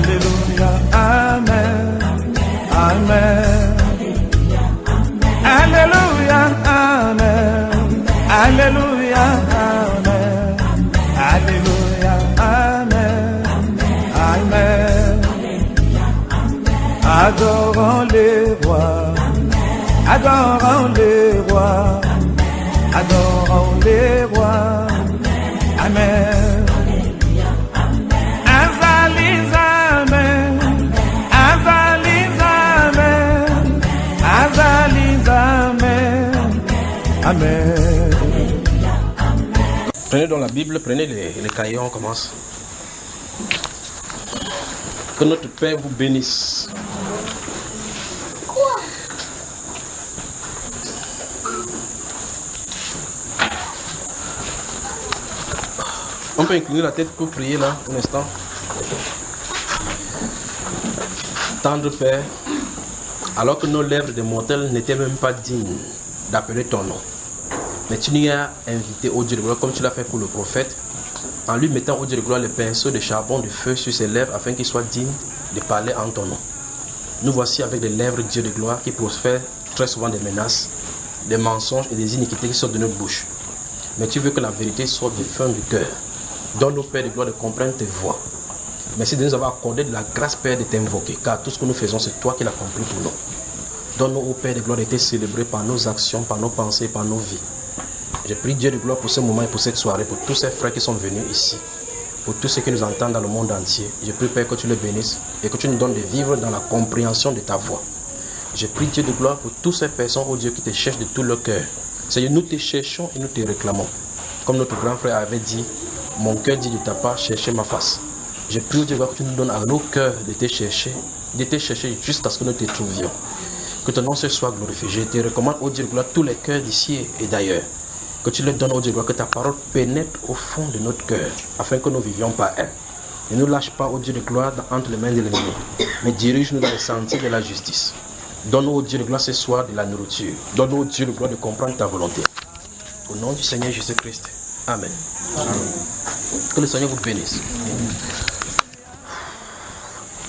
Alléluia, Amen. Amen. Alléluia, Amen. Alléluia, Amen. Alléluia, Amen. Amen. Adorons les rois. Adorons les rois. Adorons les rois. Amen. Avalise, Amen. Avalise, Amen. Avalise, Amen. Amen. Prenez donc la Bible, prenez les cahiers, on commence. Que notre Père vous bénisse. On peut incliner la tête pour prier là, un instant. Tendre Père, alors que nos lèvres de mortels n'étaient même pas dignes d'appeler ton nom. Mais tu nous as invité au Dieu de gloire, comme tu l'as fait pour le prophète, en lui mettant au Dieu de gloire le pinceau de charbon de feu sur ses lèvres, afin qu'il soit digne de parler en ton nom. Nous voici avec des lèvres Dieu de gloire qui profèrent très souvent des menaces, des mensonges et des iniquités qui sortent de notre bouche. Mais tu veux que la vérité sorte du fond du cœur. Donne au Père de gloire de comprendre tes voix. Merci de nous avoir accordé de la grâce, Père, de t'invoquer, car tout ce que nous faisons, c'est toi qui l'as accompli pour nous. Donne-nous au Père de gloire d'être célébré par nos actions, par nos pensées, par nos vies. Je prie Dieu de gloire pour ce moment et pour cette soirée, pour tous ces frères qui sont venus ici, pour tous ceux qui nous entendent dans le monde entier. Je prie, Père, que tu les bénisses et que tu nous donnes de vivre dans la compréhension de ta voix. Je prie Dieu de gloire pour toutes ces personnes, oh Dieu, qui te cherchent de tout leur cœur. Seigneur, nous te cherchons et nous te réclamons. Comme notre grand frère avait dit, mon cœur dit de ta part, cherchez ma face. Je prie au Dieu que tu nous donnes à nos cœurs de te chercher jusqu'à ce que nous te trouvions. Que ton nom soit glorifié. Je te recommande au Dieu de gloire tous les cœurs d'ici et d'ailleurs. Que tu leur donnes au Dieu de gloire, que ta parole pénètre au fond de notre cœur, afin que nous vivions par elle. Ne nous lâche pas au Dieu de gloire entre les mains de l'ennemi, mais dirige-nous dans les sentiers de la justice. Donne au Dieu de gloire ce soir de la nourriture. Donne au Dieu de gloire de comprendre ta volonté. Au nom du Seigneur Jésus-Christ. Amen. Amen. Que le Seigneur vous bénisse.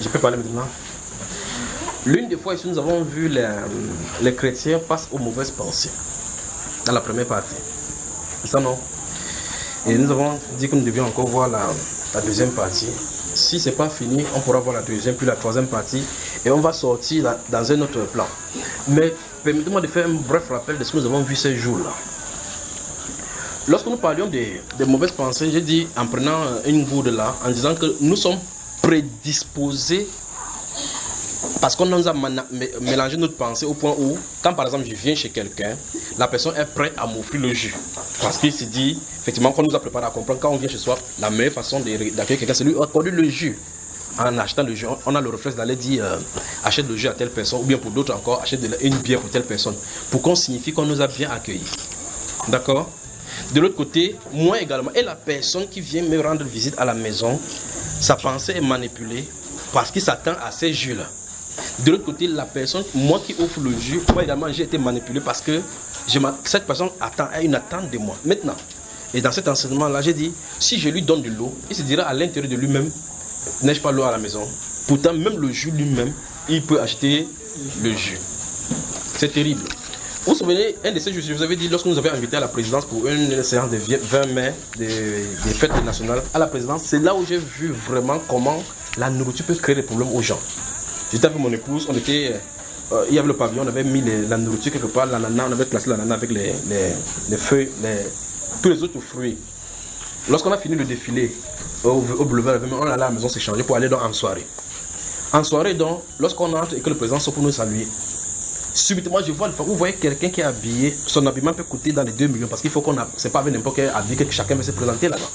Je peux parler maintenant. L'une des fois ici, nous avons vu les chrétiens face aux mauvaises pensées. Dans la première partie. C'est ça, non? Et nous avons dit que nous devions encore voir la deuxième partie. Si ce n'est pas fini, on pourra voir la deuxième, puis la troisième partie. Et on va sortir dans un autre plan. Mais permettez-moi de faire un bref rappel de ce que nous avons vu ces jours-là. Lorsque nous parlions des mauvaises pensées, j'ai dit en prenant une gourde là, en disant que nous sommes prédisposés parce qu'on nous a mélangé notre pensée au point où, quand par exemple je viens chez quelqu'un, la personne est prête à m'offrir le jus. Parce qu'il s'est dit, effectivement, qu'on nous a préparé à comprendre, quand on vient chez soi, la meilleure façon d'accueillir quelqu'un, c'est lui accorder le jus. En achetant le jus, on a le réflexe d'aller dire achète le jus à telle personne, ou bien pour d'autres encore, achète une bière pour telle personne, pour qu'on signifie qu'on nous a bien accueillis. D'accord? De l'autre côté, moi également, et la personne qui vient me rendre visite à la maison, sa pensée est manipulée parce qu'il s'attend à ces jus-là. De l'autre côté, la personne, moi qui offre le jus, moi également j'ai été manipulé parce que cette personne a une attente de moi. Maintenant, et dans cet enseignement-là, j'ai dit, si je lui donne de l'eau, il se dira à l'intérieur de lui-même, n'ai-je pas l'eau à la maison? Pourtant, même le jus lui-même, il peut acheter le jus. C'est terrible. Vous vous souvenez, un de ces jours, je vous avais dit, lorsque nous avions invité à la présidence pour une séance de 20 mai des fêtes nationales à la présidence, c'est là où j'ai vu vraiment comment la nourriture peut créer des problèmes aux gens. J'étais avec mon épouse, il y avait le pavillon, on avait mis la nourriture quelque part, l'ananas, on avait classé l'ananas avec les feuilles, tous les autres fruits. Lorsqu'on a fini le défilé au boulevard, on allait à la maison s'échanger pour aller en soirée. En soirée, donc, lorsqu'on entre et que le président sort pour nous saluer, subitement, je vois, vous voyez quelqu'un qui est habillé, son habillement peut coûter dans les 2 millions parce qu'il faut qu'on a, c'est pas avec n'importe quel habit que chacun va se présenter là-bas.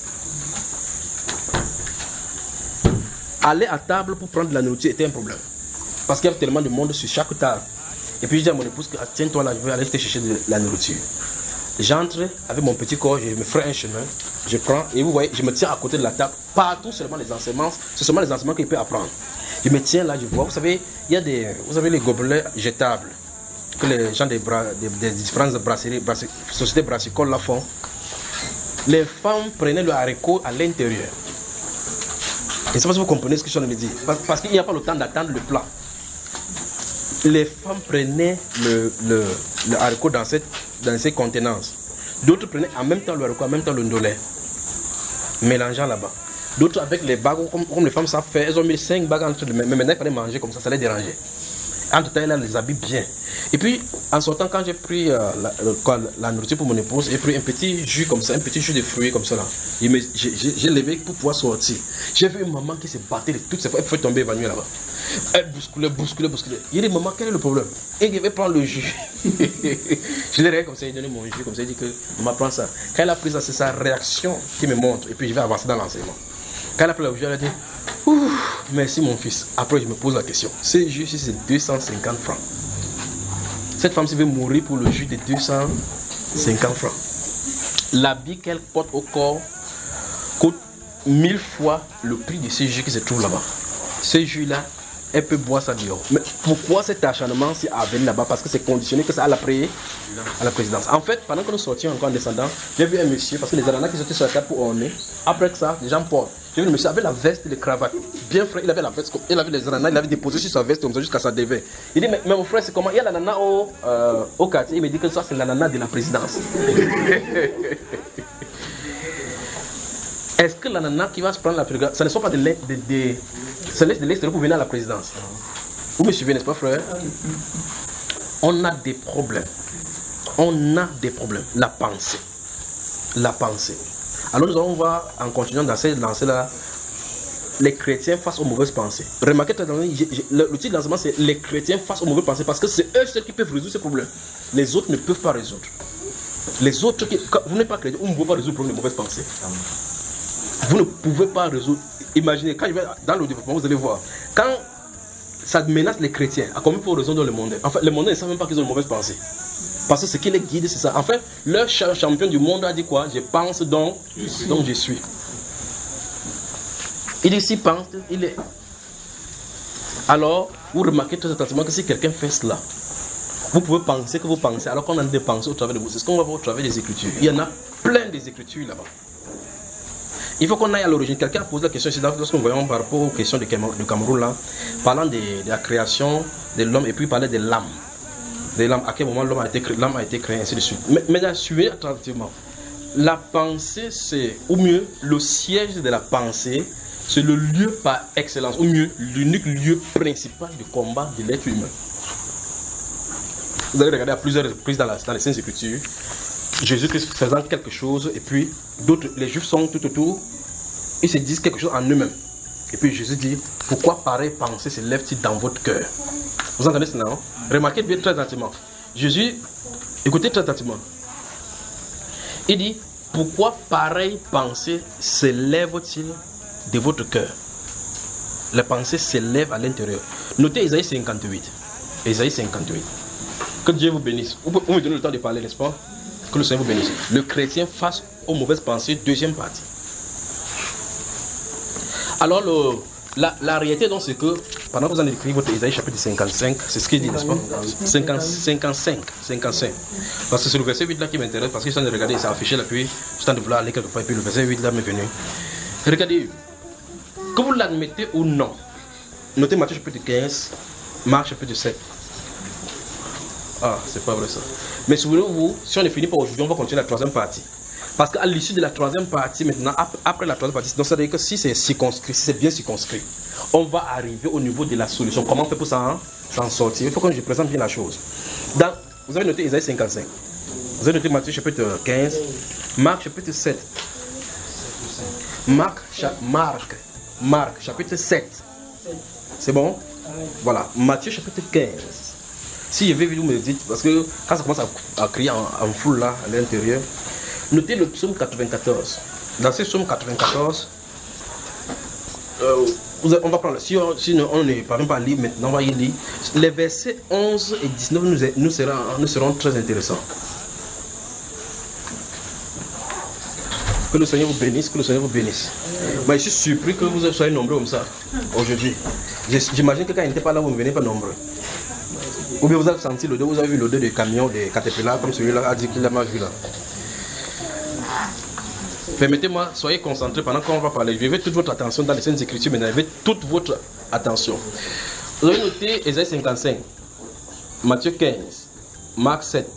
Aller à table pour prendre de la nourriture était un problème parce qu'il y avait tellement de monde sur chaque table. Et puis je dis à mon épouse, tiens-toi là, je vais aller te chercher de la nourriture. J'entre avec mon petit corps, je me ferai un chemin, je prends et vous voyez, je me tiens à côté de la table, partout seulement les enseignements, c'est seulement les enseignements qu'il peut apprendre. Je me tiens là, je vois, vous savez, il y a vous avez les gobelets jetables que les gens des différentes sociétés brassicoles là font. Les femmes prenaient le haricot à l'intérieur. Et c'est parce que vous comprenez ce que je suis en train de dire. Parce qu'il n'y a pas le temps d'attendre le plat. Les femmes prenaient le haricot dans ces contenances. D'autres prenaient en même temps le haricot, en même temps le ndolé, mélangeant là-bas. D'autres avec les bagues, comme les femmes savent faire, elles ont mis 5 bagues entre les mains. Mais maintenant il fallait manger comme ça les dérangeait. Entre temps, elle les habille bien. Et puis, en sortant, quand j'ai pris la nourriture pour mon épouse, j'ai pris un petit jus comme ça, un petit jus de fruits comme ça là. J'ai levé pour pouvoir sortir. J'ai vu une maman qui se battait de toutes ses fois, elle pouvait tomber évanouie là-bas. Elle bousculait. Il dit, maman, quel est le problème? Et il devait prendre le jus. Je l'ai regardé comme ça, il a donné mon jus, comme ça, il dit que maman prend ça. Quand elle a pris ça, c'est sa réaction qui me montre. Et puis, je vais avancer dans l'enseignement. Quand elle a pris le jus, elle a dit, ouf, merci mon fils. Après, je me pose la question. Ce jus, c'est 250 francs. Cette femme, si veut mourir pour le jus de 250 francs. L'habit qu'elle porte au corps coûte 1000 fois le prix de ce jus qui se trouve là-bas. Ce jus-là, elle peut boire ça dehors. Mais pourquoi cet acharnement s'est avenu là-bas? Parce que c'est conditionné que ça à la présidence. En fait, pendant que nous sortions encore en descendant, j'ai vu un monsieur, parce que les ananas qui sortaient sur la table pour orner, après que ça, les gens portent. J'ai vu le monsieur avec la veste et les cravates. Bien frais, il avait la veste, il avait les ananas, il avait déposé sur sa veste comme ça jusqu'à sa dévers. Il dit, mais mon frère, c'est comment? Il y a l'ananas au quartier. Il me dit que ça, c'est l'ananas de la présidence. Est-ce que l'ananas qui va se prendre la présidence, ça ne sont pas ça laisse de l'extérieur pour venir à la présidence? Vous me suivez, n'est-ce pas, frère? On a des problèmes. La pensée. Alors nous allons voir, en continuant dans cette lancée-là, les chrétiens face aux mauvaises pensées. Remarquez, le titre de l'enseignement, c'est les chrétiens face aux mauvaises pensées, parce que c'est eux ceux qui peuvent résoudre ces problèmes. Les autres ne peuvent pas résoudre. Les autres, vous n'êtes pas chrétien, vous ne pouvez pas résoudre le problème des mauvaises pensées. Vous ne pouvez pas résoudre. Imaginez, quand je vais dans le développement, vous allez voir. Quand ça menace les chrétiens, à combien pour résoudre le monde? En fait, les mondains ne savent même pas qu'ils ont une mauvaise pensée. Parce que ce qui les guide, c'est ça. En fait, le champion du monde a dit quoi? Je pense donc je suis. Il dit, s'il pense, il est. Alors, vous remarquez très attentivement que si quelqu'un fait cela, vous pouvez penser que vous pensez, alors qu'on a des pensées au travers de vous. C'est ce qu'on va voir au travers des Écritures. Il y en a plein des Écritures là-bas. Il faut qu'on aille à l'origine. Quelqu'un a posé la question, c'est lorsque nous voyons par rapport aux questions du Cameroun là, parlant de la création de l'homme et puis parler de l'âme. De l'âme, à quel moment l'homme a été créé, ainsi de suite. Mais maintenant, suivez attentivement. La pensée, c'est, ou mieux, le siège de la pensée, c'est le lieu par excellence, ou mieux, l'unique lieu principal du combat de l'être humain. Vous allez regarder à plusieurs reprises dans les Saintes Écritures, Jésus-Christ faisant quelque chose, et puis d'autres, les Juifs sont tout autour, ils se disent quelque chose en eux-mêmes. Et puis Jésus dit, pourquoi pareille pensée se lève-t-il dans votre cœur? Vous entendez cela, non? Remarquez bien très attentivement. Jésus, écoutez très attentivement. Il dit, pourquoi pareille pensée se lève-t-il de votre cœur? La pensée se lève à l'intérieur. Notez Isaïe 58. Isaïe 58. Que Dieu vous bénisse. Vous me donnez le temps de parler, n'est-ce pas? Que le Seigneur vous bénisse. Le chrétien face aux mauvaises pensées, deuxième partie. Alors, la réalité, donc, c'est que pendant que vous en écrivez votre Isaïe chapitre 55, c'est ce qu'il dit, n'est-ce pas? 55. Parce que c'est le verset 8 là qui m'intéresse, parce que je suis en train de regarder, c'est affiché là, puis je suis en train de vouloir aller quelque part, et puis le verset 8 là m'est venu. Regardez, que vous l'admettez ou non, notez Matthieu chapitre 15, Marc chapitre 7. Ah, c'est pas vrai ça. Mais souvenez-vous, si on est fini pour aujourd'hui, on va continuer la troisième partie. Parce qu'à l'issue de la troisième partie, maintenant, après la troisième partie, ça veut dire que si c'est circonscrit, si c'est bien circonscrit, on va arriver au niveau de la solution. Comment on fait pour s'en sortir? Il faut que je présente bien la chose. Vous avez noté Isaïe 55. Vous avez noté Matthieu chapitre 15, Marc chapitre 7. Marc chapitre 7. C'est bon? Voilà, Matthieu chapitre 15. Si je vais vous me dites, parce que quand ça commence à crier en foule là, à l'intérieur, notez le psaume 94. Dans ce psaume 94, on va prendre, si on ne parvient pas à lire maintenant, on va y lire. Les versets 11 et 19 nous seront très intéressants. Que le Seigneur vous bénisse, que le Seigneur vous bénisse. Mais je suis surpris que vous soyez nombreux comme ça aujourd'hui. J'imagine que quand il n'était pas là, vous ne venez pas nombreux. Ou bien vous avez senti l'odeur, vous avez vu l'odeur des camions, des caterpillars, comme celui-là a dit qu'il l'a mal vu là. Permettez-moi, soyez concentrés pendant qu'on va parler. Je vais toute votre attention dans les Saintes Écritures, mais je vais toute votre attention. Vous avez noté Ésaïe 55, Matthieu 15, Marc 7,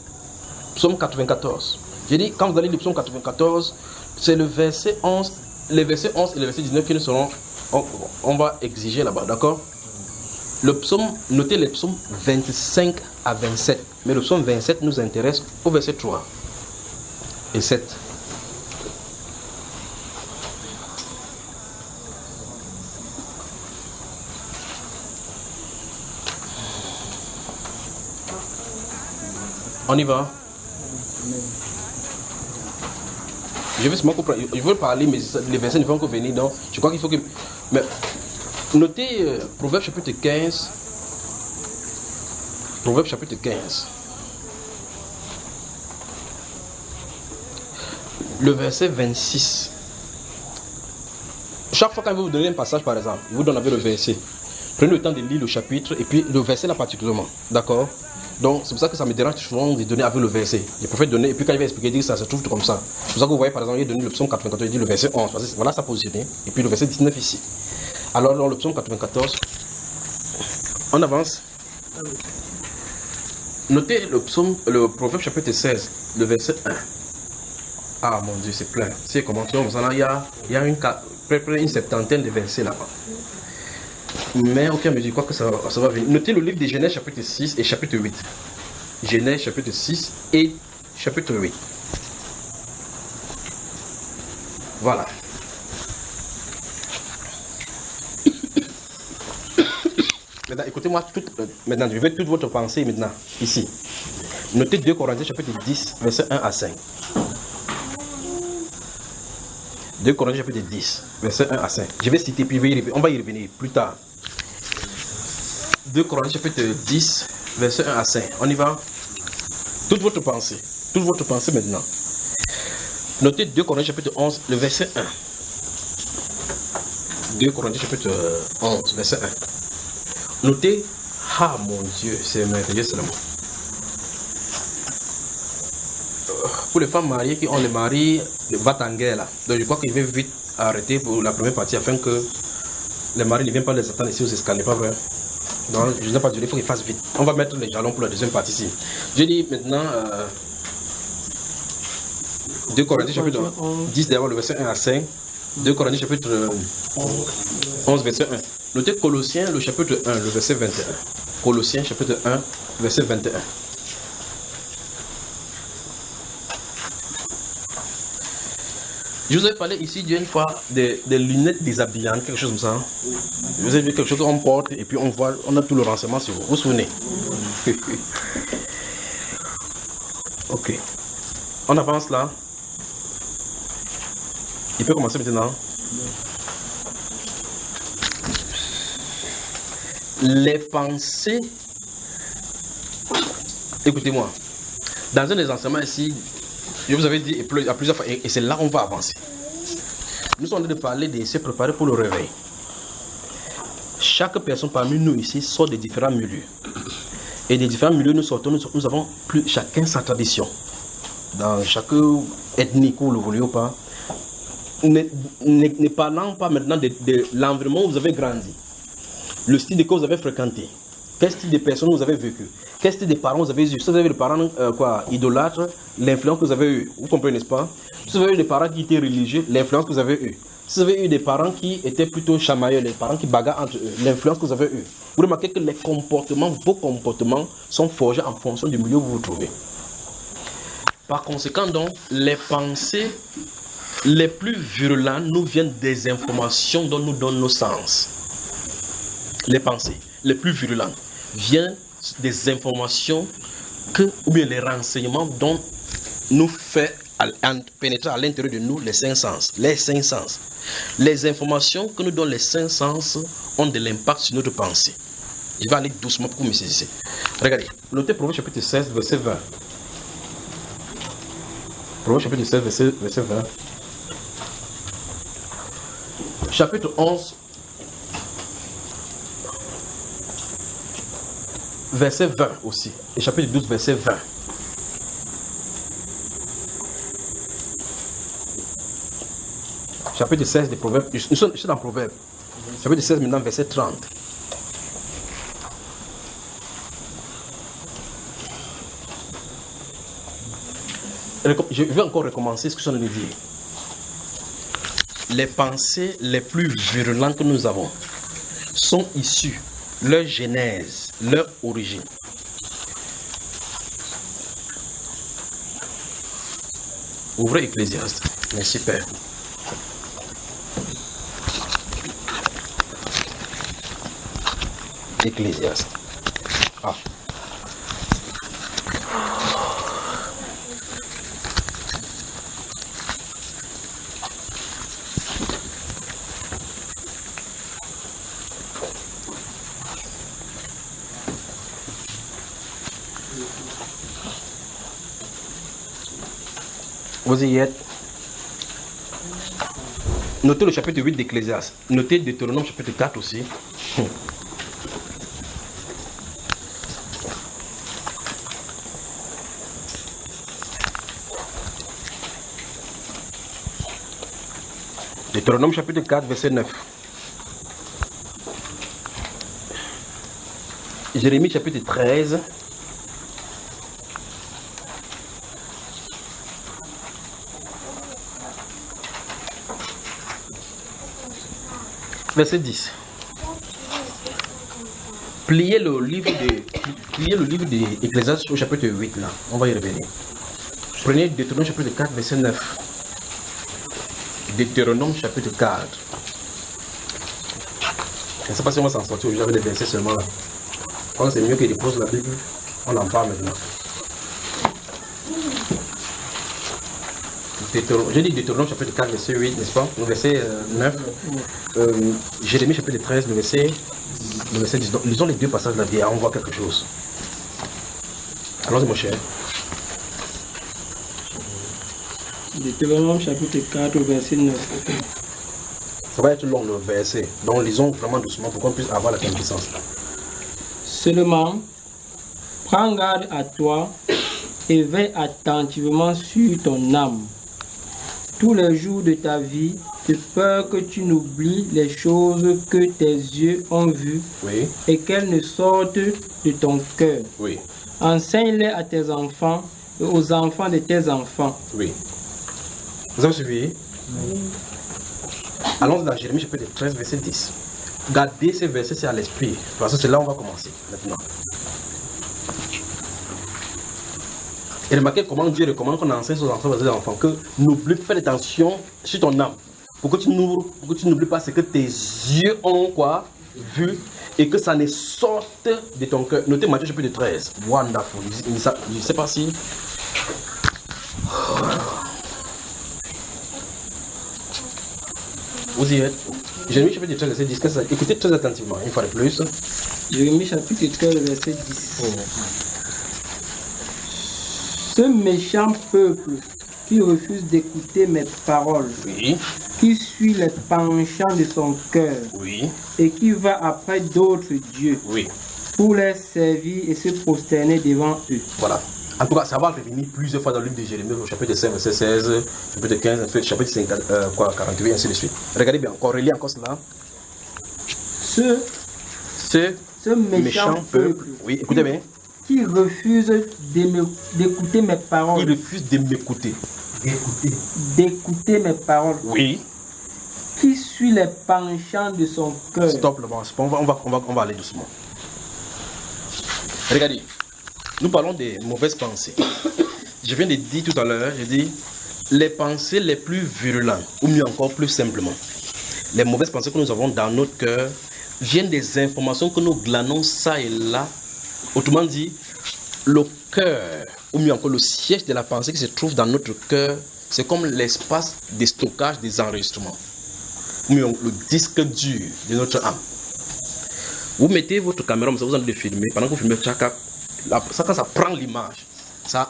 Psaume 94. J'ai dit, quand vous allez lire le Psaume 94, c'est le verset 11, les versets 11 et le verset 19 qui nous seront, on va exiger là-bas, d'accord? Le psaume, notez les psaumes 25 à 27, mais le psaume 27 nous intéresse au verset 3 et 7. On y va. Je vais seulement comprendre. Je veux parler, mais les versets ne vont que venir. Donc, je crois qu'il faut que. Mais, notez Proverbe chapitre 15. Proverbe chapitre 15. Le verset 26. Chaque fois quand vous donnez un passage, par exemple, vous donnez le verset. Prenez le temps de lire le chapitre et puis le verset là particulièrement. D'accord? Donc, c'est pour ça que ça me dérange souvent de donner avec le verset. Le prophète donner, et puis quand il va expliquer, il dit que ça se trouve comme ça. C'est pour ça que vous voyez, par exemple, il donne le psaume 94, il dit le verset 11. Parce que voilà sa position. Et puis le verset 19 ici. Alors, dans le psaume 94, on avance. Notez le psaume, le proverbe chapitre 16, le verset 1. Ah mon Dieu, c'est plein. C'est comment il y a une septantaine de versets là-bas. Mais aucun mesure, je crois que ça va venir. Notez le livre de Genèse chapitre 6 et chapitre 8. Genèse chapitre 6 et chapitre 8. Voilà. Maintenant, écoutez-moi, maintenant, je vais toute votre pensée maintenant, ici. Notez 2 Corinthiens chapitre 10, verset 1 à 5. 2 Corinthiens chapitre 10, verset 1 à 5. Je vais citer, puis on va y revenir plus tard. 2 Corinthiens chapitre 10, verset 1 à 5. On y va. Toute votre pensée maintenant. Notez 2 Corinthiens chapitre 11, le verset 1. 2 Corinthiens chapitre 11, verset 1. Notez, ah mon Dieu, c'est merveilleux seulement. Pour les femmes mariées qui ont les maris, va en guerre là. Donc je crois qu'il va vite arrêter pour la première partie afin que les maris ne viennent pas les attendre ici aux escaliers, pas vrai? Non, je n'ai pas dit, il faut qu'ils fassent vite. On va mettre les jalons pour la deuxième partie ici. Je dis maintenant 2 Corinthiens chapitre 10 d'abord le verset 1 à 5. 2 Corinthiens chapitre 11 verset 1. Notez Colossiens le chapitre 1 le verset 21. Colossiens chapitre 1 verset 21. Je vous ai parlé ici d'une fois des lunettes déshabillantes, quelque chose comme ça. Vous avez vu quelque chose qu'on porte et puis on voit, on a tout le renseignement sur vous. Vous vous souvenez? Ok. On avance là. Il peut commencer maintenant. Les pensées. Écoutez-moi. Dans un des enseignements ici, je vous avais dit à plusieurs fois, et c'est là qu'on va avancer. Nous sommes en train de parler de se préparer pour le réveil. Chaque personne parmi nous ici sort de différents milieux. Et des différents milieux nous sortons, nous avons chacun sa tradition. Dans chaque ethnie, que vous le voulez ou pas. Ne parlons pas maintenant de l'environnement où vous avez grandi. Le style de que vous avez fréquenté. Quel style de personnes vous avez vécu? Quel style de parents vous avez eu? Si vous avez des parents idolâtres, l'influence que vous avez eue. Vous comprenez, n'est-ce pas? Si vous avez eu des parents qui étaient religieux, l'influence que vous avez eue. Si vous avez eu des parents qui étaient plutôt chamailleurs, les parents qui bagarrent entre eux, l'influence que vous avez eue. Vous remarquez que vos comportements sont forgés en fonction du milieu où vous vous trouvez. Par conséquent, donc, les pensées les plus virulentes nous viennent des informations dont nous donnent nos sens. Les pensées les plus virulentes viennent des informations ou bien les renseignements dont nous fait pénétrer à l'intérieur de nous les cinq sens. Les cinq sens. Les informations que nous donnent les cinq sens ont de l'impact sur notre pensée. Je vais aller doucement pour me saisir. Regardez, notez Proverbe chapitre 16, verset 20. Proverbe chapitre 16, verset 20. Chapitre 11, verset 20 aussi. Et chapitre 12, verset 20. Chapitre 16 des Proverbes. Nous sommes dans Proverbes. Chapitre 16 maintenant, verset 30. Je vais encore recommencer ce que je viens de dire. Les pensées les plus virulentes que nous avons sont issues, leur genèse, leur origine. Ouvrez Ecclésiaste. Merci Père. Ecclésiaste. Ah. Vous y êtes. Notez le chapitre 8 d'Ecclésiaste. Notez Deutéronome chapitre 4 aussi. Deutéronome chapitre 4 verset 9. Jérémie chapitre 13. Verset 10. Pliez le livre de Ecclésiaste au chapitre 8 là. On va y revenir. Prenez Deutéronome chapitre 4 verset 9. Deutéronome chapitre 4. Je ne sais pas si on va s'en sortir aujourd'hui avec les versets seulement là. Quand c'est mieux que de poser la Bible, on en parle maintenant. J'ai dit Deutéronome chapitre 4 verset 8, n'est-ce pas? Le verset 9. Jérémie chapitre 13, le verset 10. Donc, lisons les deux passages là, on voit quelque chose. Allons-y mon cher. Deutéronome chapitre 4 verset 9. Ça va être long le verset. Donc lisons vraiment doucement pour qu'on puisse avoir la connaissance. Seulement, prends garde à toi et veille attentivement sur ton âme tous les jours de ta vie, de peur que tu n'oublies les choses que tes yeux ont vues, Oui. et qu'elles ne sortent de ton cœur. Oui. Enseigne-les à tes enfants et aux enfants de tes enfants. Oui. Vous avez suivi? Oui. Allons dans Jérémie chapitre 13 verset 10. Gardez ces versets, c'est à l'esprit. Parce que c'est là où on va commencer maintenant. Et remarquez comment Dieu recommande qu'on enseigne aux enfants que n'oublie pas, fais attention sur ton âme. Pour que tu n'oublies pas ce que tes yeux ont quoi vu et que ça ne sorte de ton cœur. Notez Matthieu chapitre 13. Wonderful. Je ne sais pas si. Vous y êtes. Jérémie chapitre 13 verset 10. Écoutez très attentivement, une fois de plus. Jérémie chapitre 13 verset 10. Ce méchant peuple qui refuse d'écouter mes paroles, Oui. qui suit les penchants de son cœur, Oui. et qui va après d'autres dieux, Oui. pour les servir et se prosterner devant eux. Voilà. En tout cas, ça va revenir plusieurs fois dans le livre de Jérémie, au chapitre 5, verset 16, chapitre 15, chapitre 50, 48, ainsi de suite. Regardez bien, encore, relis encore cela. Ce méchant peuple, oui, écoutez bien. qui refuse d'écouter mes paroles, Il refuse de m'écouter. d'écouter mes paroles, Oui. qui suit les penchants de son cœur. Stop le bon, on va aller doucement. Regardez, nous parlons des mauvaises pensées. Je viens de dire tout à l'heure, j'ai dit les pensées les plus virulentes, ou mieux encore plus simplement, les mauvaises pensées que nous avons dans notre cœur viennent des informations que nous glanons ça et là. Autrement dit, le cœur, ou mieux encore le siège de la pensée qui se trouve dans notre cœur, c'est comme l'espace de stockage des enregistrements, ou mieux le disque dur de notre âme. Vous mettez votre caméra, vous avez de filmer, pendant que vous filmez, quand ça prend l'image, ça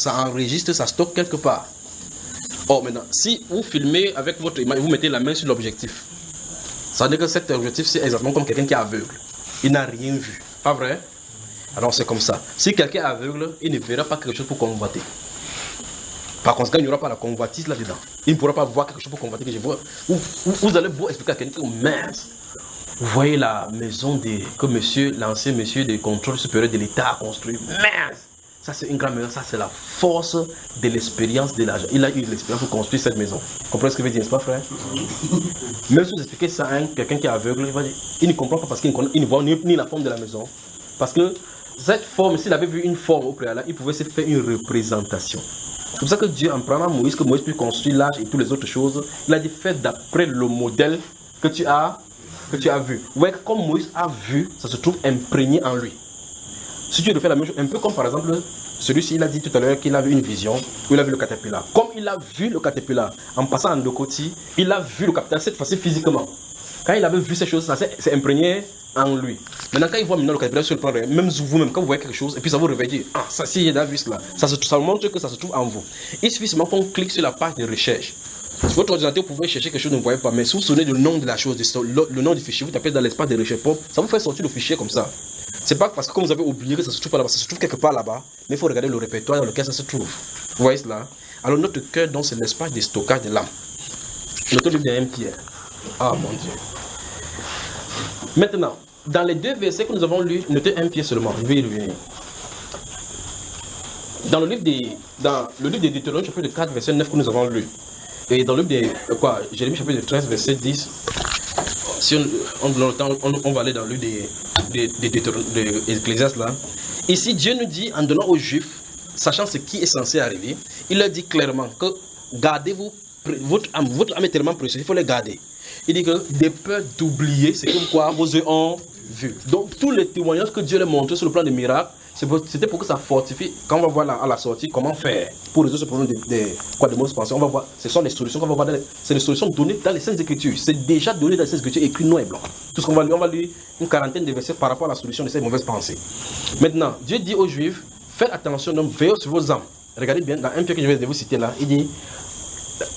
enregistre, ça stocke quelque part. Or maintenant, si vous filmez avec votre image, vous mettez la main sur l'objectif, ça veut dire que cet objectif, c'est exactement comme quelqu'un qui est aveugle. Il n'a rien vu. Pas vrai? Alors c'est comme ça. Si quelqu'un est aveugle, il ne verra pas quelque chose pour convoiter. Par conséquent, il n'y aura pas la convoitise là-dedans. Il ne pourra pas voir quelque chose pour convoiter que je vois. Vous allez vous expliquer à quelqu'un, mince. Vous voyez la maison que l'ancien monsieur de contrôle supérieur de l'État a construit. Mince. Ça, c'est une grande maison. Ça, c'est la force de l'expérience de l'agent. Il a eu l'expérience pour construire cette maison. Vous comprenez ce que je veux dire, n'est-ce pas, frère? Même si vous expliquez ça à quelqu'un qui est aveugle, il ne comprend pas parce qu'il ne voit ni la forme de la maison. Parce que cette forme, s'il avait vu une forme au préalable, il pouvait se faire une représentation. C'est pour ça que Dieu, en prenant Moïse, que Moïse puisse construire l'arche et toutes les autres choses, il a dit fait d'après le modèle que tu as vu. Vous voyez que comme Moïse a vu, ça se trouve imprégné en lui. Si tu veux faire la même chose, un peu comme par exemple, celui-ci, il a dit tout à l'heure qu'il avait une vision, où il a vu le caterpillar. Comme il a vu le caterpillar, en passant en deux côtés, il a vu le caterpillar cette fois-ci physiquement. Quand il avait vu ces choses, ça s'est imprégné en lui. Maintenant, quand il voit maintenant le caterpillar sur le plan réel, même vous-même, quand vous voyez quelque chose, et puis ça vous réveille, ah, ça, si il a vu cela, ça montre que ça se trouve en vous. Il suffit seulement qu'on clique sur la page de recherche. Sur votre ordinateur, vous pouvez chercher quelque chose que vous ne voyez pas, mais si vous souvenez du nom de la chose, le nom du fichier, vous tapez dans l'espace de recherche, ça vous fait sortir le fichier comme ça. C'est pas parce que comme vous avez oublié que ça se trouve pas là-bas, ça se trouve quelque part là-bas, mais il faut regarder le répertoire dans lequel ça se trouve. Vous voyez cela? Alors notre cœur, donc, c'est l'espace de stockage de l'âme. Notre livre de 1 Pierre. Ah mon Dieu. Maintenant, dans les deux versets que nous avons lus, notez 1 Pierre seulement, je vais y revenir. Dans le livre de Deutéronome, chapitre 4, verset 9 que nous avons lu, et dans le livre de Jérémie, chapitre 13, verset 10, si on va aller dans le livre de Ecclésiaste là. Ici, Dieu nous dit, en donnant aux Juifs, sachant ce qui est censé arriver, il leur dit clairement que gardez-vous, votre âme est tellement précieuse, il faut les garder. Il dit que des peurs d'oublier ce que vos yeux ont vu. Donc, tous les témoignages que Dieu leur montre sur le plan des miracles, c'était pour que ça fortifie. Quand on va voir à la sortie comment faire pour résoudre ce problème de mauvaise pensée, on va voir, ce sont les solutions qu'on va voir. C'est les solutions données dans les Saintes Écritures. C'est déjà donné dans les Saintes Écritures, écrit noir et blanc. Tout ce qu'on va lire, on va lire une quarantaine de versets par rapport à la solution de ces mauvaises pensées. Maintenant, Dieu dit aux Juifs, faites attention, donc veillez sur vos âmes. Regardez bien, dans un peu que je vais vous citer là, il dit,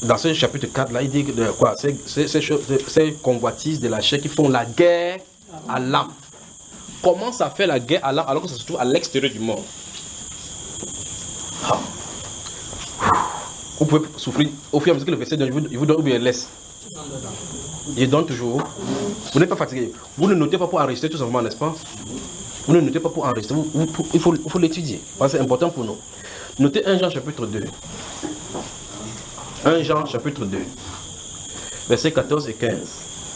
dans ce chapitre 4 là, il dit que ces convoitises de la chair qui font la guerre à l'âme. Comment ça fait la guerre à l'âme alors que ça se trouve à l'extérieur du monde? Vous pouvez souffrir au fur et à mesure que le verset donne, il vous donne ou bien il laisse. Il donne toujours. Vous n'êtes pas fatigué. Vous ne notez pas pour enregistrer tout simplement, n'est-ce pas? Vous ne notez pas pour enregistrer. Il faut l'étudier. C'est important pour nous. Notez 1 Jean chapitre 2. 1 Jean chapitre 2. Versets 14 et 15.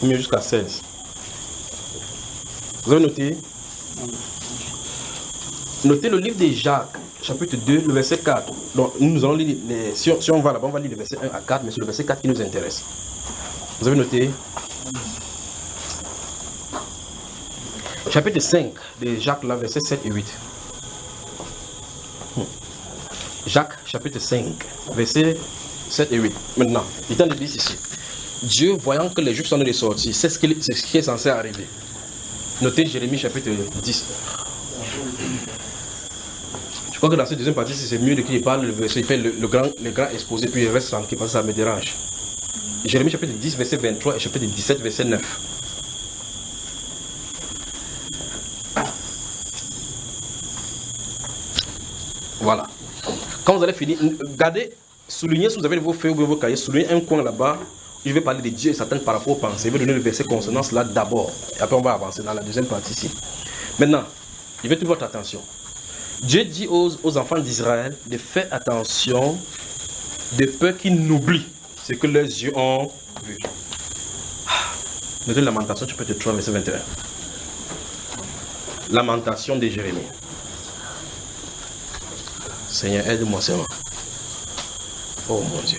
Mieux jusqu'à 16. Vous avez noté? Notez le livre de Jacques, chapitre 2, le verset 4. Donc, nous allons lire, si on va là-bas, on va lire le verset 1 à 4, mais c'est le verset 4 qui nous intéresse. Vous avez noté? Chapitre 5 de Jacques, là, verset 7 et 8. Jacques, chapitre 5, verset 7 et 8. Maintenant, il tient de dire ici. Dieu, voyant que les Juifs sont de sortir, c'est ce qui est censé arriver. Notez Jérémie chapitre 10. Je crois que dans cette deuxième partie, c'est mieux de qui il parle, le verset, il fait le grand exposé, puis il reste tranquille parce que ça me dérange. Jérémie chapitre 10, verset 23 et chapitre 17, verset 9. Voilà. Quand vous allez finir, regardez, soulignez si vous avez vos feuilles ou vos cahiers, soulignez un coin là-bas. Je vais parler de Dieu et Satan par rapport aux pensées. Je vais donner le verset consonance là d'abord. Et après, on va avancer dans la deuxième partie ici. Maintenant, je vais toute votre attention. Dieu dit aux enfants d'Israël de faire attention de peur qu'ils n'oublient ce que leurs yeux ont vu. Notez Lamentation, chapitre 3, verset 21. Lamentation de Jérémie. Seigneur, aide-moi seulement. Oh mon Dieu.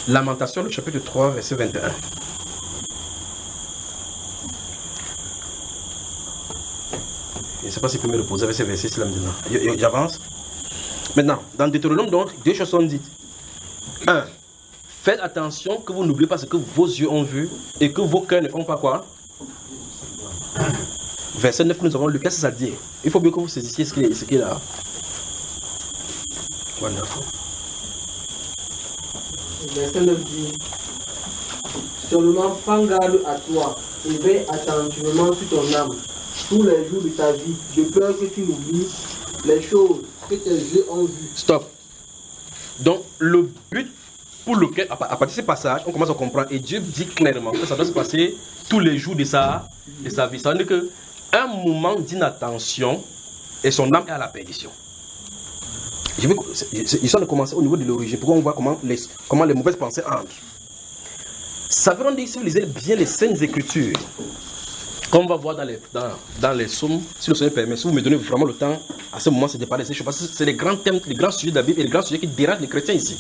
Lamentation, le chapitre 3, verset 21. Je ne sais pas si je peux me reposer avec ces versets là maintenant. J'avance. Maintenant, dans Deutéronome, donc, deux choses sont dites. 1. Faites attention que vous n'oubliez pas ce que vos yeux ont vu et que vos cœurs ne font pas quoi. Verset 9 que nous avons lu, qu'est-ce que ça dit? Il faut bien que vous saisissiez ce qu'il y a là. Wonderful. Verset 9 dit, seulement prends garde à toi et veille attentivement sur ton âme tous les jours de ta vie, de peur que tu n'oublies les choses que tes yeux ont vu. Stop. Donc, le but pour lequel, à partir de ce passage, on commence à comprendre. Et Dieu dit clairement que ça doit se passer tous les jours de sa vie. Ça veut dire qu'un moment d'inattention et son âme est à la perdition. Histoire de commencer au niveau de l'origine, pour qu'on voit comment les mauvaises pensées entrent. Ça veut dire, si vous lisez bien les Saintes Écritures, comme on va voir dans les psaumes, si le Seigneur permet, si vous me donnez vraiment le temps, à ce moment, c'est de parler de ces choses, parce que c'est les grands thèmes, les grands sujets de la Bible et les grands sujets qui dérangent les chrétiens ici.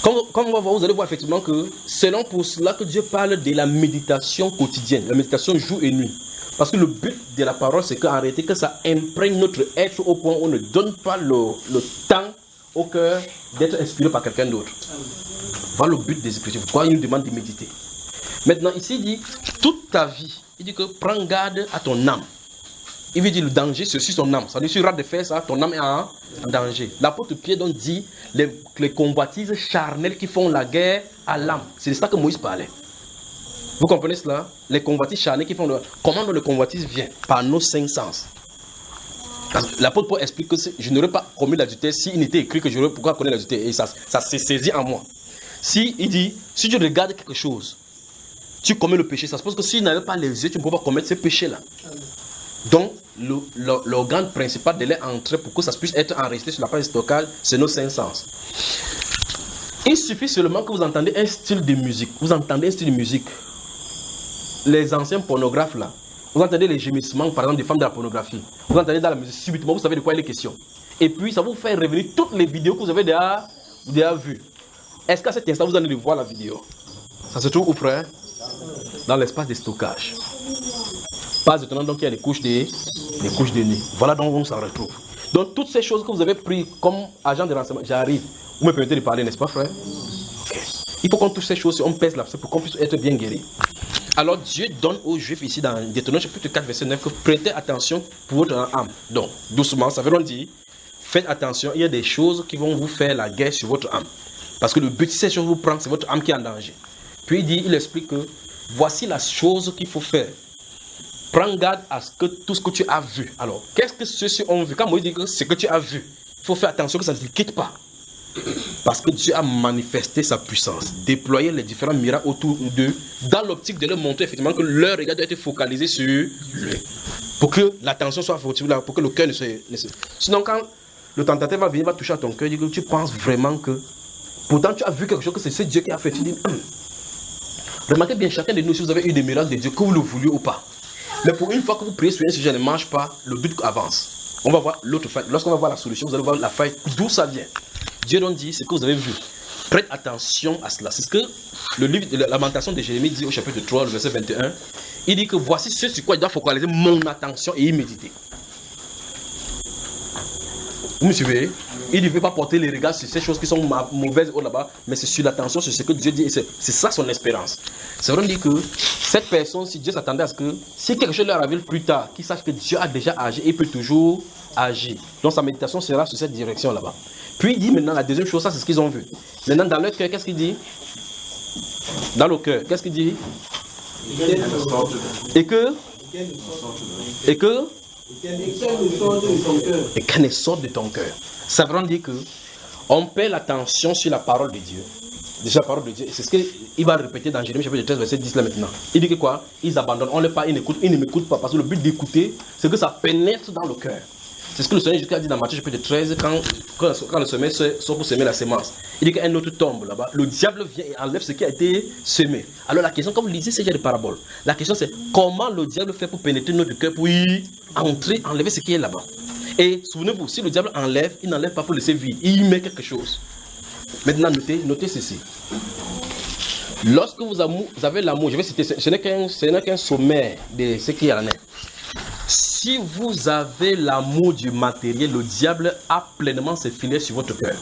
Comme on va voir, vous allez voir effectivement que c'est pour cela que Dieu parle de la méditation quotidienne, la méditation jour et nuit. Parce que le but de la parole, c'est qu'en réalité, que ça imprègne notre être au point où on ne donne pas le temps au cœur d'être inspiré par quelqu'un d'autre. Voilà le but des Écritures. Pourquoi il nous demande de méditer? Maintenant, ici, il dit, toute ta vie, il dit que prends garde à ton âme. Il veut dire le danger, c'est sur son âme. Ça veut dire, si tu rates de faire ça, ton âme est en danger. L'apôtre Pierre donc dit, les convoitises charnelles qui font la guerre à l'âme. C'est de ça que Moïse parlait. Vous comprenez cela? Les convoitises charnelles qui font comment le convoitise vient? Par nos 5 sens. L'apôtre Paul explique que je n'aurais pas commis l'adultère s'il n'était écrit que j'aurais pourquoi connaître l'adultère. Et ça s'est saisi en moi. Il dit, si tu regardes quelque chose, tu commets le péché. Ça suppose que s'il n'avait pas les yeux, tu ne peux pas commettre ce péché-là. Donc, l'organe principal de l'air entré pour que ça puisse être enregistré sur la page de stockage, c'est nos 5 sens. Il suffit seulement que vous entendez un style de musique. Vous entendez un style de musique. Les anciens pornographes là, vous entendez les gémissements par exemple des femmes de la pornographie. Vous entendez dans la musique, subitement vous savez de quoi il est question. Et puis ça vous fait revenir toutes les vidéos que vous avez déjà vues. Est-ce qu'à cet instant vous allez voir la vidéo? Ça se trouve où, frère? Dans l'espace de stockage. Pas étonnant donc qu'il y a des couches de nuit. Voilà donc on s'en retrouve. Donc toutes ces choses que vous avez prises comme agent de renseignement, j'arrive. Vous me permettez de parler, n'est-ce pas, frère? Okay. Il faut qu'on touche ces choses, on pèse là, pour qu'on puisse être bien guéri. Alors Dieu donne aux Juifs ici dans Deutéronome chapitre 4 verset 9 que prêtez attention pour votre âme. Donc doucement, ça veut dire faites attention, il y a des choses qui vont vous faire la guerre sur votre âme. Parce que le but de ces choses vous prendre, c'est votre âme qui est en danger. Puis il explique que voici la chose qu'il faut faire. Prends garde à tout ce que tu as vu. Alors, qu'est-ce que ceux-ci ont vu? Quand Moïse dit que ce que tu as vu, il faut faire attention que ça ne te quitte pas. Parce que Dieu a manifesté sa puissance, déployé les différents miracles autour d'eux, dans l'optique de leur montrer effectivement que leur regard doit être focalisé sur lui. Pour que l'attention soit focalisée, pour que le cœur ne se... Sinon, quand le tentateur va venir, va toucher à ton cœur, tu penses vraiment que... Pourtant, tu as vu quelque chose, que c'est ce Dieu qui a fait. Tu dis... Remarquez bien, chacun de nous, si vous avez eu des miracles de Dieu, que vous le vouliez ou pas. Mais pour une fois que vous priez sur un sujet ne marche pas, le but avance. On va voir l'autre faille. Lorsqu'on va voir la solution, vous allez voir la faille, d'où ça vient. Dieu donc dit, c'est ce que vous avez vu. Prête attention à cela. C'est ce que le livre de la Lamentation de Jérémie dit au chapitre 3, le verset 21. Il dit que voici ce sur quoi il doit focaliser mon attention et y méditer. Vous me suivez? Il ne veut pas porter les regards sur ces choses qui sont mauvaises là-bas, mais c'est sur l'attention, sur ce que Dieu dit. Et c'est ça son espérance. C'est vrai dire que cette personne, si Dieu s'attendait à ce que, si quelque chose leur arrive plus tard, qu'il sache que Dieu a déjà agi et peut toujours agir. Donc sa méditation sera sur cette direction là-bas. Puis il dit maintenant la deuxième chose, ça c'est ce qu'ils ont vu. Maintenant dans leur cœur, qu'est-ce qu'il dit? Dans le cœur, qu'est-ce qu'il dit? Et qu'elle ne sorte de ton cœur. Ça veut dire que on paie l'attention sur la parole de Dieu. Déjà la parole de Dieu, c'est ce qu'il va répéter dans Jérémie chapitre 13 verset 10 là maintenant. Il dit que quoi? Ils abandonnent, on les parle, ils ne m'écoutent pas parce que le but d'écouter, c'est que ça pénètre dans le cœur. C'est ce que le Seigneur Jésus a dit dans Matthieu chapitre 13 quand le semeur sort pour semer la semence. Il dit qu'un autre tombe là-bas. Le diable vient et enlève ce qui a été semé. Alors la question, quand vous lisez ces genres de paraboles, la question c'est comment le diable fait pour pénétrer notre cœur, pour y entrer, enlever ce qui est là-bas. Et souvenez-vous, si le diable enlève, il n'enlève pas pour laisser vide. Il y met quelque chose. Maintenant, notez ceci. Lorsque vous avez l'amour, je vais citer, ce n'est qu'un sommaire de ce qui est à la. Si vous avez l'amour du matériel, le diable a pleinement ses filets sur votre cœur.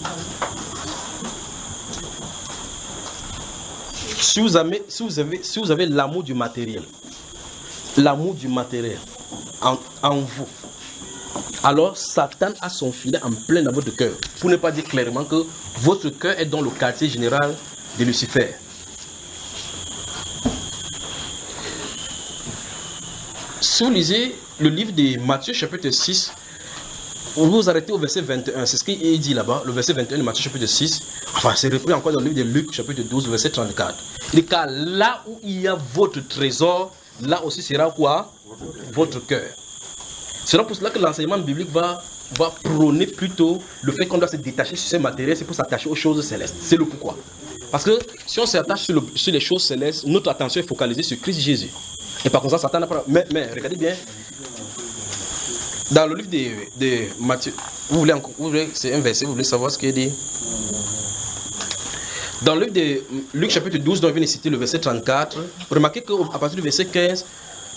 Si vous avez l'amour du matériel en vous, alors Satan a son filet en plein dans votre cœur. Pour ne pas dire clairement que votre cœur est dans le quartier général de Lucifer. Si vous lisez le livre de Matthieu chapitre 6, vous vous arrêtez au verset 21, c'est ce qu'il dit là-bas, le verset 21 de Matthieu chapitre 6, enfin c'est repris encore dans le livre de Luc chapitre 12, verset 34. Il dit car là où il y a votre trésor, là aussi sera quoi? Votre cœur. C'est pour cela que l'enseignement biblique va prôner plutôt le fait qu'on doit se détacher sur ces matériels, c'est pour s'attacher aux choses célestes. C'est le pourquoi. Parce que si on s'attache sur les choses célestes, notre attention est focalisée sur Christ Jésus. Et par conséquent, Satan n'a pas... Mais regardez bien, dans le livre de Matthieu, c'est un verset, vous voulez savoir ce qu'il dit? Dans le livre de Luc chapitre 12, dont je viens de citer le verset 34, remarquez qu'à partir du verset 15,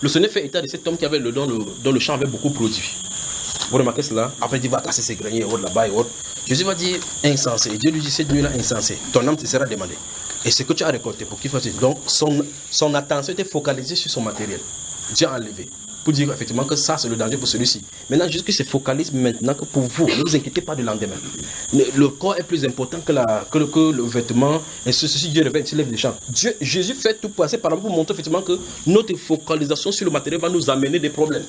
le Seigneur fait état de cet homme qui avait le don dont le champ avait beaucoup produit. Vous remarquez cela? Après il dit va casser ses greniers là-bas et autres. Jésus va dire insensé. Et Dieu lui dit cette nuit-là insensé. Ton âme te sera demandée. Et ce que tu as récolté, pour qu'il fasse. Donc son attention était focalisée sur son matériel. Dieu a enlevé. Pour dire effectivement que ça c'est le danger pour celui-ci. Maintenant, juste que se focalise maintenant que pour vous. Ne vous inquiétez pas du lendemain. Le corps est plus important que le vêtement. Et ceci, Dieu révèle, il lève les champs. Jésus fait tout passer par exemple pour montrer effectivement que notre focalisation sur le matériel va nous amener des problèmes.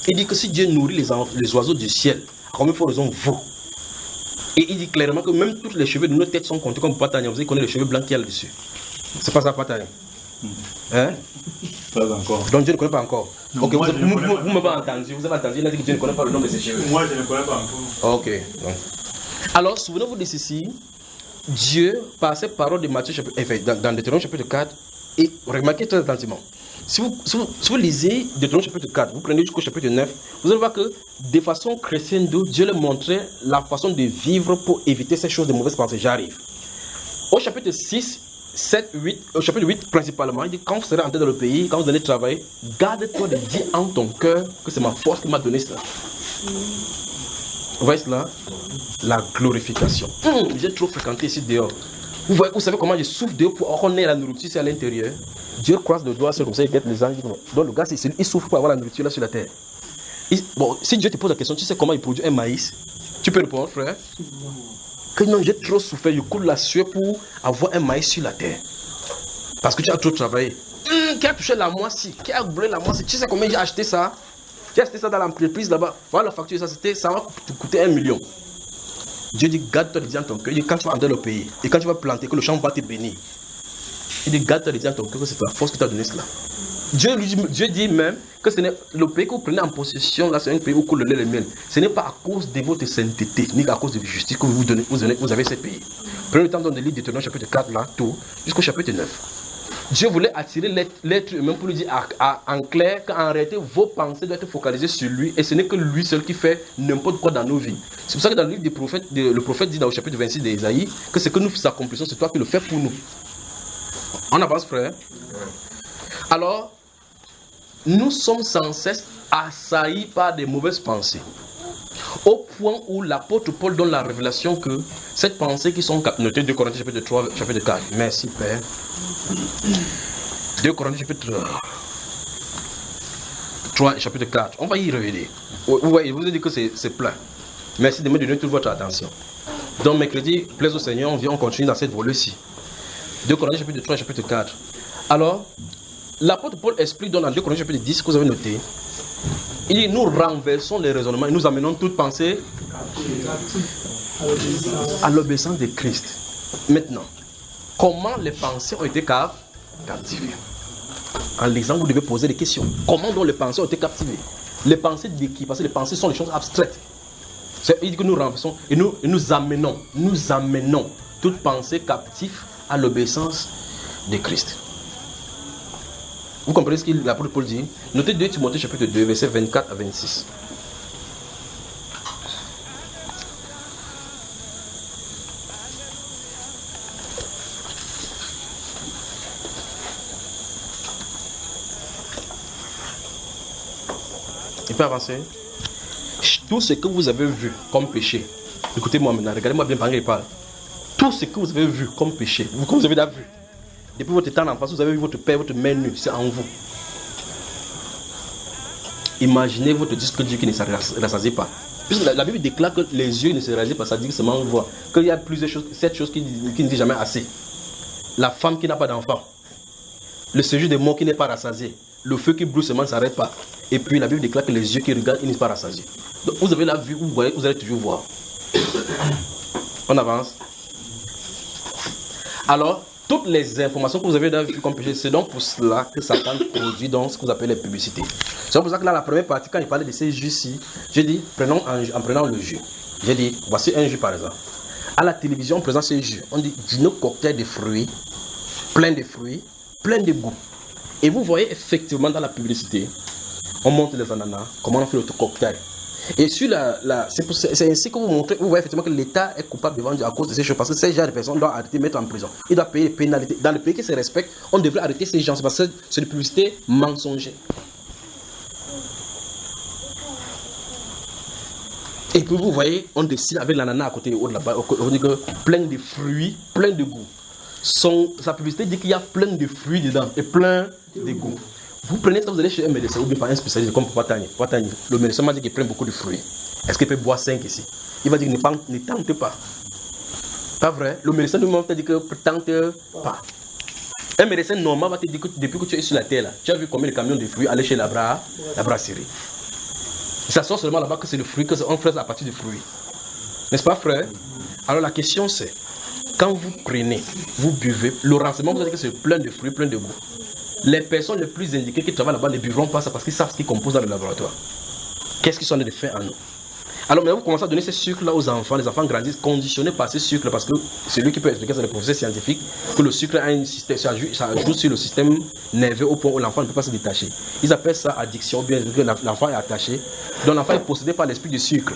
Il dit que si Dieu nourrit les oiseaux du ciel, combien faut raison vous? Et il dit clairement que même tous les cheveux de nos têtes sont comptés comme Patania. Vous savez qu'on a les cheveux blancs qu'il y a là-dessus. C'est pas ça, Patania? Hein? Pas encore. Donc Dieu ne connaît pas encore. Non, ok, moi, vous m'avez entendu. Vous avez entendu, il a dit que Dieu ne connaît pas le nom de ses cheveux. Moi, je ne connais pas encore. Ok. Donc. Alors, souvenez-vous de ceci. Dieu, par ces paroles de Matthieu, dans Deutéronome chapitre 4, et remarquez très attentivement. Si vous lisez Deutéronome chapitre 4, vous prenez jusqu'au chapitre 9, vous allez voir que de façon chrétienne, Dieu leur montrait la façon de vivre pour éviter ces choses de mauvaises pensées. J'arrive. Au chapitre 6, 7, 8, au chapitre 8 principalement, il dit quand vous serez entré dans le pays, quand vous allez travailler, garde-toi de dire en ton cœur que c'est ma force qui m'a donné cela. Vous voyez cela? La glorification. J'ai trop fréquenté ici dehors. Vous savez comment je souffre dehors pour qu'on ait la nourriture ici à l'intérieur. Dieu croise le doigt sur comme ça, il guette les anges. Donc le gars, il souffre pour avoir la nourriture là sur la terre. Bon, si Dieu te pose la question, tu sais comment il produit un maïs? Tu peux répondre, frère? Que non, j'ai trop souffert, je coule la sueur pour avoir un maïs sur la terre. Parce que tu as trop travaillé. Qui a touché la moissie? Qui a brûlé la moissie? Tu sais combien j'ai acheté ça? J'ai acheté ça dans l'entreprise là-bas. Voilà la facture, ça va te coûter 1 million. Dieu dit, garde-toi de dire en ton cœur. Quand tu vas entrer dans le pays, et quand tu vas planter, que le champ va te bénir. Il dit, garde-toi de dire en ton cœur que c'est ta force qui t'a donné cela. Dieu dit même que ce n'est le pays que vous prenez en possession, là, c'est un pays où coule le lait et le miel. Ce n'est pas à cause de votre sainteté, ni à cause de la justice que vous avez ce pays. Prenez le temps de lire Deutéronome chapitre 4, là, tout, jusqu'au chapitre 9. Dieu voulait attirer l'être humain pour lui dire en clair qu'en réalité, vos pensées doivent être focalisées sur lui et ce n'est que lui seul qui fait n'importe quoi dans nos vies. C'est pour ça que dans le livre des prophètes, le prophète dit dans le chapitre 26 d'Ésaïe que ce que nous accomplissons, c'est toi qui le fais pour nous. On avance, frère. Alors, nous sommes sans cesse assaillis par des mauvaises pensées. Au point où l'apôtre Paul donne la révélation que cette pensée qui sont notées 2 Corinthiens chapitre 3, chapitre 4. Merci Père. 2 Corinthiens chapitre 3, chapitre 4. On va y revenir. Vous voyez, je vous ai dit que c'est plein. Merci de me donner toute votre attention. Donc mercredi, plaise au Seigneur, on continue dans cette volée-ci. 2 Corinthiens chapitre 3, chapitre 4. Alors, l'apôtre Paul explique dans 2 Corinthiens chapitre 10 que vous avez noté. Il dit, nous renversons les raisonnements et nous amenons toute pensée à l'obéissance de Christ. Maintenant, comment les pensées ont été captivées? En lisant, vous devez poser des questions. Comment donc les pensées ont été captivées? Les pensées de qui? Parce que les pensées sont des choses abstraites. Il dit que nous renversons et nous amenons toute pensée captive à l'obéissance de Christ. Vous comprenez ce que l'apôtre Paul dit? Notez 2 Timothée chapitre 2, versets 24 à 26. Il peut avancer. Tout ce que vous avez vu comme péché, écoutez-moi maintenant, regardez-moi bien pendant qu'il parle. Tout ce que vous avez vu comme péché, comme vous avez déjà vu, depuis votre temps d'enfance, vous avez vu votre père, votre mère nue, c'est en vous. Imaginez votre disque Dieu qui ne se rassasie pas. Puisque la Bible déclare que les yeux ne se rassasient pas, ça dit que seulement on voit. Qu'il y a plusieurs choses, 7 choses qui ne disent jamais assez. La femme qui n'a pas d'enfant, le séjour des morts qui n'est pas rassasié, le feu qui brûle seulement ne s'arrête pas. Et puis la Bible déclare que les yeux qui regardent, ils ne sont pas rassasiés. Donc vous avez la vue, vous voyez, vous allez toujours voir. On avance. Alors, toutes les informations que vous avez dans comme péché, c'est donc pour cela que Satan produit donc ce que vous appelez les publicités. C'est pour ça que là, la première partie, quand il parlait de ces jus-ci, j'ai dit, en prenant le jus. J'ai dit, voici un jus par exemple. À la télévision, on présente ces jus. On dit, nos cocktails de fruits, plein de goût. Et vous voyez effectivement dans la publicité, on monte les ananas, comment on fait le cocktail. Et sur c'est ainsi que vous voyez effectivement que l'État est coupable devant Dieu à cause de ces choses. Parce que ces gens de personnes doivent arrêter, mettre en prison. Ils doivent payer des pénalités. Dans le pays qui se respecte, on devrait arrêter ces gens. C'est parce que c'est une publicité mensongère. Et puis vous voyez, on dessine avec l'ananas à côté, là-bas, on dit que plein de fruits, plein de goût. Sa publicité dit qu'il y a plein de fruits dedans et plein de goût. Vous prenez ça, vous allez chez un médecin ou bien par un spécialiste comme Patani. Le médecin m'a dit qu'il prend beaucoup de fruits. Est-ce qu'il peut boire 5 ici? Il va dire ne tente pas. Pas vrai? Le médecin lui-même va te dire que ne tente pas. Un médecin normal va te dire que depuis que tu es sur la terre, là, tu as vu combien de camions de fruits aller chez la brasserie. Ça sort seulement là-bas que c'est le fruit, qu'on fait à partir du fruit. N'est-ce pas, frère? Alors la question c'est, quand vous prenez, vous buvez, le renseignement vous allez dire que c'est plein de fruits, plein de goût. Les personnes les plus indiquées qui travaillent là-bas ne buvront pas ça parce qu'ils savent ce qu'ils composent dans le laboratoire. Qu'est-ce qu'ils sont en train de faire en nous? Alors maintenant vous commencez à donner ces sucres-là aux enfants. Les enfants grandissent conditionnés par ces sucres parce que c'est lui qui peut expliquer, c'est le professeur scientifique, que le sucre a un système, ça joue sur le système nerveux au point où l'enfant ne peut pas se détacher. Ils appellent ça addiction, bien que l'enfant est attaché. Donc l'enfant est possédé par l'esprit du sucre.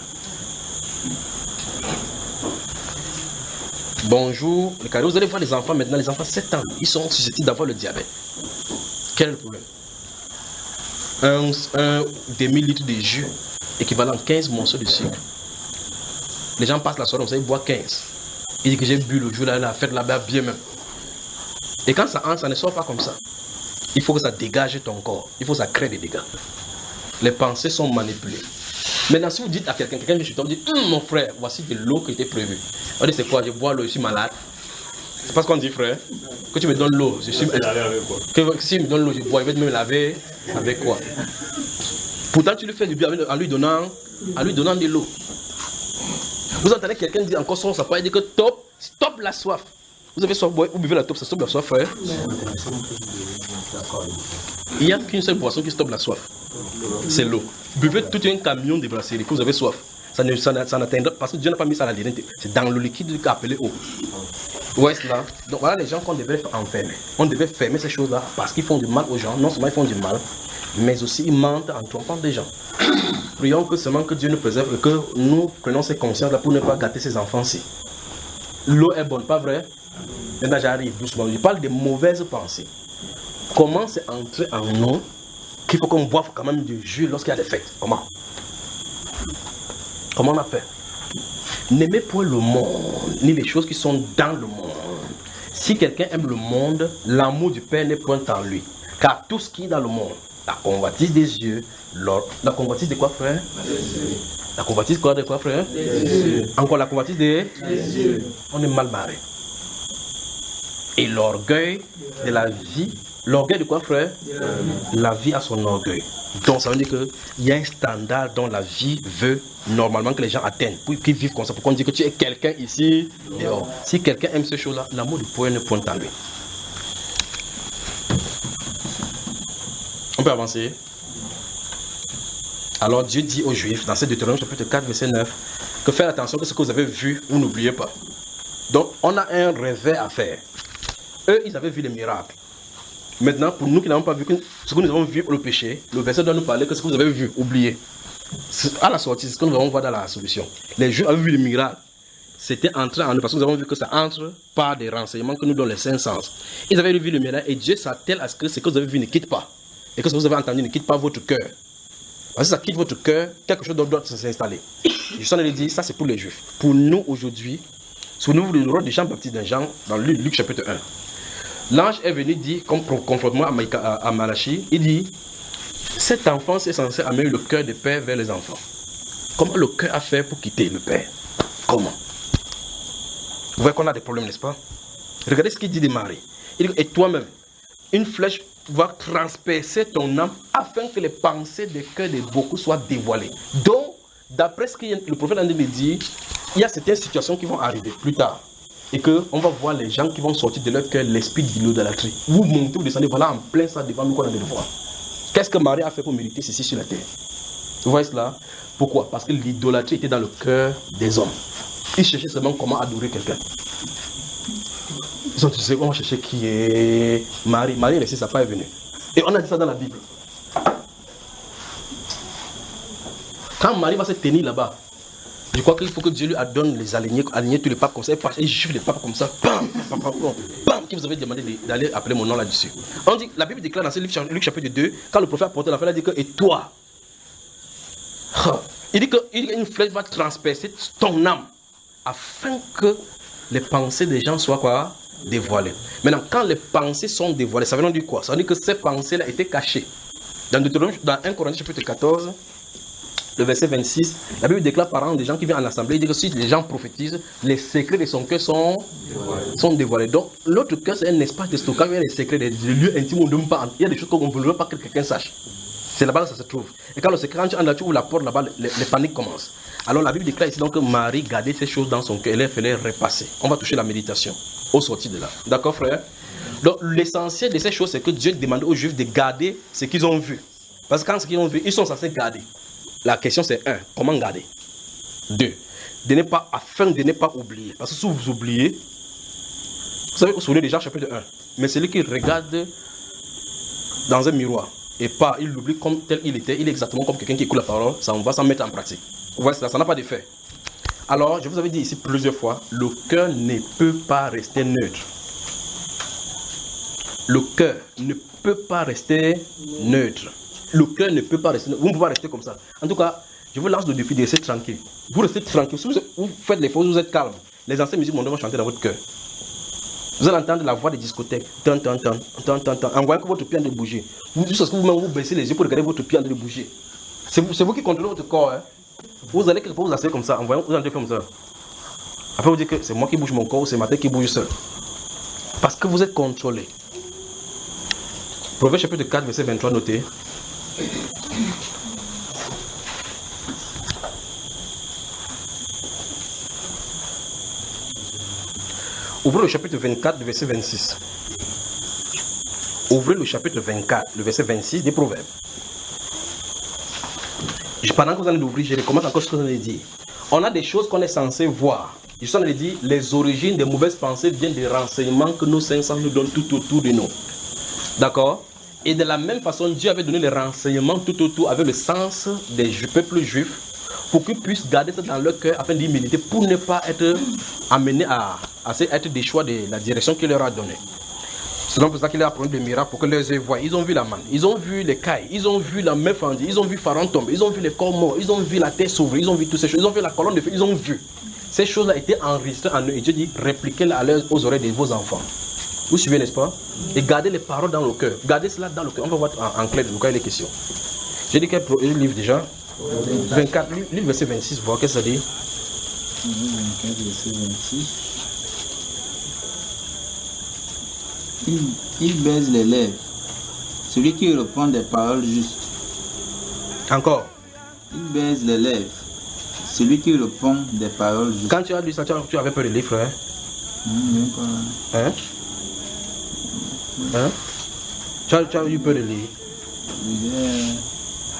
Bonjour, vous allez voir les enfants maintenant, les enfants 7 ans, ils sont susceptibles d'avoir le diabète. Quel est le problème? Un demi-litre de jus équivalent à 15 morceaux de sucre. Les gens passent la soirée, ils boivent 15. Ils disent que j'ai bu le jour là, la fête là-bas bien même. Et quand ça entre, ça ne sort pas comme ça. Il faut que ça dégage ton corps. Il faut que ça crée des dégâts. Les pensées sont manipulées. Maintenant, si vous dites à quelqu'un vient chez toi, vous dites mon frère, voici de l'eau qui était prévue. On dit c'est quoi? Je bois l'eau, je suis malade. C'est pas ce qu'on dit, frère. Que tu me donnes l'eau, je suis malade. Si tu me donnes l'eau, je bois, je vais me laver avec quoi? Pourtant, tu lui fais du bien en lui donnant de l'eau. Vous entendez quelqu'un dire encore son sapin, il dit que stop la soif. Vous avez soif, vous buvez la top, ça stoppe la soif, frère. Il n'y a qu'une seule boisson qui stoppe la soif. C'est l'eau. Buvez tout un camion de brasserie que vous avez soif. Ça n'atteindra parce que Dieu n'a pas mis ça à la ligne. C'est dans le liquide appelé eau. Ouais, c'est là. Donc voilà les gens qu'on devrait enfermer. On devait fermer ces choses-là parce qu'ils font du mal aux gens. Non seulement ils font du mal, mais aussi ils mentent en trompant des gens. Prions que seulement que Dieu nous préserve et que nous prenons ces consciences-là pour ne pas gâter ces enfants-ci. L'eau est bonne, pas vrai? Maintenant j'arrive doucement. Je parle de mauvaises pensées. Comment c'est entré en nous qu'il faut qu'on boive quand même du jus lorsqu'il y a des fêtes? Comment on a fait? N'aimez point le monde, ni les choses qui sont dans le monde. Si quelqu'un aime le monde, l'amour du Père n'est point en lui. Car tout ce qui est dans le monde, la convoitise des yeux, la convoitise de quoi, frère? La convoitise de quoi, frère? Encore la convoitise des yeux. On est mal barré. Et l'orgueil de la vie, l'orgueil de quoi, frère? La vie a son orgueil. Donc ça veut dire qu'il y a un standard dont la vie veut normalement que les gens atteignent, pour qu'ils vivent comme ça. Pourquoi on dit que tu es quelqu'un ici dehors? Si quelqu'un aime ces choses-là, l'amour du Père ne pointe à lui. On peut avancer. Alors Dieu dit aux Juifs, dans cette Deutéronome chapitre 4, verset 9, que faites attention que ce que vous avez vu, vous n'oubliez pas. Donc on a un réveil à faire. Eux, ils avaient vu les miracles. Maintenant, pour nous qui n'avons pas vu ce que nous avons vu, le péché, le verset doit nous parler que ce que vous avez vu, oubliez. À la sortie, c'est ce que nous allons voir dans la solution. Les Juifs avaient vu les miracles. C'était entré en nous parce que nous avons vu que ça entre par des renseignements que nous donnent les 5 sens. Ils avaient vu le miracle et Dieu s'attelle à ce que ce que vous avez vu ne quitte pas. Et que ce que vous avez entendu ne quitte pas votre cœur. Parce que ça quitte votre cœur, quelque chose d'autre doit s'installer. Je suis en train de dire, ça c'est pour les Juifs. Pour nous aujourd'hui, souvenez-vous du rôle de Jean-Baptiste dans Luc chapitre 1. L'ange est venu dire, conformément à Malachi, il dit, cet enfant est censé amener le cœur du père vers les enfants. Comment le cœur a fait pour quitter le père? Comment? Vous voyez qu'on a des problèmes, n'est-ce pas? Regardez ce qu'il dit de Marie. Il dit, et toi-même, une flèche va transpercer ton âme afin que les pensées des cœurs de beaucoup soient dévoilées. Donc, d'après ce que le prophète André me dit, il y a certaines situations qui vont arriver plus tard. Et qu'on va voir les gens qui vont sortir de leur cœur l'esprit de l'idolâtrie. Vous montez, vous descendez, voilà en plein ça devant nous qu'on a de le voir. Qu'est-ce que Marie a fait pour mériter ceci sur la terre? Vous voyez cela? Pourquoi? Parce que l'idolâtrie était dans le cœur des hommes. Ils cherchaient seulement comment adorer quelqu'un. Ils ont dit, on va chercher qui est Marie. Marie est restée, sa femme est venue. Et on a dit ça dans la Bible. Quand Marie va se tenir là-bas, je crois qu'il faut que Dieu lui donne les aligner tous les papes comme ça, et juge les papes comme ça, bam, bam, bam, bam, bam, qui vous avez demandé d'aller appeler mon nom là-dessus. On dit, la Bible déclare dans ce livre, Luc chapitre 2, quand le prophète a porté la flèche, il a dit que, et toi, il dit qu'une flèche va transpercer ton âme, afin que les pensées des gens soient quoi? Dévoilées. Maintenant, quand les pensées sont dévoilées, ça veut dire quoi? Ça veut dire que ces pensées-là étaient cachées. Dans 1 Corinthiens chapitre 14, le verset 26, la Bible déclare par exemple des gens qui viennent en assemblée, il dit que si les gens prophétisent, les secrets de son cœur sont dévoilés. Donc, l'autre cœur, c'est un espace de stockage, il y a des secrets, des lieux intimes où on ne peut pas, il y a des choses qu'on ne veut pas que quelqu'un sache. C'est là-bas que ça se trouve. Et quand le secret entre là, tu ouvres la porte là-bas, les paniques commencent. Alors la Bible déclare ici donc que Marie gardait ces choses dans son cœur, elle les fait les repasser. On va toucher la méditation au sortir de là. D'accord, frère? Donc l'essentiel de ces choses, c'est que Dieu demande aux Juifs de garder ce qu'ils ont vu. Parce que quand ce qu'ils ont vu, ils sont censés garder. La question c'est 1, comment garder? 2, afin de ne pas oublier. Parce que si vous oubliez, vous savez, vous souvenez déjà chapitre 1. Mais celui qui regarde dans un miroir et pas, il l'oublie comme tel il était, il est exactement comme quelqu'un qui écoute la parole, ça on va s'en mettre en pratique. Vous voyez, ça n'a pas d'effet. Alors, je vous avais dit ici plusieurs fois, le cœur ne peut pas rester neutre. Le cœur ne peut pas rester neutre. Le cœur ne peut pas rester neutre. Vous ne pouvez pas rester comme ça. En tout cas, je vous lance le défi de rester tranquille. Vous restez tranquille. Si vous faites les choses, vous êtes calme. Les anciennes musiques mondaines vont chanter dans votre cœur. Vous allez entendre la voix des discothèques. Tan, tan, tan, tan, tan, tan. En voyant que votre pied est en train de bouger. Jusqu'à ce que vous-même vous baissez les yeux pour regarder votre pied en train de bouger. C'est vous qui contrôlez votre corps. Hein. Vous allez quelque part vous asseoir comme ça. En voyant que vous êtes en train de faire comme ça. Après vous dites que c'est moi qui bouge mon corps ou c'est ma tête qui bouge seul. Parce que vous êtes contrôlé. Proverbe chapitre 4, verset 23, notez. Ouvrez le chapitre 24, le verset 26. Ouvrez le chapitre 24, le verset 26 des Proverbes. Pendant que vous allez l'ouvrir, je recommence encore ce que vous allez dire. On a des choses qu'on est censé voir. Je suis en train de dire, les origines des mauvaises pensées viennent des renseignements que nos 500 nous donnent tout autour de nous. D'accord? Et de la même façon, Dieu avait donné les renseignements tout autour avec le sens des peuples juifs pour qu'ils puissent garder ça dans leur cœur afin d'y méditer pour ne pas être amenés à être des choix de la direction qu'il leur a donnée. C'est donc pour ça qu'il a appris des miracles pour que leurs yeux voient. Ils ont vu la manne, ils ont vu les cailles, ils ont vu la main fendue, ils ont vu Pharaon tomber, ils ont vu les corps morts, ils ont vu la terre s'ouvrir, ils ont vu toutes ces choses, ils ont vu la colonne de feu, ils ont vu. Ces choses-là étaient enregistrées en eux et Dieu dit répliquez-les aux oreilles de vos enfants. Vous suivez, n'est-ce pas? Et gardez les paroles dans le cœur. Gardez cela dans le cœur. On va voir en clair de quoi il est question. J'ai dit quel livre déjà? 24, livre verset 26, voir qu'est-ce que ça dit? 24, verset 26. Il baise les lèvres. Celui qui reprend des paroles justes. Encore. Il baise les lèvres. Celui qui reprend des paroles justes. Quand tu as lu ça, tu avais peur de livre, hein? Même pas. Hein? Hein? Tu as eu peur de lire?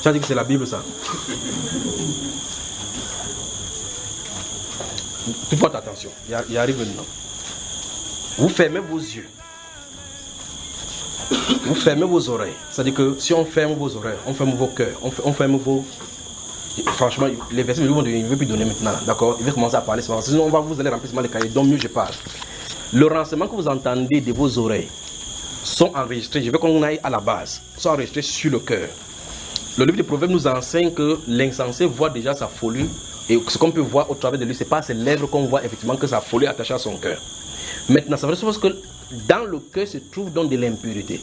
Tu as dit que c'est la Bible, ça? Tu portes attention, il arrive maintenant. Vous fermez vos yeux. Vous fermez vos oreilles. C'est-à-dire que si on ferme vos oreilles, on ferme vos cœurs, on ferme vos... Franchement, les versets, il ne veut plus donner maintenant. D'accord? Il va commencer à parler. Sinon, vous allez remplir les cahiers. Donc mieux je parle. Le renseignement que vous entendez de vos oreilles sont enregistrés. Je veux qu'on aille à la base. Sont enregistrés sur le cœur. Le livre des Proverbes nous enseigne que l'insensé voit déjà sa folie. Et ce qu'on peut voir au travers de lui, ce n'est pas ses lèvres qu'on voit effectivement que sa folie est attachée à son cœur. Maintenant, ça veut dire que dans le cœur se trouve donc de l'impurité.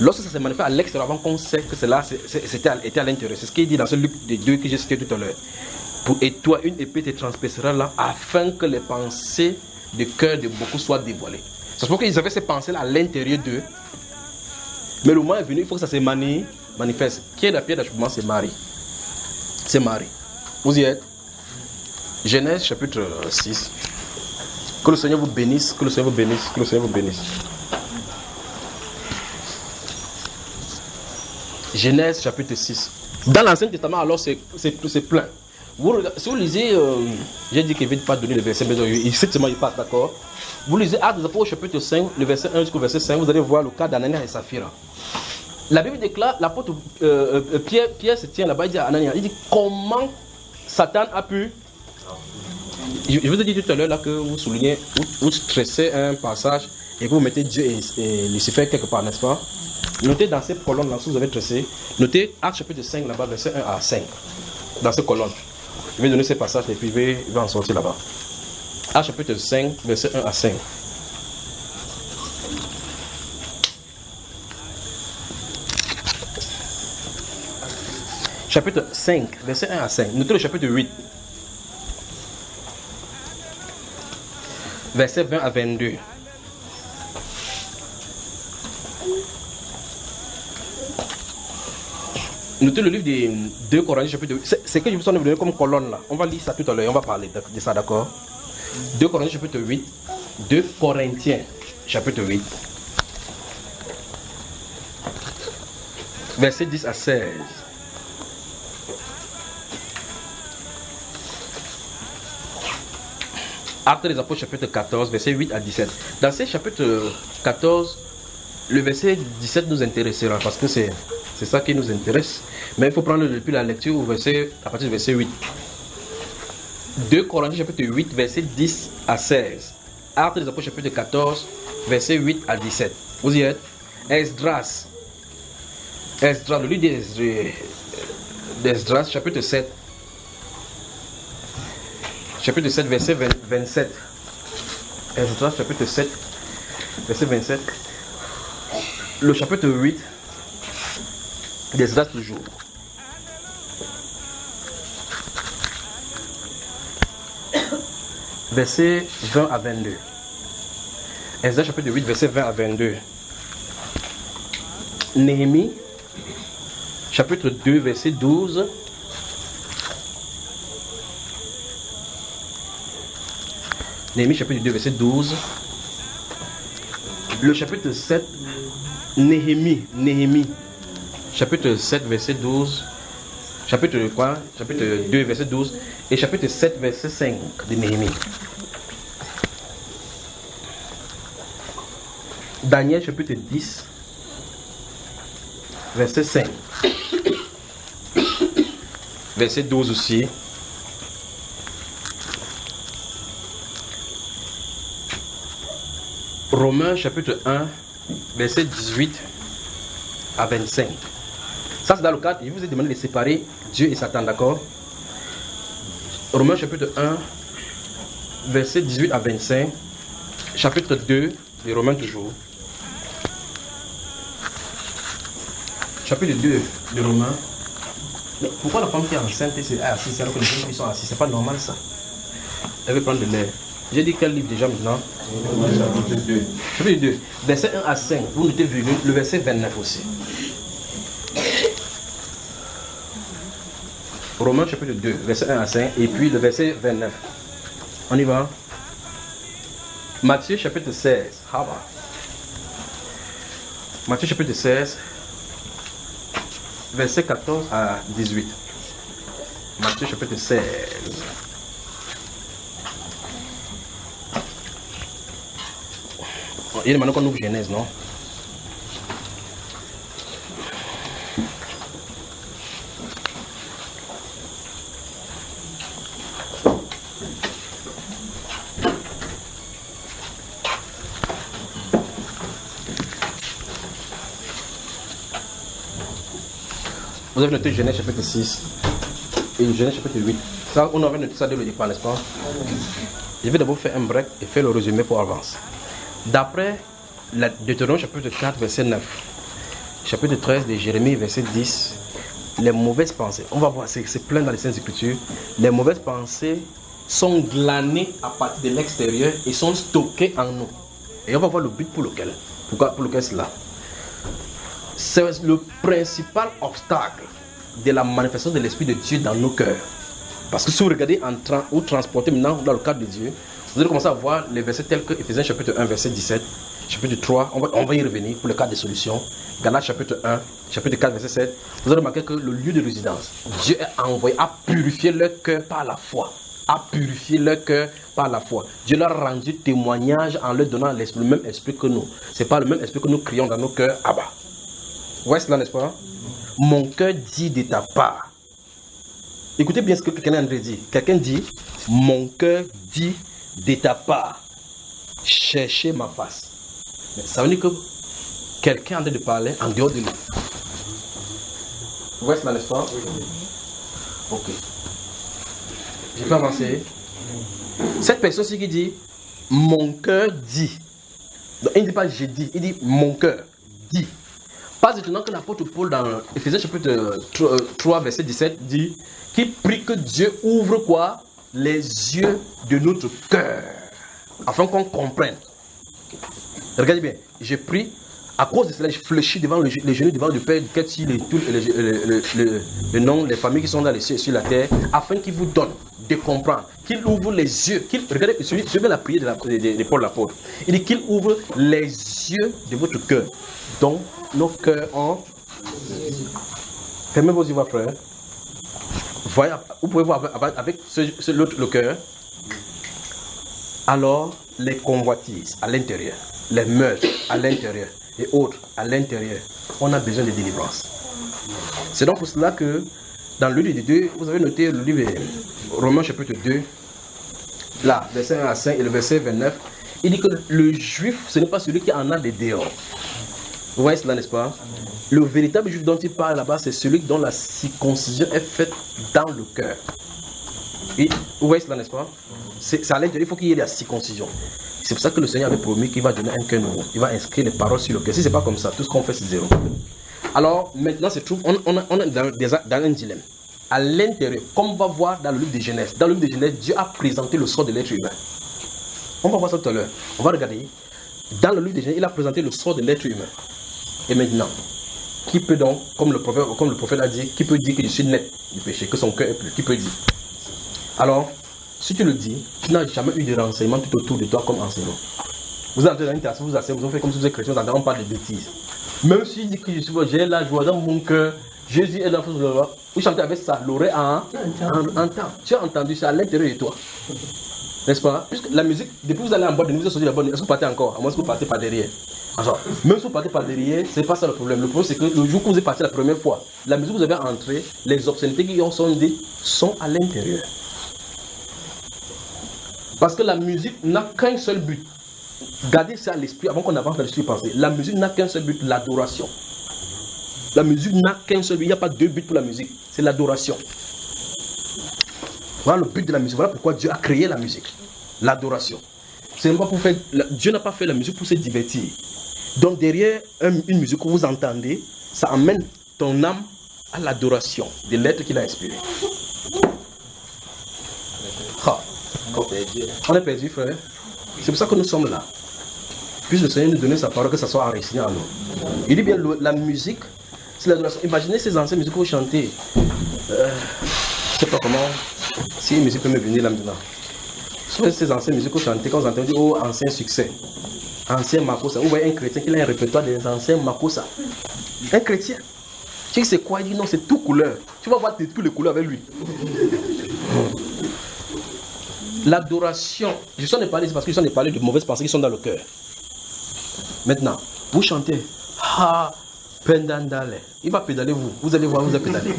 Lorsque ça se manifeste à l'extérieur, avant qu'on sait que cela était à l'intérieur. C'est ce qu'il dit dans ce Luc 2 que j'ai cité tout à l'heure. Et toi, une épée te transpercera là, afin que les pensées du cœur de beaucoup soient dévoilées. C'est pour qu'ils avaient ces pensées-là à l'intérieur d'eux. Mais le moment est venu, il faut que ça se manifeste. Qui est la pierre d'achoppement? C'est Marie. C'est Marie. Vous y êtes? Genèse chapitre 6. Que le Seigneur vous bénisse, que le Seigneur vous bénisse, que le Seigneur vous bénisse. Genèse chapitre 6. Dans l'Ancien Testament, alors, c'est plein. Si vous lisez, j'ai dit qu'il ne va pas donner le verset, mais effectivement, il passe, d'accord. Vous lisez Actes des Apôtres chapitre 5, le verset 1 jusqu'au verset 5, vous allez voir le cas d'Ananias et Saphira. La Bible déclare, l'apôtre Pierre se tient là-bas, il dit à Ananias, il dit comment Satan a pu... Je vous ai dit tout à l'heure là que vous soulignez, vous stressez un passage et que vous mettez Dieu et Lucifer quelque part, n'est-ce pas? Notez dans ces colonnes là, si vous avez tracé, notez Actes chapitre 5 là-bas, verset 1 à 5, dans ces colonnes. Je vais donner ces passages et puis il va en sortir là-bas. Actes chapitre 5, verset 1 à 5. Chapitre 5, verset 1 à 5. Notez le chapitre 8. Verset 20 à 22. Notez le livre des 2 Corinthiens, chapitre 8. C'est que je vous en ai donné comme colonne là. On va lire ça tout à l'heure, on va parler de ça, d'accord? 2 Corinthiens, chapitre 8. 2 Corinthiens, chapitre 8. Verset 10 à 16. Actes des Apôtres, chapitre 14, verset 8 à 17. Dans ce chapitre 14, le verset 17 nous intéressera parce que c'est ça qui nous intéresse. Mais il faut prendre depuis la lecture à partir du verset 8. 2 Corinthiens, chapitre 8, verset 10 à 16. Actes des Apôtres, chapitre 14, verset 8 à 17. Vous y êtes? Esdras, le livre d'Esdras, chapitre 7. Chapitre 7, verset 27. Esdras, chapitre 7, verset 27. Le chapitre 8 d'Esdras toujours. Verset 20 à 22. Esdras, chapitre 8, verset 20 à 22. Néhémie, chapitre 2, verset 12. Néhémie chapitre 2 verset 12. Le chapitre 7. Néhémie chapitre 7 verset 12. Chapitre 2 verset 12. Et chapitre 7 verset 5 de Néhémie. Daniel chapitre 10 verset 5. Verset 12 aussi. Romains chapitre 1, verset 18 à 25. Ça c'est dans le cadre, je vous ai demandé de séparer Dieu et Satan, d'accord? Romains chapitre 1, verset 18 à 25. Chapitre 2 de Romains toujours. Chapitre 2 de Romains. Mais pourquoi la femme qui est enceinte est assise alors que les gens qui sont assis? C'est pas normal ça. Elle veut prendre de l'air. J'ai dit quel livre déjà maintenant? Chapitre 2. Chapitre 2. Verset 1 à 5. Vous notez le verset 29 aussi. Romains chapitre 2, verset 1 à 5. Et puis le verset 29. On y va? Matthieu chapitre 16. Matthieu chapitre 16. Verset 14 à 18. Matthieu chapitre 16. Il est maintenant qu'on ouvre Genèse, non? Vous avez noté Genèse chapitre 6 et Genèse chapitre 8. Ça, on avait noté ça dès le départ, n'est-ce pas? Je vais d'abord faire un break et faire le résumé pour avancer. D'après Deutéronome chapitre 4 verset 9, chapitre 13 de Jérémie verset 10, les mauvaises pensées, on va voir, c'est plein dans les Saintes Écritures, les mauvaises pensées sont glanées à partir de l'extérieur et sont stockées en nous. Et on va voir le but pour lequel. Pour lequel cela. c'est le principal obstacle de la manifestation de l'Esprit de Dieu dans nos cœurs. Parce que si vous regardez ou transportez maintenant dans le cadre de Dieu, vous allez commencer à voir les versets tels que Ephésiens chapitre 1, verset 17, chapitre 3, on va y revenir pour le cadre des solutions. Galates chapitre 1, chapitre 4, verset 7. Vous allez remarquer que le lieu de résidence, Dieu a envoyé à purifier leur cœur par la foi. À purifier leur cœur par la foi. Dieu leur a rendu témoignage en leur donnant le même esprit que nous. Ce n'est pas le même esprit que nous crions dans nos cœurs. Ah bah. Vous voyez cela, n'est-ce pas? Mon cœur dit de ta part. Écoutez bien ce que quelqu'un a dit. Quelqu'un dit, mon cœur dit de ta part, cherchez ma face. Mais ça veut dire que quelqu'un est en train de parler en dehors de lui. Vous voyez cela, n'est-ce pas? Ok. Je peux avancer. Cette personne-ci qui dit, mon cœur dit. Donc il ne dit pas j'ai dit, il dit mon cœur dit. Pas étonnant que l'apôtre Paul dans Ephésiens chapitre 3 verset 17 dit qu'il prie que Dieu ouvre quoi? Les yeux de notre cœur afin qu'on comprenne. Regardez bien, j'ai pris à cause de cela, je fléchis devant les genoux devant le Père le nom, les familles qui sont dans les cieux et sur la terre, afin qu'il vous donne de comprendre, qu'il ouvre les yeux, regardez, suivez la prière de Paul l'apôtre. Il dit qu'il ouvre les yeux de votre cœur, dont nos cœurs ont. Fermez vos yeux, frère. Voyez, vous pouvez voir avec le cœur. Alors, les convoitises à l'intérieur, les meurtres à l'intérieur et autres à l'intérieur, on a besoin de délivrance. C'est donc pour cela que dans le livre de 2, vous avez noté le livre Romains chapitre 2, là, verset 1 à 5 et le verset 29, il dit que le juif, ce n'est pas celui qui en a des dehors. Vous voyez cela, n'est-ce pas? Le véritable juif dont il parle là-bas, c'est celui dont la circoncision est faite dans le cœur. Et vous voyez cela, n'est-ce pas? C'est à l'intérieur, il faut qu'il y ait la circoncision. C'est pour ça que le Seigneur avait promis qu'il va donner un cœur nouveau. Il va inscrire les paroles sur le cœur. Si ce n'est pas comme ça, tout ce qu'on fait, c'est zéro. Alors, maintenant, on est dans un dilemme. À l'intérieur, comme on va voir dans le livre de Genèse, Dieu a présenté le sort de l'être humain. On va voir ça tout à l'heure. On va regarder. Dans le livre de Genèse, il a présenté le sort de l'être humain. Et maintenant, qui peut donc, comme le prophète a dit, qui peut dire que je suis net du péché, que son cœur est pur? Qui peut dire? Alors, si tu le dis, tu n'as jamais eu de renseignement tout autour de toi comme enseignant. Vous entrez dans une classe, vous asseyez, vous faites comme si vous êtes chrétien, on parle de bêtises. Même si il dit que je suis j'ai la joie dans mon cœur, Jésus est dans le roi, vous chantez avec ça, l'oreille entend. Tu as entendu ça à l'intérieur de toi. N'est-ce pas? Puisque la musique, depuis que vous allez en boîte de nuit, vous êtes sorti de la boîte de nuit, est-ce que vous partez encore? À moins que vous partez par derrière. Alors, même si vous partez par derrière, ce n'est pas ça le problème. Le problème, c'est que le jour que vous êtes parti la première fois, la musique que vous avez entrée, les obscénités qui en sont dites sont à l'intérieur. Parce que la musique n'a qu'un seul but. Gardez ça à l'esprit avant qu'on avance dans l'esprit pensée. La musique n'a qu'un seul but, l'adoration. La musique n'a qu'un seul but. Il n'y a pas deux buts pour la musique. C'est l'adoration. Voilà le but de la musique. Voilà pourquoi Dieu a créé la musique. L'adoration. C'est pas pour faire. Dieu n'a pas fait la musique pour se divertir. Donc derrière une musique que vous entendez, ça amène ton âme à l'adoration de l'être qu'il a inspiré. On est perdu, frère. C'est pour ça que nous sommes là. Puisse le Seigneur nous donner sa parole, que ça soit enrichissant à nous. Il dit bien, la musique, c'est l'adoration. Imaginez ces anciennes musiques que vous chantez. Je ne sais pas comment, si une musique peut me venir là maintenant. Ces anciennes musiques que vous chantez, quand vous entendez, oh, ancien succès, ancien Makossa. Vous voyez un chrétien qui a un répertoire des anciens Makossa. Un chrétien. Tu sais c'est quoi? Il dit non, c'est tout couleur. Tu vas voir toutes les couleurs avec lui. L'adoration, je suis en train de parler, c'est parce que je suis en train de parler de mauvaises pensées qui sont dans le cœur. Maintenant, vous chantez, ha, pendandale. Il va pédaler vous allez voir, vous allez pédaler.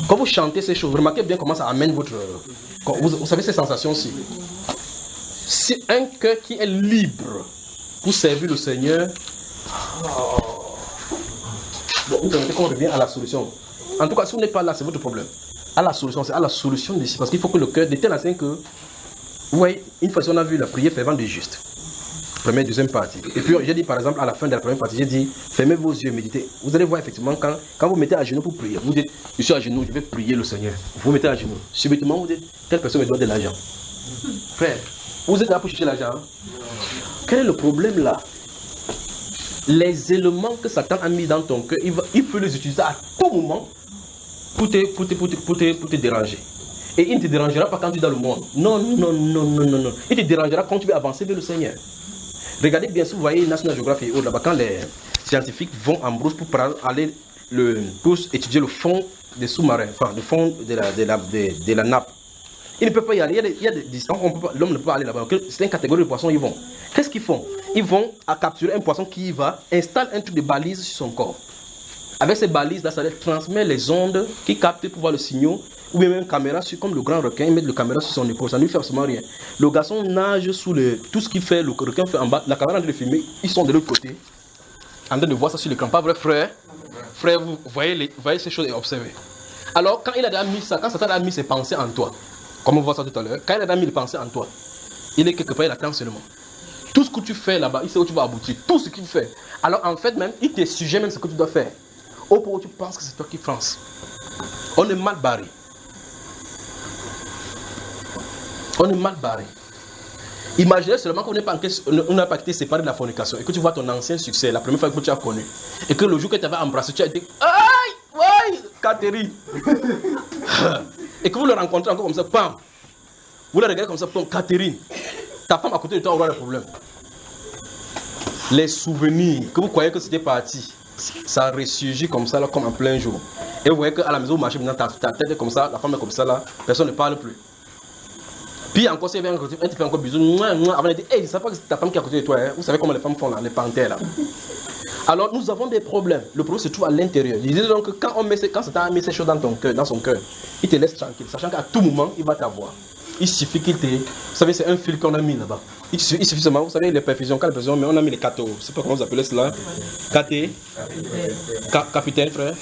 Quand vous chantez ces choses, remarquez bien comment ça amène votre. Vous savez ces sensations-ci. C'est un cœur qui est libre pour servir le Seigneur. Bon, vous permettez qu'on revienne à la solution. En tout cas, si vous n'êtes pas là, c'est votre problème. À la solution, c'est à la solution d'ici. Parce qu'il faut que le cœur de tel enseigne que. Vous voyez, une fois on a vu la prière fervente des justes. Première, deuxième partie. Et puis j'ai dit par exemple à la fin de la première partie, j'ai dit fermez vos yeux, méditez. Vous allez voir effectivement quand vous mettez à genoux pour prier, vous dites je suis à genoux, je vais prier le Seigneur. Vous vous mettez à genoux. Subitement vous dites telle personne me doit de l'argent. Frère, vous êtes là pour chercher l'argent. Quel est le problème là? les éléments que Satan a mis dans ton cœur, il peut les utiliser à tout moment pour te déranger. Et il ne te dérangera pas quand tu es dans le monde. Non. Il te dérangera quand tu veux avancer vers le Seigneur. Regardez bien, si vous voyez National Geographic et autres, là-bas, quand les scientifiques vont en brousse pour aller pour étudier le fond des sous-marins, enfin le fond de la nappe, ils ne peuvent pas y aller. Il y a des distances, l'homme ne peut pas aller là-bas. C'est une catégorie de poissons, ils vont. Qu'est-ce qu'ils font? Ils vont à capturer un poisson qui y va, installe un truc de balise sur son corps. Avec ces balises, là, ça transmet les ondes qui captent pour voir le signal. Ou bien même une caméra, comme le grand requin, il met la caméra sur son épaule, ça ne lui fait absolument rien. Le garçon nage sous tout ce qu'il fait, le requin fait en bas, la caméra en train de filmer, ils sont de l'autre côté, en train de voir ça sur l'écran. Pas vrai, frère? Frère, vous voyez ces choses et observez. Alors, quand il a déjà mis ça, quand Satan a mis ses pensées en toi, comme on voit ça tout à l'heure, quand il a déjà mis les pensées en toi, il est quelque part, il attend seulement. Tout ce que tu fais là-bas, il sait où tu vas aboutir, tout ce qu'il fait. Alors, en fait, même, il te sujet même ce que tu dois faire. Au point où tu penses que c'est toi qui France. On est mal barré. On est mal barré. Imaginez seulement qu'on n'a pas été séparé de la fornication et que tu vois ton ancien succès, la première fois que tu as connu, et que le jour que tu avais embrassé, tu as été aïe, Catherine. Et que vous le rencontrez encore comme ça, pam. Vous le regardez comme ça, pam, Catherine. Ta femme à côté de toi aura des problèmes. Les souvenirs que vous croyez que c'était parti, ça ressurgit comme ça, là, comme en plein jour. Et vous voyez qu'à la maison, vous marchez maintenant, ta tête est comme ça, la femme est comme ça, là, personne ne parle plus. Puis encore, si elle te fait encore bisous, avant de dire, hey, je ne sais pas que c'est ta femme qui est à côté de toi, hein. Vous savez comment les femmes font là, les panthères là. Alors nous avons des problèmes. Le problème se trouve à l'intérieur. Il dit donc que quand Satan a mis ces choses dans son cœur, il te laisse tranquille, sachant qu'à tout moment, il va t'avoir. Il suffit qu'il te... Vous savez, c'est un fil qu'on a mis là-bas. Il suffit seulement, vous savez, les perfusions, quand les perfusions, mais on a mis les cathos. Je ne sais pas comment vous appelez cela. Capitaine, frère.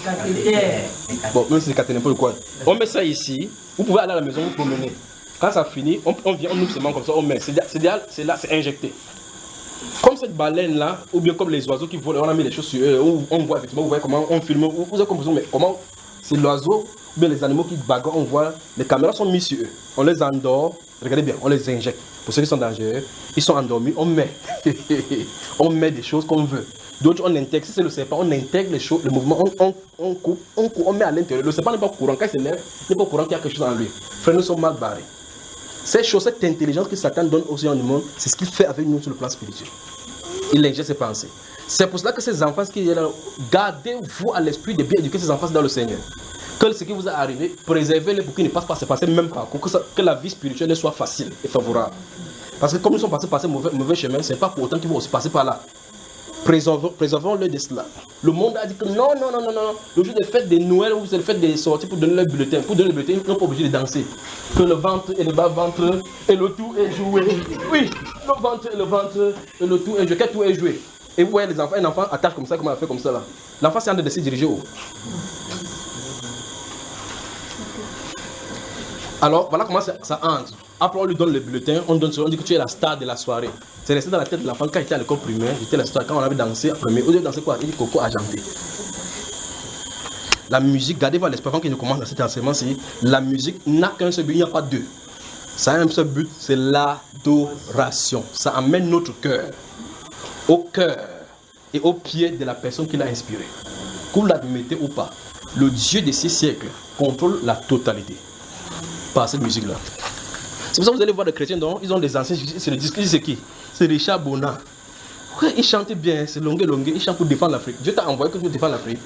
Bon, même si c'est capitaine, n'importe quoi. On met ça ici. Vous pouvez aller à la maison, vous promener. Quand ça finit, on vient, on ouvre seulement comme ça, on met. C'est là, c'est injecté. Comme cette baleine-là, ou bien comme les oiseaux qui volent, on a mis les choses sur eux, on voit effectivement, vous voyez comment on filme, vous avez compris, mais comment c'est l'oiseau, ou bien les animaux qui bagarrent, on voit, les caméras sont mises sur eux. On les endort, regardez bien, on les injecte. Pour ceux qui sont dangereux, ils sont endormis, on met. On met des choses qu'on veut. D'autres, on intègre, si c'est le serpent, on intègre les choses, le mouvement, on coupe, on met à l'intérieur. Le serpent n'est pas au courant, quand il se lève, il n'est pas au courant qu'il y a quelque chose en lui. Frère, nous sommes mal barrés. Cette chose, cette intelligence que Satan donne aux gens du monde, c'est ce qu'il fait avec nous sur le plan spirituel. Il injecte ses pensées. C'est pour cela que ces enfants qui sont là, gardez-vous à l'esprit de bien éduquer ces enfants dans le Seigneur. Que ce qui vous est arrivé, préservez-les pour qu'ils ne passent pas ce même parcours, que la vie spirituelle soit facile et favorable. Parce que comme nous sommes passés par ce mauvais chemin, ce n'est pas pour autant qu'ils vont aussi passer par là. Préservons-le de cela. Le monde a dit que non. Le jour des fêtes de Noël, ou c'est le fait des sorties pour donner le bulletin. Pour donner le bulletin, ils n'ont pas obligé de danser. Que le ventre et le bas-ventre et le tout est joué. Oui, le ventre et le tout est joué. Que tout est joué. Et vous voyez les enfants, un enfant attache comme ça, comme on a fait comme ça là. L'enfant c'est en train de se diriger haut. Alors voilà comment ça entre. Après on lui donne le bulletin, on dit que tu es la star de la soirée. C'est resté dans la tête de l'enfant quand il était à l'école primaire, j'étais la star quand on avait dansé après, mais au lieu de danser quoi, il dit coco argenté. La musique, gardez-vous à l'esprit avant qu'il ne commence dans cet enseignement, c'est la musique n'a qu'un seul but, il n'y a pas deux. Ça a un seul but, c'est l'adoration. Ça amène notre cœur au cœur et au pied de la personne qui l'a inspiré. Que vous l'admettez ou pas, le Dieu de ces siècles contrôle la totalité par cette musique-là. C'est pour ça que vous allez voir des chrétiens, donc ils ont des anciens, c'est le disque, c'est qui? C'est Richard Bonnat. Ouais, il chante bien, c'est longué, il chante pour défendre l'Afrique. Dieu t'a envoyé que tu défends l'Afrique.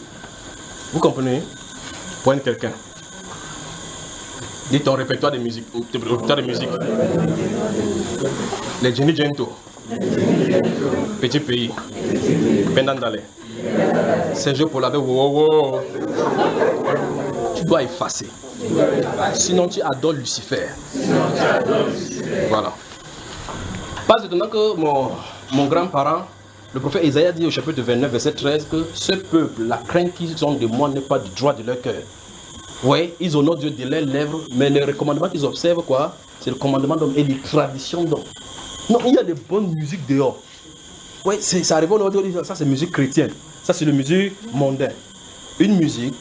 Vous comprenez? Pointe quelqu'un. Dis ton répertoire de musique. Les Jenny Gento. Petit pays. Pendandale. Saint-Jean pour laver. Wow. Tu dois effacer. Sinon tu adores Lucifer. Voilà. Pas étonnant que mon grand-parent, le prophète Isaïe, dit au chapitre 29, verset 13 que ce peuple, la crainte qu'ils ont de moi n'est pas du droit de leur cœur. Oui, ils honorent Dieu de leurs lèvres, mais le commandement qu'ils observent, quoi, c'est le commandement d'homme et les traditions d'homme. Non, il y a des bonnes musiques dehors. Oui, ça arrive, on dit ça c'est musique chrétienne. Ça c'est la musique mondaine. Une musique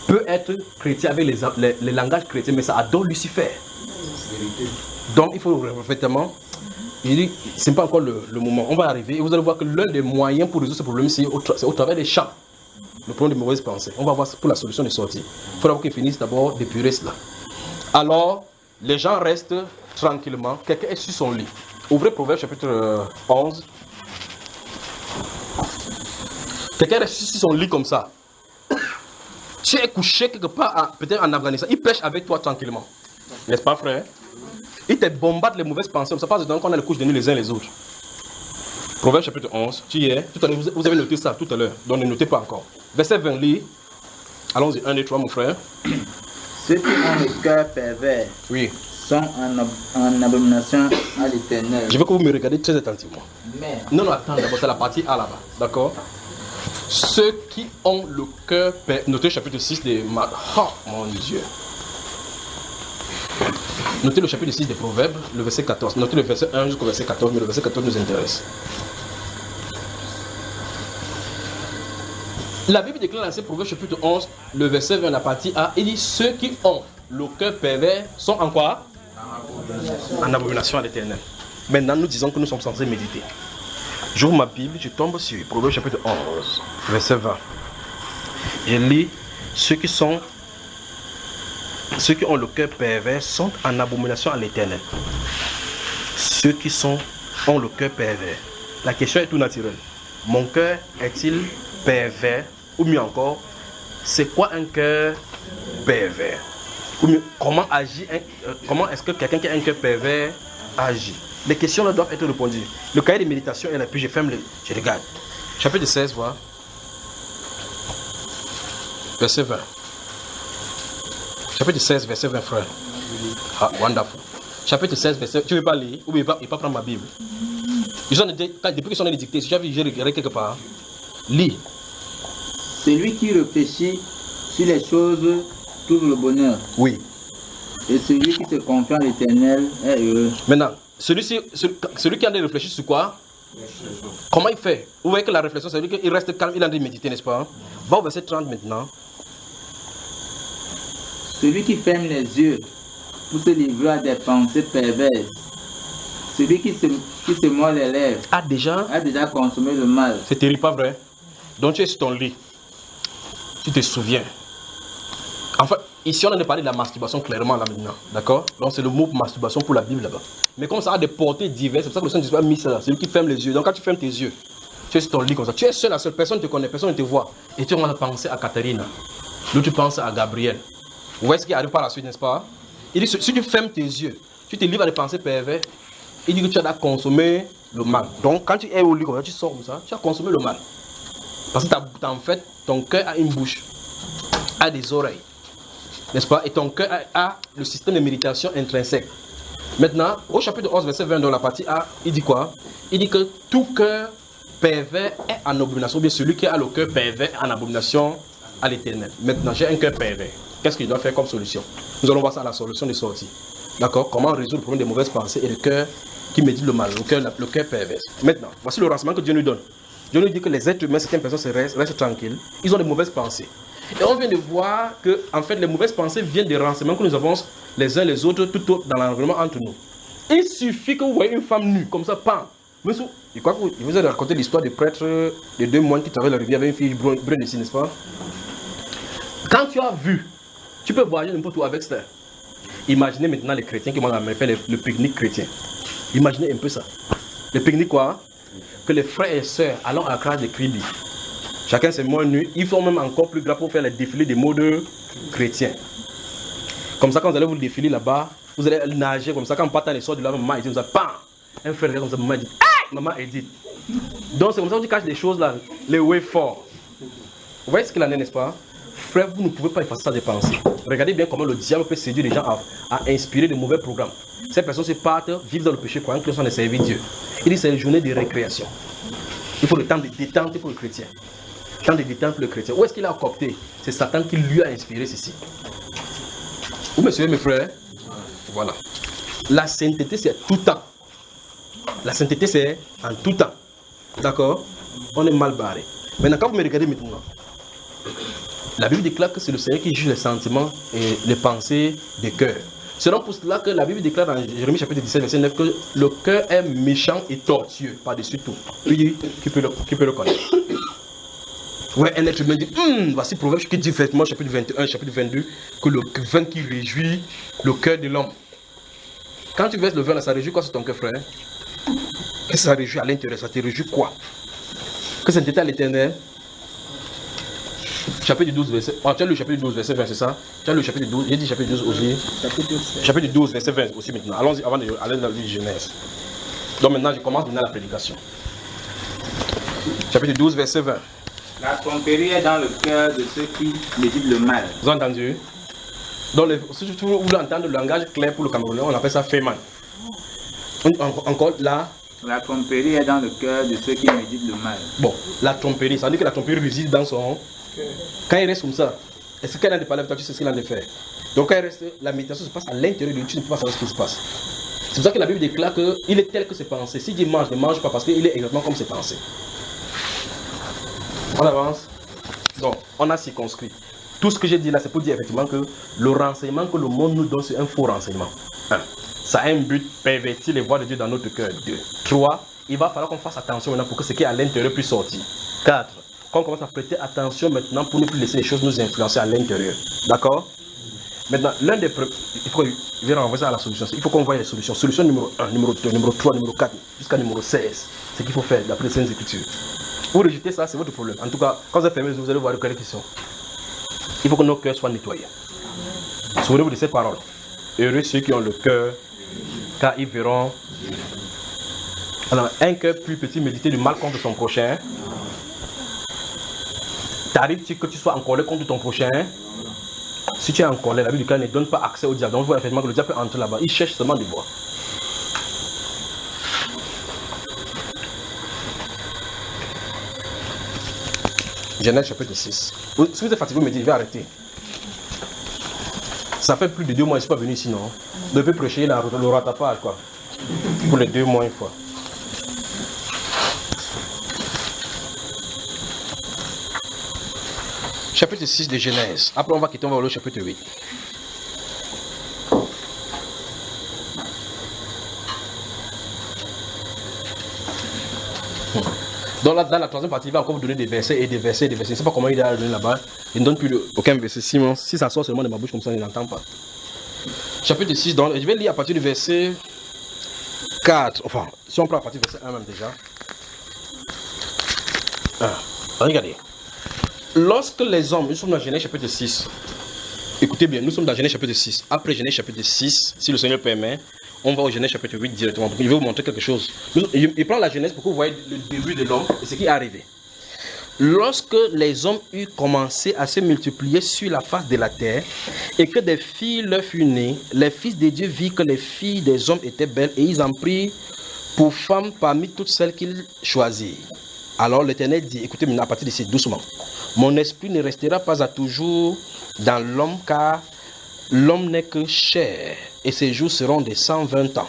peut être chrétienne avec les langages chrétiens, mais ça adore Lucifer. Donc il faut effectivement Il dit, ce n'est pas encore le moment. On va arriver et vous allez voir que l'un des moyens pour résoudre ce problème, c'est au travers des chants. Le problème de mauvaises pensées. On va voir pour la solution de sortie. Il faut d'abord qu'ils finissent d'abord d'épurer cela. Alors, les gens restent tranquillement. Quelqu'un est sur son lit. Ouvrez Proverbe chapitre 11. Quelqu'un reste sur son lit comme ça. Tu es couché quelque part, peut-être en Afghanistan. Il pêche avec toi tranquillement. N'est-ce pas, frère? Il te bombarde les mauvaises pensées. Ça passe dedans qu'on a les couches de nuit les uns les autres. Proverbe chapitre 11. Tu y es. Tout à l'heure, vous avez noté ça tout à l'heure. Donc ne notez pas encore. Verset 20, lis. Allons-y, 1 et 3, mon frère. Ceux qui ont le cœur pervers Oui. sont en abomination à l'Éternel. Je veux que vous me regardez très attentivement. Mais Non, attends, d'abord, c'est la partie A là-bas. D'accord? Ceux qui ont le cœur pervers. Notez le chapitre 6 des Marc. Oh, mon Dieu. Notez le chapitre 6 des Proverbes, le verset 14. Notez le verset 1 jusqu'au verset 14, mais le verset 14 nous intéresse. La Bible déclare dans ce Proverbe chapitre 11, le verset 20, la partie A, il dit ceux qui ont le cœur pervers sont en quoi? En abomination à l'Éternel. Maintenant, nous disons que nous sommes censés méditer. J'ouvre ma Bible, je tombe sur Proverbe chapitre 11, verset 20. Il lit ceux qui ont le cœur pervers sont en abomination à l'Éternel. Ceux qui ont le cœur pervers. La question est tout naturelle. Mon cœur est-il pervers? Ou mieux encore, c'est quoi un cœur pervers? Ou mieux, comment est-ce que quelqu'un qui a un cœur pervers agit? Les questions là doivent être répondues. Le cahier de méditation est là, puis je ferme je regarde. Chapitre 16, voilà. Verset 20. Chapitre 16, verset 20, frère. Ah, wonderful. Chapitre 16, verset... Tu ne veux pas lire ou ne veux pas prendre ma Bible? Depuis qu'ils sont allés dicter, si j'avais géré quelque part, lis. celui qui réfléchit sur les choses trouve le bonheur. Oui. Et celui qui se confie en l'Éternel est heureux. Maintenant, celui qui a réfléchi sur quoi? Comment il fait? Vous voyez que la réflexion, c'est lui qui reste calme, il a de méditer, n'est-ce pas? Va au verset 30 maintenant. Celui qui ferme les yeux pour se livrer à des pensées perverses. Celui qui se mord les lèvres a déjà consommé le mal. C'est terrible, pas vrai? Donc tu es sur ton lit. Tu te souviens. En fait, ici on a parlé de la masturbation clairement là maintenant. D'accord? Donc c'est le mot masturbation pour la Bible là-bas. Mais comme ça a des portées diverses, c'est pour ça que le Saint-Esprit a mis ça là. C'est lui qui ferme les yeux. Donc quand tu fermes tes yeux, tu es sur ton lit comme ça. Tu es seul, la seule personne ne te connaît, personne ne te voit. Et tu commences à penser à Catherine. L'autre tu penses à Gabriel. Vous voyez ce qui arrive par la suite, n'est-ce pas? Il dit, si tu fermes tes yeux, tu te livres à des pensées perverses, il dit que tu as consommé le mal. Donc quand tu es au lit comme ça, tu sors comme ça, tu as consommé le mal. Parce que en fait, ton cœur a une bouche, a des oreilles, n'est-ce pas? Et ton cœur a le système de méditation intrinsèque. Maintenant, au chapitre 11, verset 20, dans la partie A, il dit quoi? Il dit que tout cœur pervers est en abomination, ou bien celui qui a le cœur pervers est en abomination à l'Éternel. Maintenant, j'ai un cœur pervers. Qu'est-ce que je dois faire comme solution? Nous allons voir ça à la solution de sortie. D'accord? Comment résoudre le problème des mauvaises pensées et le cœur qui médite le mal, le cœur pervers. Maintenant, voici le renseignement que Dieu nous donne. Dieu nous dit que les êtres humains, certaines personnes restent tranquilles. Ils ont des mauvaises pensées. Et on vient de voir que, en fait, les mauvaises pensées viennent des renseignements que nous avons les uns les autres, tout dans l'environnement entre nous. Il suffit que vous voyez une femme nue, comme ça, pam. Je crois que vous avez raconté l'histoire du prêtre de 2 moines qui traversent la rivière avec une fille brune ici, n'est-ce pas? Quand tu as vu, tu peux voyager n'importe où avec ça. Imaginez maintenant les chrétiens qui vont faire le pique-nique chrétien. Imaginez un peu ça. Le pique-nique quoi? Que les frères et sœurs allons à la classe de crédit. Chacun ses moins nus. Ils font même encore plus grave pour faire les défilés des modes chrétiens. Comme ça, quand vous allez vous défiler là-bas, vous allez nager comme ça. Quand Patan sort de là, maman Edith, vous allez PAM! Un frère comme ça, maman Edith. Maman Edith. Donc c'est comme ça que tu caches les choses là, les way forts. Vous voyez ce qu'il en est, n'est-ce pas? Frère, vous ne pouvez pas effacer ça des pensées. Regardez bien comment le diable peut séduire les gens à inspirer de mauvais programmes. Ces personnes se partent, vivent dans le péché, croyant qu'ils sont des serviteurs de Dieu. Il dit c'est une journée de récréation. Il faut le temps de détente pour le chrétien. Le temps de détente pour le chrétien. Où est-ce qu'il a copté? C'est Satan qui lui a inspiré ceci. Vous me suivez mes frères? Voilà. La sainteté c'est tout temps. La sainteté c'est en tout temps. D'accord? On est mal barré. Maintenant quand vous me regardez maintenant, la Bible déclare que c'est le Seigneur qui juge les sentiments et les pensées des cœurs. C'est donc pour cela que la Bible déclare dans Jérémie chapitre 17, verset 9 que le cœur est méchant et tortueux par-dessus tout. Puis qui peut le connaître. Ouais, un être humain dit, voici Proverbe qui dit effectivement, chapitre 21, chapitre 22, que le vin qui réjouit le cœur de l'homme. Quand tu verses le vin, là, ça réjouit quoi sur ton cœur, frère? Qu'est-ce que ça réjouit à l'intérieur? Ça te réjouit quoi? Que c'est à l'Éternel. Chapitre 12, verset. Oh, tu as le chapitre 12, verset 20, c'est ça? Tu as le chapitre 12, j'ai dit chapitre 12 aussi. Chapitre 12, verset 20 aussi maintenant. Allons-y avant d'aller dans le livre de Genèse. Donc maintenant, je commence maintenant la prédication. Chapitre 12, verset 20. La tromperie est dans le cœur de ceux qui méditent le mal. Vous avez entendu? Donc, si vous voulez entendre le langage clair pour le Camerounais, on appelle ça Feman. Encore là. La tromperie est dans le cœur de ceux qui méditent le mal. Bon, la tromperie, ça veut dire que la tromperie réside dans son. Quand il reste comme ça, est-ce qu'il a de parler avec toi, tu sais ce qu'il a de faire? Donc, quand il reste, la méditation se passe à l'intérieur de lui, tu ne peux pas savoir ce qui se passe. C'est pour ça que la Bible déclare qu'il est tel que ses pensées. S'il dit mange, ne mange pas parce qu'il est exactement comme ses pensées. On avance. Donc, on a circonscrit. Tout ce que j'ai dit là, c'est pour dire effectivement que le renseignement que le monde nous donne, c'est un faux renseignement. 1. Ça a un but, pervertir les voies de Dieu dans notre cœur. 2. 3. Il va falloir qu'on fasse attention maintenant pour que ce qui est à l'intérieur puisse sortir. 4. Qu'on commence à prêter attention maintenant pour ne plus laisser les choses nous influencer à l'intérieur. D'accord? Maintenant, l'un des problèmes, il faut renvoyer ça à la solution. Il faut qu'on voie les solutions. Solution numéro 1, numéro 2, numéro 3, numéro 4, jusqu'à numéro 16. C'est ce qu'il faut faire d'après les Saintes Écritures. Vous rejetez ça, c'est votre problème. En tout cas, quand vous avez fermé les yeux, vous allez voir de quelle question. Il faut que nos cœurs soient nettoyés. Souvenez-vous de cette parole. Heureux ceux qui ont le cœur, car ils verront. Alors, un cœur plus petit méditer du mal contre son prochain. T'arrives-tu que tu sois en colère contre ton prochain? Si tu es en colère, la Bible du cas ne donne pas accès au diable. Donc, vous voyez effectivement que le diable peut entrer là-bas. Il cherche seulement des voies. Genèse chapitre 6. Si vous êtes fatigué, vous me dites, je vais arrêter. Ça fait plus de 2 mois, je ne suis pas venu ici, non? Je peux prêcher le rattrapage, quoi. Pour les 2 mois, une fois. Chapitre 6 de Genèse. Après, on va quitter, on va aller au chapitre 8. Donc là, dans la troisième partie, il va encore vous donner des versets et des versets et des versets. Je ne sais pas comment il a donné là-bas. Il ne donne plus aucun verset. Si ça sort seulement de ma bouche comme ça, il n'entend pas. Chapitre 6, donc, je vais lire à partir du verset 4. Enfin, si on prend à partir du verset 1 même déjà. Regardez. Lorsque les hommes, nous sommes dans Genèse chapitre 6. Écoutez bien, nous sommes dans Genèse chapitre 6. Après Genèse chapitre 6, si le Seigneur permet, on va au Genèse chapitre 8 directement. Il va vous montrer quelque chose. Il prend la Genèse pour que vous voyez le début de l'homme et ce qui est arrivé. Lorsque les hommes eurent commencé à se multiplier sur la face de la terre et que des filles leur furent nées, les fils de Dieu virent que les filles des hommes étaient belles et ils en prirent pour femmes parmi toutes celles qu'ils choisirent. Alors l'Éternel dit, écoutez maintenant à partir d'ici doucement, mon esprit ne restera pas à toujours dans l'homme car l'homme n'est que chair et ses jours seront de 120 ans.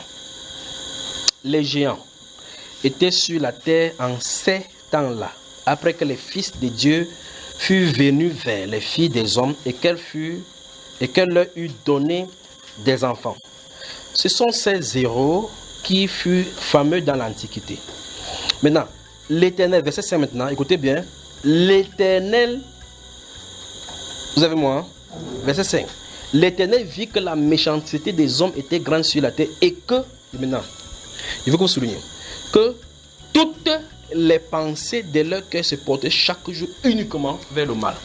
Les géants étaient sur la terre en ces temps-là, après que les fils de Dieu furent venus vers les filles des hommes et qu'elle leur eut donné des enfants. Ce sont ces héros qui furent fameux dans l'Antiquité. Maintenant, l'Éternel, verset 5 maintenant, écoutez bien, l'Éternel, vous avez moi, verset 5. L'Éternel vit que la méchanceté des hommes était grande sur la terre et que, maintenant, il faut que vous souligniez, que toutes les pensées de leur cœur se portaient chaque jour uniquement vers le mal.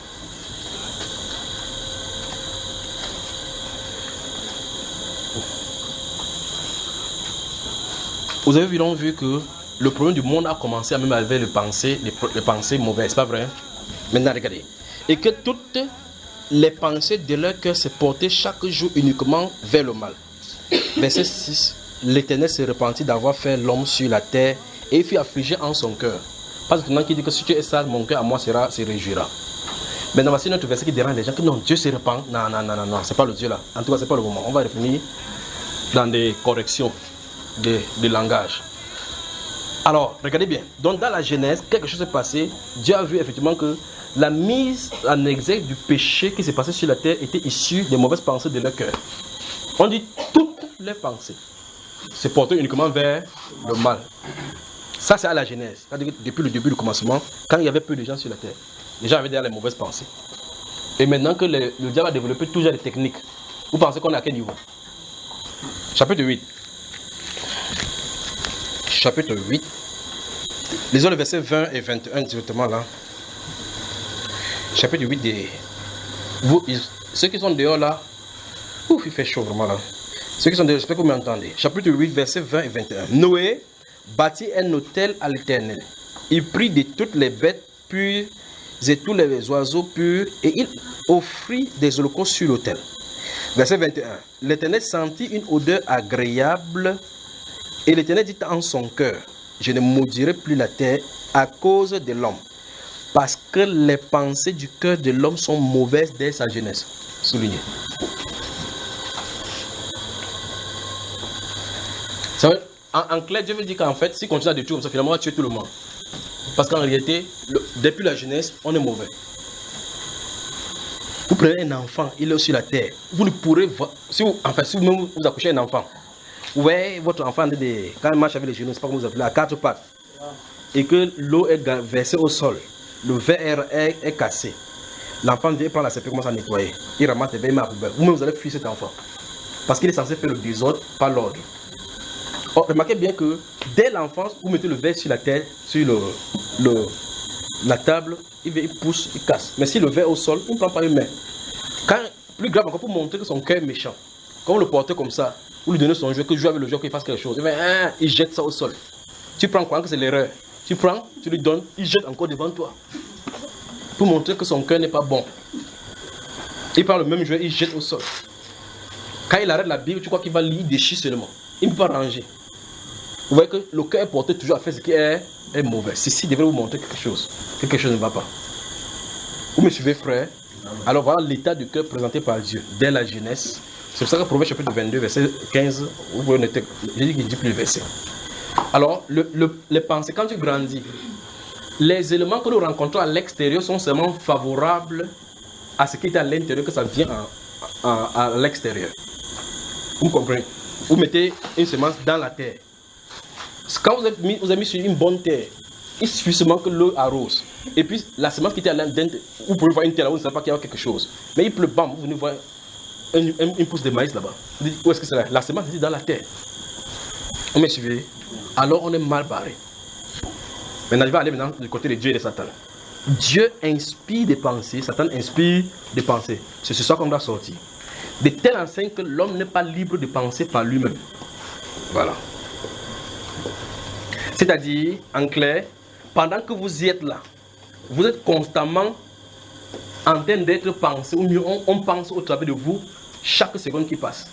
Vous avez vu que le problème du monde a commencé à même avec les pensées mauvaises, pas vrai? Maintenant, regardez. Et que toutes les pensées de leur cœur se portaient chaque jour uniquement vers le mal. Verset 6. L'Éternel se repentit d'avoir fait l'homme sur la terre et il fut affligé en son cœur. Parce que maintenant, qui dit que si tu es sale, mon cœur à moi se réjouira. Maintenant, voici notre verset qui dérange les gens que non, Dieu se repent. Non, c'est pas le Dieu là. En tout cas, c'est pas le moment. On va revenir dans des corrections de langage. Alors, regardez bien. Donc, dans la Genèse, quelque chose s'est passé. Dieu a vu effectivement que la mise en exergue du péché qui s'est passé sur la terre était issue des mauvaises pensées de leur cœur. On dit toutes les pensées se portent uniquement vers le mal. Ça, c'est à la Genèse. C'est-à-dire que depuis le début du commencement, quand il y avait peu de gens sur la terre, les gens avaient déjà les mauvaises pensées. Et maintenant que le diable a développé toujours des techniques, vous pensez qu'on est à quel niveau? Chapitre 8. Chapitre 8. Lisons le verset 20 et 21 directement là. Chapitre 8 des... Ceux qui sont dehors là, ouf, il fait chaud vraiment là. Ceux qui sont dehors, j'espère que vous m'entendez. Chapitre 8, verset 20 et 21. Noé bâtit un autel à l'Éternel. Il prit de toutes les bêtes pures et tous les oiseaux purs et il offrit des holocaustes sur l'autel. Verset 21. L'Éternel sentit une odeur agréable et l'Éternel dit en son cœur, je ne maudirai plus la terre à cause de l'homme, parce que les pensées du cœur de l'homme sont mauvaises dès sa jeunesse. Souligné. En clair, Dieu veut dire qu'en fait, si on continue à détruire comme ça, finalement, on va tuer tout le monde. Parce qu'en réalité, depuis la jeunesse, on est mauvais. Vous prenez un enfant, il est sur la terre. Vous ne pourrez voir, si vous accouchez un enfant, vous voyez votre enfant, quand il marche avec les genoux, c'est pas comme vous appelez, à quatre pattes, et que l'eau est versée au sol, le verre est cassé. L'enfant vient prendre la CP, commence à nettoyer. Il ramasse les verres, il met à la poubelle. Vous-même, vous allez fuir cet enfant. Parce qu'il est censé faire le désordre, pas l'ordre. Remarquez bien que dès l'enfance, vous mettez le verre sur la tête, sur la table, il pousse, il casse. Mais si le verre au sol, il ne prend pas une main. Quand, plus grave encore, pour montrer que son cœur est méchant, quand vous le portez comme ça, vous lui donnez son jeu, que joue avec le jeu, qu'il fasse quelque chose, il jette ça au sol. Tu prends quoi que c'est l'erreur. Tu prends, tu lui donnes, il jette encore devant toi. Pour montrer que son cœur n'est pas bon. Il prend le même jeu, il jette au sol. Quand il arrête la Bible, tu crois qu'il va lire, il déchire seulement. Il ne peut pas ranger. Vous voyez que le cœur est porté toujours à faire ce qui est mauvais. Ceci devrait vous montrer quelque chose. Quelque chose ne va pas. Vous me suivez, frère? Alors voilà l'état du cœur présenté par Dieu dès la jeunesse. C'est pour ça que Proverbe chapitre 22, verset 15, vous pouvez noter, j'ai dit qu'il dit plus le verset. Alors, les pensées, quand tu grandis, les éléments que nous rencontrons à l'extérieur sont seulement favorables à ce qui est à l'intérieur, que ça vient à l'extérieur. Vous comprenez? Vous mettez une semence dans la terre. Quand vous avez mis sur une bonne terre, il suffit seulement que l'eau arrose. Et puis la semence qui était à l'intérieur, vous pouvez voir une terre là, vous ne savez pas qu'il y a quelque chose. Mais il pleut, bam, vous venez voir une pousse de maïs là-bas. Vous dites, où est-ce que c'est là? La semence est dans la terre. Vous me suivez? Alors on est mal barré. Maintenant, je vais aller maintenant du côté de Dieu et de Satan. Dieu inspire des pensées, Satan inspire des pensées. C'est ce soir qu'on doit sortir. De telle enseigne que l'homme n'est pas libre de penser par lui-même. Voilà. C'est-à-dire, en clair, pendant que vous y êtes là, vous êtes constamment en train d'être pensé, ou mieux, on pense au travers de vous chaque seconde qui passe.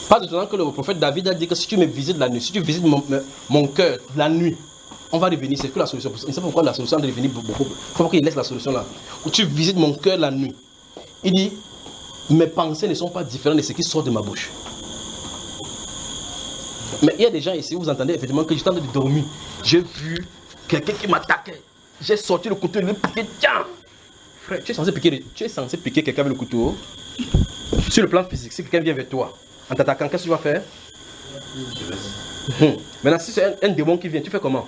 Pas de temps que le prophète David a dit que si tu me visites la nuit, si tu visites mon cœur la nuit, on va revenir. C'est que la solution. Il ne sait pas pourquoi la solution de revenir beaucoup. Il faut qu'il laisse la solution là. Où tu visites mon cœur la nuit. Il dit, mes pensées ne sont pas différentes de ce qui sort de ma bouche. Mais il y a des gens ici, vous entendez effectivement que j'étais en train de dormir. J'ai vu quelqu'un qui m'attaquait. J'ai sorti le couteau, le piqué. Tiens! Frère, tu es censé piquer quelqu'un avec le couteau. Sur le plan physique, si quelqu'un vient vers toi, en t'attaquant, qu'est-ce que tu vas faire? Maintenant, si c'est un démon qui vient, tu fais comment?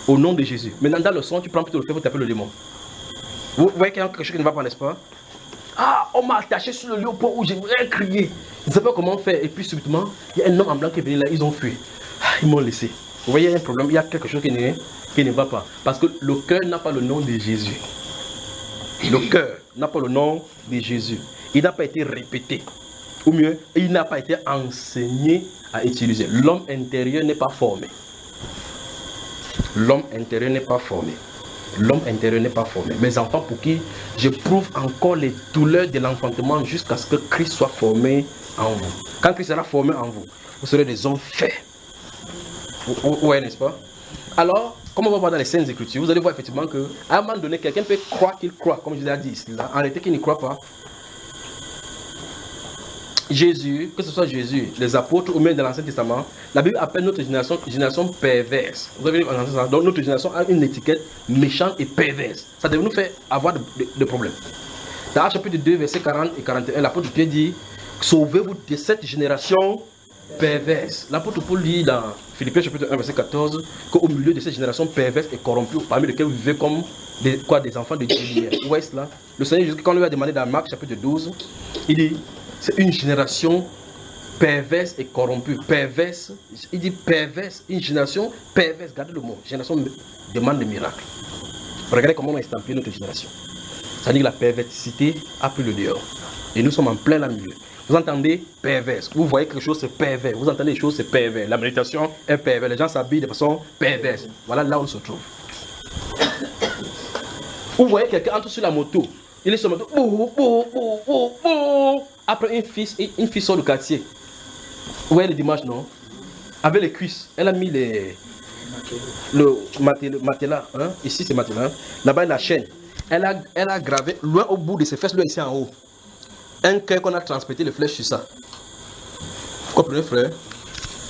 Au nom de Jésus. Maintenant, dans le son, tu prends plutôt le feu pour taper le démon. Vous voyez qu'il y a quelque chose qui ne va pas, n'est-ce pas? Ah, on m'a attaché sur le lieu au point où j'ai crié. Je ne sais pas comment faire. Et puis, subitement, il y a un homme en blanc qui est venu là, ils ont fui. Ils m'ont laissé. Vous voyez, il y a un problème, il y a quelque chose qui ne va pas. Parce que le cœur n'a pas le nom de Jésus. Le cœur n'a pas le nom de Jésus. Il n'a pas été répété. Ou mieux, il n'a pas été enseigné à utiliser. L'homme intérieur n'est pas formé. L'homme intérieur n'est pas formé. L'homme intérieur n'est pas formé. Mes enfants pour qui j'éprouve encore les douleurs de l'enfantement jusqu'à ce que Christ soit formé en vous. Quand Christ sera formé en vous, vous serez des hommes faits. Ouais, n'est-ce pas? Alors, comme on va voir dans les Saintes Écritures, vous allez voir effectivement qu'à un moment donné, quelqu'un peut croire qu'il croit, comme je l'ai dit ici, là, en réalité qu'il ne croit pas. Jésus, que ce soit Jésus, les apôtres ou même dans l'Ancien Testament, la Bible appelle notre génération perverse. Vous avez vu en Ancien Testament, donc notre génération a une étiquette méchante et perverse. Ça devait nous faire avoir des problèmes. Dans Actes chapitre 2, versets 40 et 41, l'apôtre Pierre dit, sauvez-vous de cette génération perverse. L'apôtre Paul dit dans Philippiens chapitre 1, verset 14, qu'au milieu de cette génération perverse et corrompue, parmi lesquels vous vivez comme des enfants de Dieu. Vous voyez cela? Le Seigneur Jésus, quand on lui a demandé dans Marc chapitre 12, il dit, c'est une génération perverse et corrompue. Perverse, il dit perverse, une génération perverse. Regardez le mot. Génération demande des miracles. Regardez comment on a estampillé notre génération. Ça dit que la perversité a pris le dehors. Et nous sommes en plein milieu. Vous entendez perverse. Vous voyez quelque chose, c'est pervers. Vous entendez des choses, c'est pervers. La méditation est pervers. Les gens s'habillent de façon perverse. Voilà là où on se trouve. Vous voyez quelqu'un entre sur la moto. Il est sur la moto. Après une fille sort du quartier. Vous voyez les dimanches, non? Avec les cuisses. Elle a mis le matelas. Hein? Ici, c'est matelas. Là-bas, la chaîne. Elle a gravé loin au bout de ses fesses, loin ici en haut. Un cœur qu'on a transporté les flèches sur ça. Vous comprenez, frère?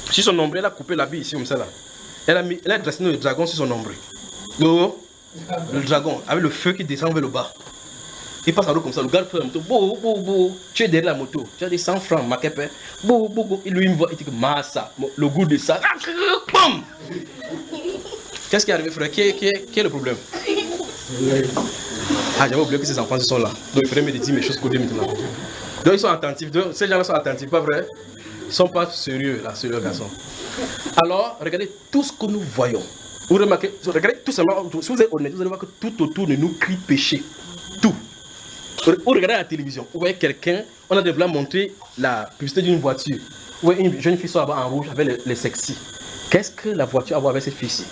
Sur son nombril, elle a coupé l'habit ici, comme ça là. Elle a dressé le dragon sur son nombril. Le dragon, avec le feu qui descend vers le bas. Il passe en route comme ça, le gars fait la moto, tu es derrière la moto, tu as des 100 francs, ma kepe, il lui voit, il dit que massa, le goût de ça, qu'est-ce qui est arrivé, frère? Qui est le problème? Ah, j'avais oublié que ces enfants sont là, donc il faudrait me dire mes choses codées maintenant. Donc ils sont attentifs, ces gens-là sont attentifs, pas vrai? Ils ne sont pas sérieux là, sérieux garçons. Alors, regardez tout ce que nous voyons. Vous remarquez, regardez tout simplement, si vous êtes honnête, vous allez voir que tout autour de nous crie péché. Tout. Vous regardez la télévision, vous voyez quelqu'un, on a déjà montré la publicité d'une voiture. Vous voyez une jeune fille sur en rouge avec les sexy. Qu'est-ce que la voiture a à voir avec cette fille-ci?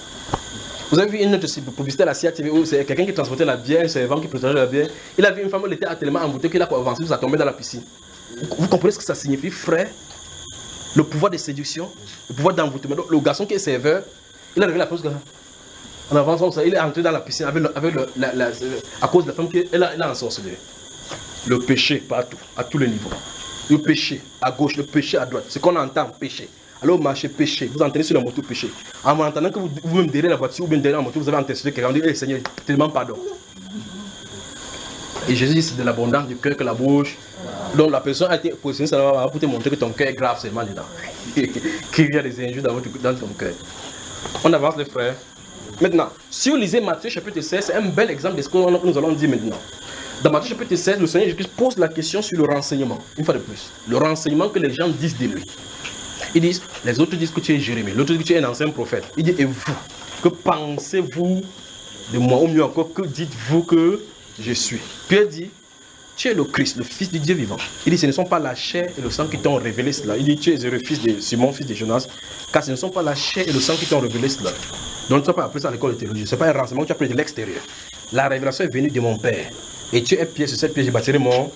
Vous avez vu une autre publicité à la CIA TV où c'est quelqu'un qui transportait la bière, un servant qui préparait la bière. Il a vu une femme, elle était tellement embouteillée qu'il a avancé, ça tombait dans la piscine. Vous comprenez ce que ça signifie, frère? Le pouvoir de séduction, le pouvoir d'envoûtement. Donc, le garçon qui est serveur, il a réveillé la chose comme ça. En avançant, il est entré dans la piscine à cause de la femme qu'elle a ensorcelé. Le péché partout, à tous les niveaux. Le péché à gauche, le péché à droite. Ce qu'on entend, péché. Alors marchez, péché. Vous entendez sur la moto, péché. En entendant que vous-même derrière la voiture ou bien derrière la moto, vous avez intercédé quelqu'un, vous dites, Seigneur, tellement pardon. Et Jésus dit, c'est de l'abondance du cœur que la bouche. Donc la personne a été positionnée, ça va pour te montrer que ton cœur est grave seulement dedans. Qu'il y a des injures dans ton cœur. On avance les frères. Maintenant, si vous lisez Matthieu chapitre 16, c'est un bel exemple de ce que nous allons dire maintenant. Dans Matthieu chapitre 16, le Seigneur Jésus pose la question sur le renseignement. Une fois de plus. Le renseignement que les gens disent de lui. Ils disent, les autres disent que tu es Jérémie, l'autre dit que tu es un ancien prophète. Il dit, et vous, que pensez-vous de moi? Ou mieux encore, que dites-vous que je suis? Pierre dit, tu es le Christ, le Fils du Dieu vivant. Il dit, ce ne sont pas la chair et le sang qui t'ont révélé cela. Il dit, tu es le fils de Simon, fils de Jonas, car ce ne sont pas la chair et le sang qui t'ont révélé cela. Donc tu n'as pas appris ça à l'école de théologie. Ce n'est pas un renseignement que tu as pris de l'extérieur. La révélation est venue de mon Père. Et tu es pierre, sur cette pierre, je bâtirai mon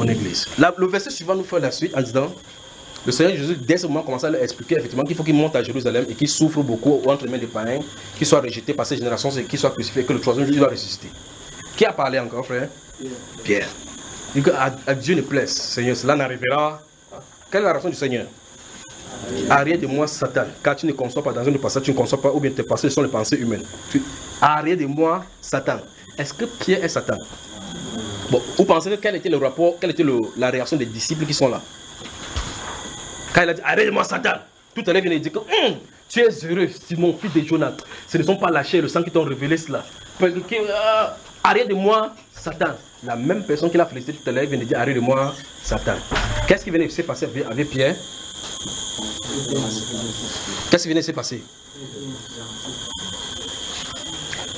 église. Là, le verset suivant nous fait la suite en disant, le Seigneur Jésus, dès ce moment, commence à leur expliquer effectivement qu'il faut qu'il monte à Jérusalem et qu'il souffre beaucoup entre les mains des païens, qu'il soit rejeté par ces générations et qu'il soit crucifié, que le troisième jour il doit ressusciter. Qui a parlé encore, frère? Pierre. Il dit qu'à Dieu ne plaise, Seigneur, cela n'arrivera. Quelle est la raison du Seigneur? Arrière de moi, Satan, car tu ne conçois pas dans un passage, tu ne conçois pas, ou bien tes pensées sont les pensées humaines. Arrière de moi, Satan. Est-ce que Pierre est Satan? Bon, vous pensez que quel était le rapport, quelle était la réaction des disciples qui sont là? Quand il a dit, arrête de moi, Satan, tout à l'heure, il vient de dire que tu es heureux, Simon, fils de Jonas. Ce ne sont pas la chair et le sang qui t'ont révélé cela. Arrête de moi, Satan. La même personne qui l'a félicité tout à l'heure, il vient de dire, arrête de moi, Satan. Qu'est-ce qui venait de se passer avec Pierre? Qu'est-ce qui venait de se passer?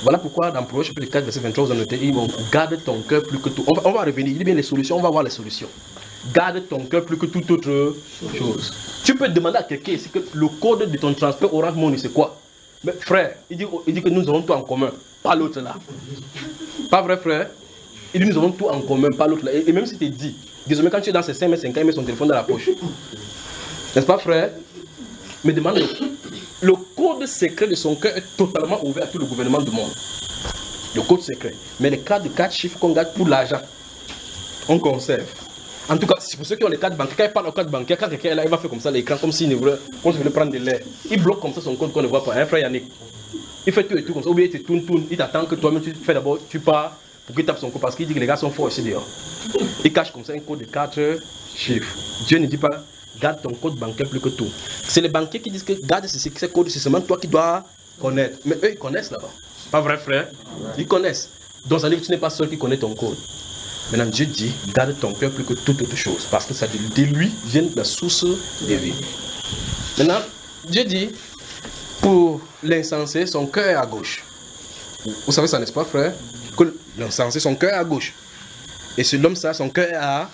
Voilà pourquoi dans Proverbe chapitre 4, verset 23, vous en notez, il dit, garde ton cœur plus que tout. On va revenir, il dit bien les solutions, on va voir les solutions. Garde ton cœur plus que toute autre chose. Tu peux demander à quelqu'un ici que le code de ton transfert Orange Money, c'est quoi? Mais frère, il dit que nous avons tout en commun, pas l'autre là. Pas vrai, frère? Il dit nous avons tout en commun, pas l'autre là. Et même si tu dis, désormais quand tu es dans ces 5 mètres 50, il met son téléphone dans la poche. N'est-ce pas, frère? Mais demande le code secret de son cœur est totalement ouvert à tout le gouvernement du monde. Le code secret. Mais les cas de 4 chiffres qu'on garde pour l'argent, on conserve. En tout cas, c'est pour ceux qui ont les cartes bancaires, quand ils parlent aux cartes bancaires, quand quelqu'un est là, il va faire comme ça l'écran, comme s'il voulait prendre de l'air. Il bloque comme ça son code qu'on ne voit pas. Hein, frère Yannick. Il fait tout et tout comme ça. Ou bien il te tourne, il t'attend que toi-même tu fais d'abord, tu pars pour qu'il tape son code parce qu'il dit que les gars sont forts ici dehors. Il cache comme ça un code de 4 chiffres. Dieu ne dit pas, garde ton code bancaire plus que tout. C'est les banquiers qui disent que garde ces codes, c'est seulement toi qui dois connaître. Mais eux, ils connaissent là-bas. Pas vrai, frère? Ils connaissent. Donc, ça veut dire que tu n'es pas seul qui connaît ton code. Maintenant, Dieu dit, garde ton cœur plus que toute autre chose. Parce que ça de lui vient la source de vie. Maintenant, Dieu dit, pour l'insensé, son cœur est à gauche. Vous savez ça, n'est-ce pas, frère? Que l'insensé, son cœur est à gauche. Et ce l'homme, ça, son cœur est à...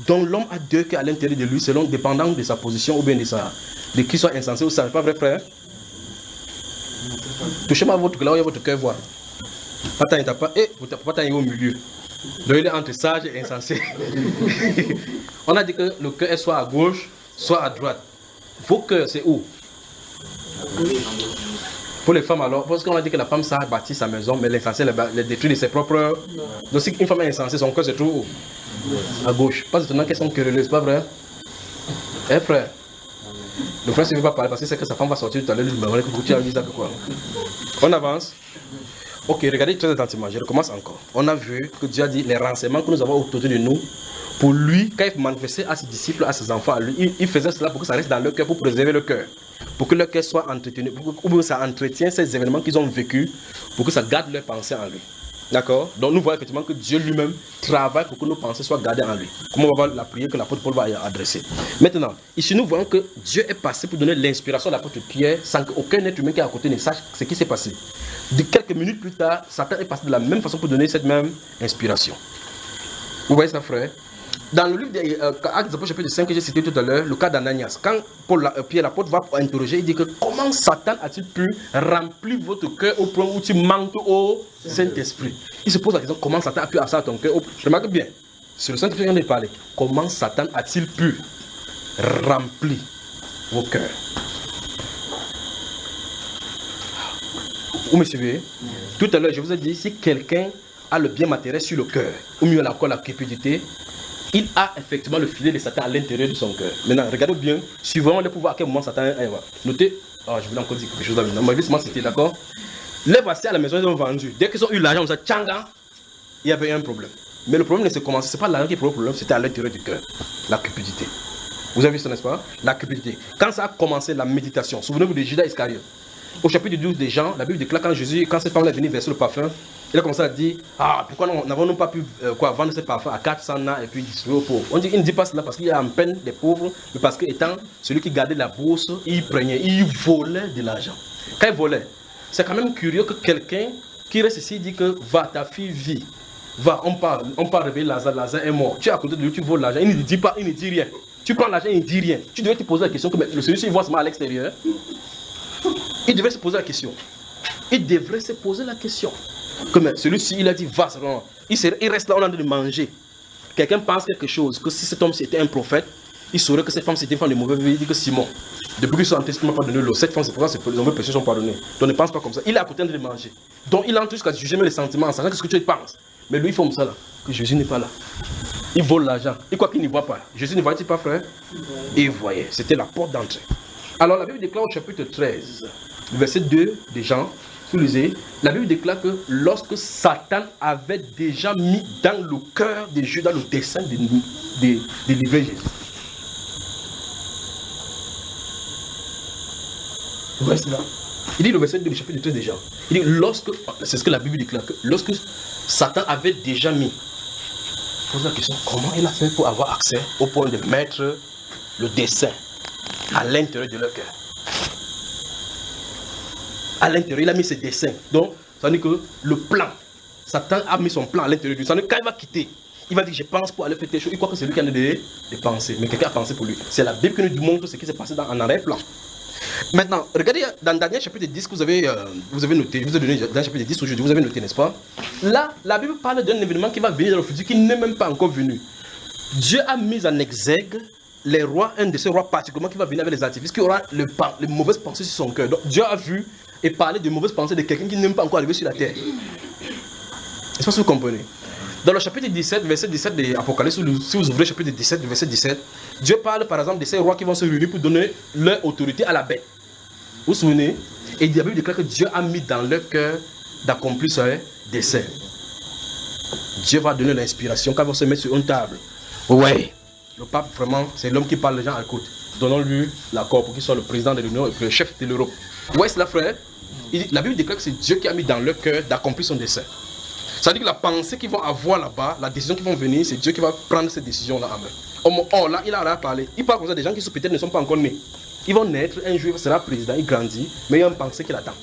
Donc, l'homme a deux cœurs à l'intérieur de lui, selon dépendant de sa position ou bien de qui soit insensé ou ça. C'est pas vrai, frère? Touchez-moi votre cœur, là où il y a votre cœur, voir. Patan, il t'a pas... Eh, Patan est au milieu. Donc, il est entre sage et insensé. On a dit que le cœur est soit à gauche, soit à droite. Vos cœurs, c'est où? Pour les femmes, alors, parce qu'on a dit que la femme, ça a bâti sa maison, mais l'insensé les détruit de ses propres... Donc, si une femme est insensée, son cœur se trouve où? À gauche. Pas étonnant qu'elles sont querelleuses, pas vrai? Eh, frère? Le frère ne veut pas parler parce qu'il sait que sa femme va sortir tout à l'heure, lui demander que tu as dit ça, quoi. On avance. Ok, regardez très attentivement, je recommence encore. On a vu que Dieu a dit les renseignements que nous avons autour de nous. Pour lui, quand il manifestait à ses disciples, à ses enfants, à lui, il faisait cela pour que ça reste dans leur cœur, pour préserver le cœur. Pour que leur cœur soit entretenu, pour que ça entretient ces événements qu'ils ont vécus, pour que ça garde leur pensée en lui. D'accord? Donc nous voyons effectivement que Dieu lui-même travaille pour que nos pensées soient gardées en lui. Comme on va voir la prière que l'apôtre Paul va adresser. Maintenant, ici nous voyons que Dieu est passé pour donner l'inspiration à l'apôtre Pierre sans qu'aucun être humain qui est à côté ne sache ce qui s'est passé. De quelques minutes plus tard, Satan est passé de la même façon pour donner cette même inspiration. Vous voyez ça, frère? Dans le livre d'Actes des Apôtres, chapitre 5 que j'ai cité tout à l'heure, le cas d'Ananias, quand Pierre l'apôtre va interroger, il dit que comment Satan a-t-il pu remplir votre cœur au point où tu manques au Saint-Esprit? Il se pose la question, comment Satan a pu avoir ça à ton cœur? Remarque bien, c'est le Saint-Esprit qui vient de parler. Comment Satan a-t-il pu remplir vos cœurs? Vous me suivez? Tout à l'heure, je vous ai dit, si quelqu'un a le bien matériel sur le cœur, ou mieux encore la cupidité, il a effectivement le filet de Satan à l'intérieur de son cœur. Maintenant, regardez bien, suivant le pouvoir à quel moment Satan est. Notez, je voulais encore dire quelque chose maintenant. Mais laissez-moi citer, d'accord? Les voici à la maison, ils ont vendu. Dès qu'ils ont eu l'argent, on s'est tchanga, il y avait un problème. Mais le problème ne se commence, c'est pas l'argent qui est le problème, c'était à l'intérieur du cœur. La cupidité. Vous avez vu ça, n'est-ce pas? La cupidité. Quand ça a commencé la méditation, souvenez-vous de Judas Iscariote. Au chapitre 12 des Jean, la Bible déclare quand cette femme est venue verser le parfum, il a commencé à dire, pourquoi n'avons-nous pas pu vendre ce parfum à 400 ans et puis distribuer aux pauvres? Il ne dit pas cela parce qu'il y a en peine des pauvres, mais parce qu'étant celui qui gardait la bourse, il prenait, il volait de l'argent. Quand il volait, c'est quand même curieux que quelqu'un qui reste ici dit que va, ta fille vit. Va, on part réveiller Lazare, Lazare est mort. Tu es à côté de lui, tu voles l'argent, il ne dit pas, il ne dit rien. Tu prends l'argent, il ne dit rien. Tu devais te poser la question que celui-ci voit seulement à l'extérieur. Il devait se poser la question. Il devrait se poser la question. Comme celui-ci, il a dit, va, il reste là, on est en train de manger. Quelqu'un pense quelque chose, que si cet homme était un prophète, il saurait que cette femme c'était une femme de mauvais vie. Il dit que Simon, depuis qu'ils sont entrés, il ne m'a pas donné l'eau. Cette femme, c'est pour ça que les mauvais péchés sont pardonnés. Donc ne pense pas comme ça. Il est à côté de manger. Donc il entre jusqu'à juger même les sentiments en sachant ce que tu penses. Mais lui, il fait comme ça là, que Jésus n'est pas là. Il vole l'argent. Il croit qu'il ne voit pas. Jésus ne voit-il pas, frère? Et il voyait. C'était la porte d'entrée. Alors la Bible déclare au chapitre 13, verset 2 de Jean, vous lisez, la Bible déclare que lorsque Satan avait déjà mis dans le cœur de Judas le dessein de livrer Jésus. Vous voyez cela? Il dit le verset 2 du chapitre 13 de Jean. Il dit c'est ce que la Bible déclare, que lorsque Satan avait déjà mis, pose la question, comment il a fait pour avoir accès au point de mettre le dessein à l'intérieur de leur cœur? À l'intérieur, il a mis ses dessins. Donc, ça veut dire que le plan, Satan a mis son plan à l'intérieur de lui. Ça veut dire que quand il va quitter, il va dire je pense pour aller faire telle chose. Il croit que c'est lui qui a des pensées. Mais quelqu'un a pensé pour lui. C'est la Bible qui nous montre ce qui s'est passé en arrière-plan. Maintenant, regardez dans le dernier chapitre 10 que vous avez noté, je vous ai donné dans le chapitre 10 aujourd'hui, vous avez noté, n'est-ce pas? Là, la Bible parle d'un événement qui va venir dans le futur, qui n'est même pas encore venu. Dieu a mis en exergue les rois, un de ces rois particulièrement qui va venir avec les artifices, qui aura les mauvaises pensées sur son cœur. Donc Dieu a vu et parlé de mauvaises pensées de quelqu'un qui n'est même pas encore arrivé sur la terre. Est-ce que vous comprenez? Dans le chapitre 17, verset 17 de l'Apocalypse, si vous ouvrez le chapitre 17, verset 17, Dieu parle par exemple de ces rois qui vont se réunir pour donner leur autorité à la bête. Vous vous souvenez? Et la Bible déclare que Dieu a mis dans leur cœur d'accomplir ce dessein. Dieu va donner l'inspiration quand ils vont se mettre sur une table. Ouais. Le pape, vraiment, c'est l'homme qui parle, les gens écoutent. Donnons-lui l'accord pour qu'il soit le président de l'Union et le chef de l'Europe. Ouais, c'est là, frère. La Bible déclare que c'est Dieu qui a mis dans leur cœur d'accomplir son dessein. Ça veut dire que la pensée qu'ils vont avoir là-bas, la décision qui vont venir, c'est Dieu qui va prendre cette décision-là en main. Oh, là, il a parlé. Il parle comme ça des gens qui peut-être ne sont pas encore nés. Ils vont naître, un jour il sera président, il grandit, mais il y a une pensée qui l'attend.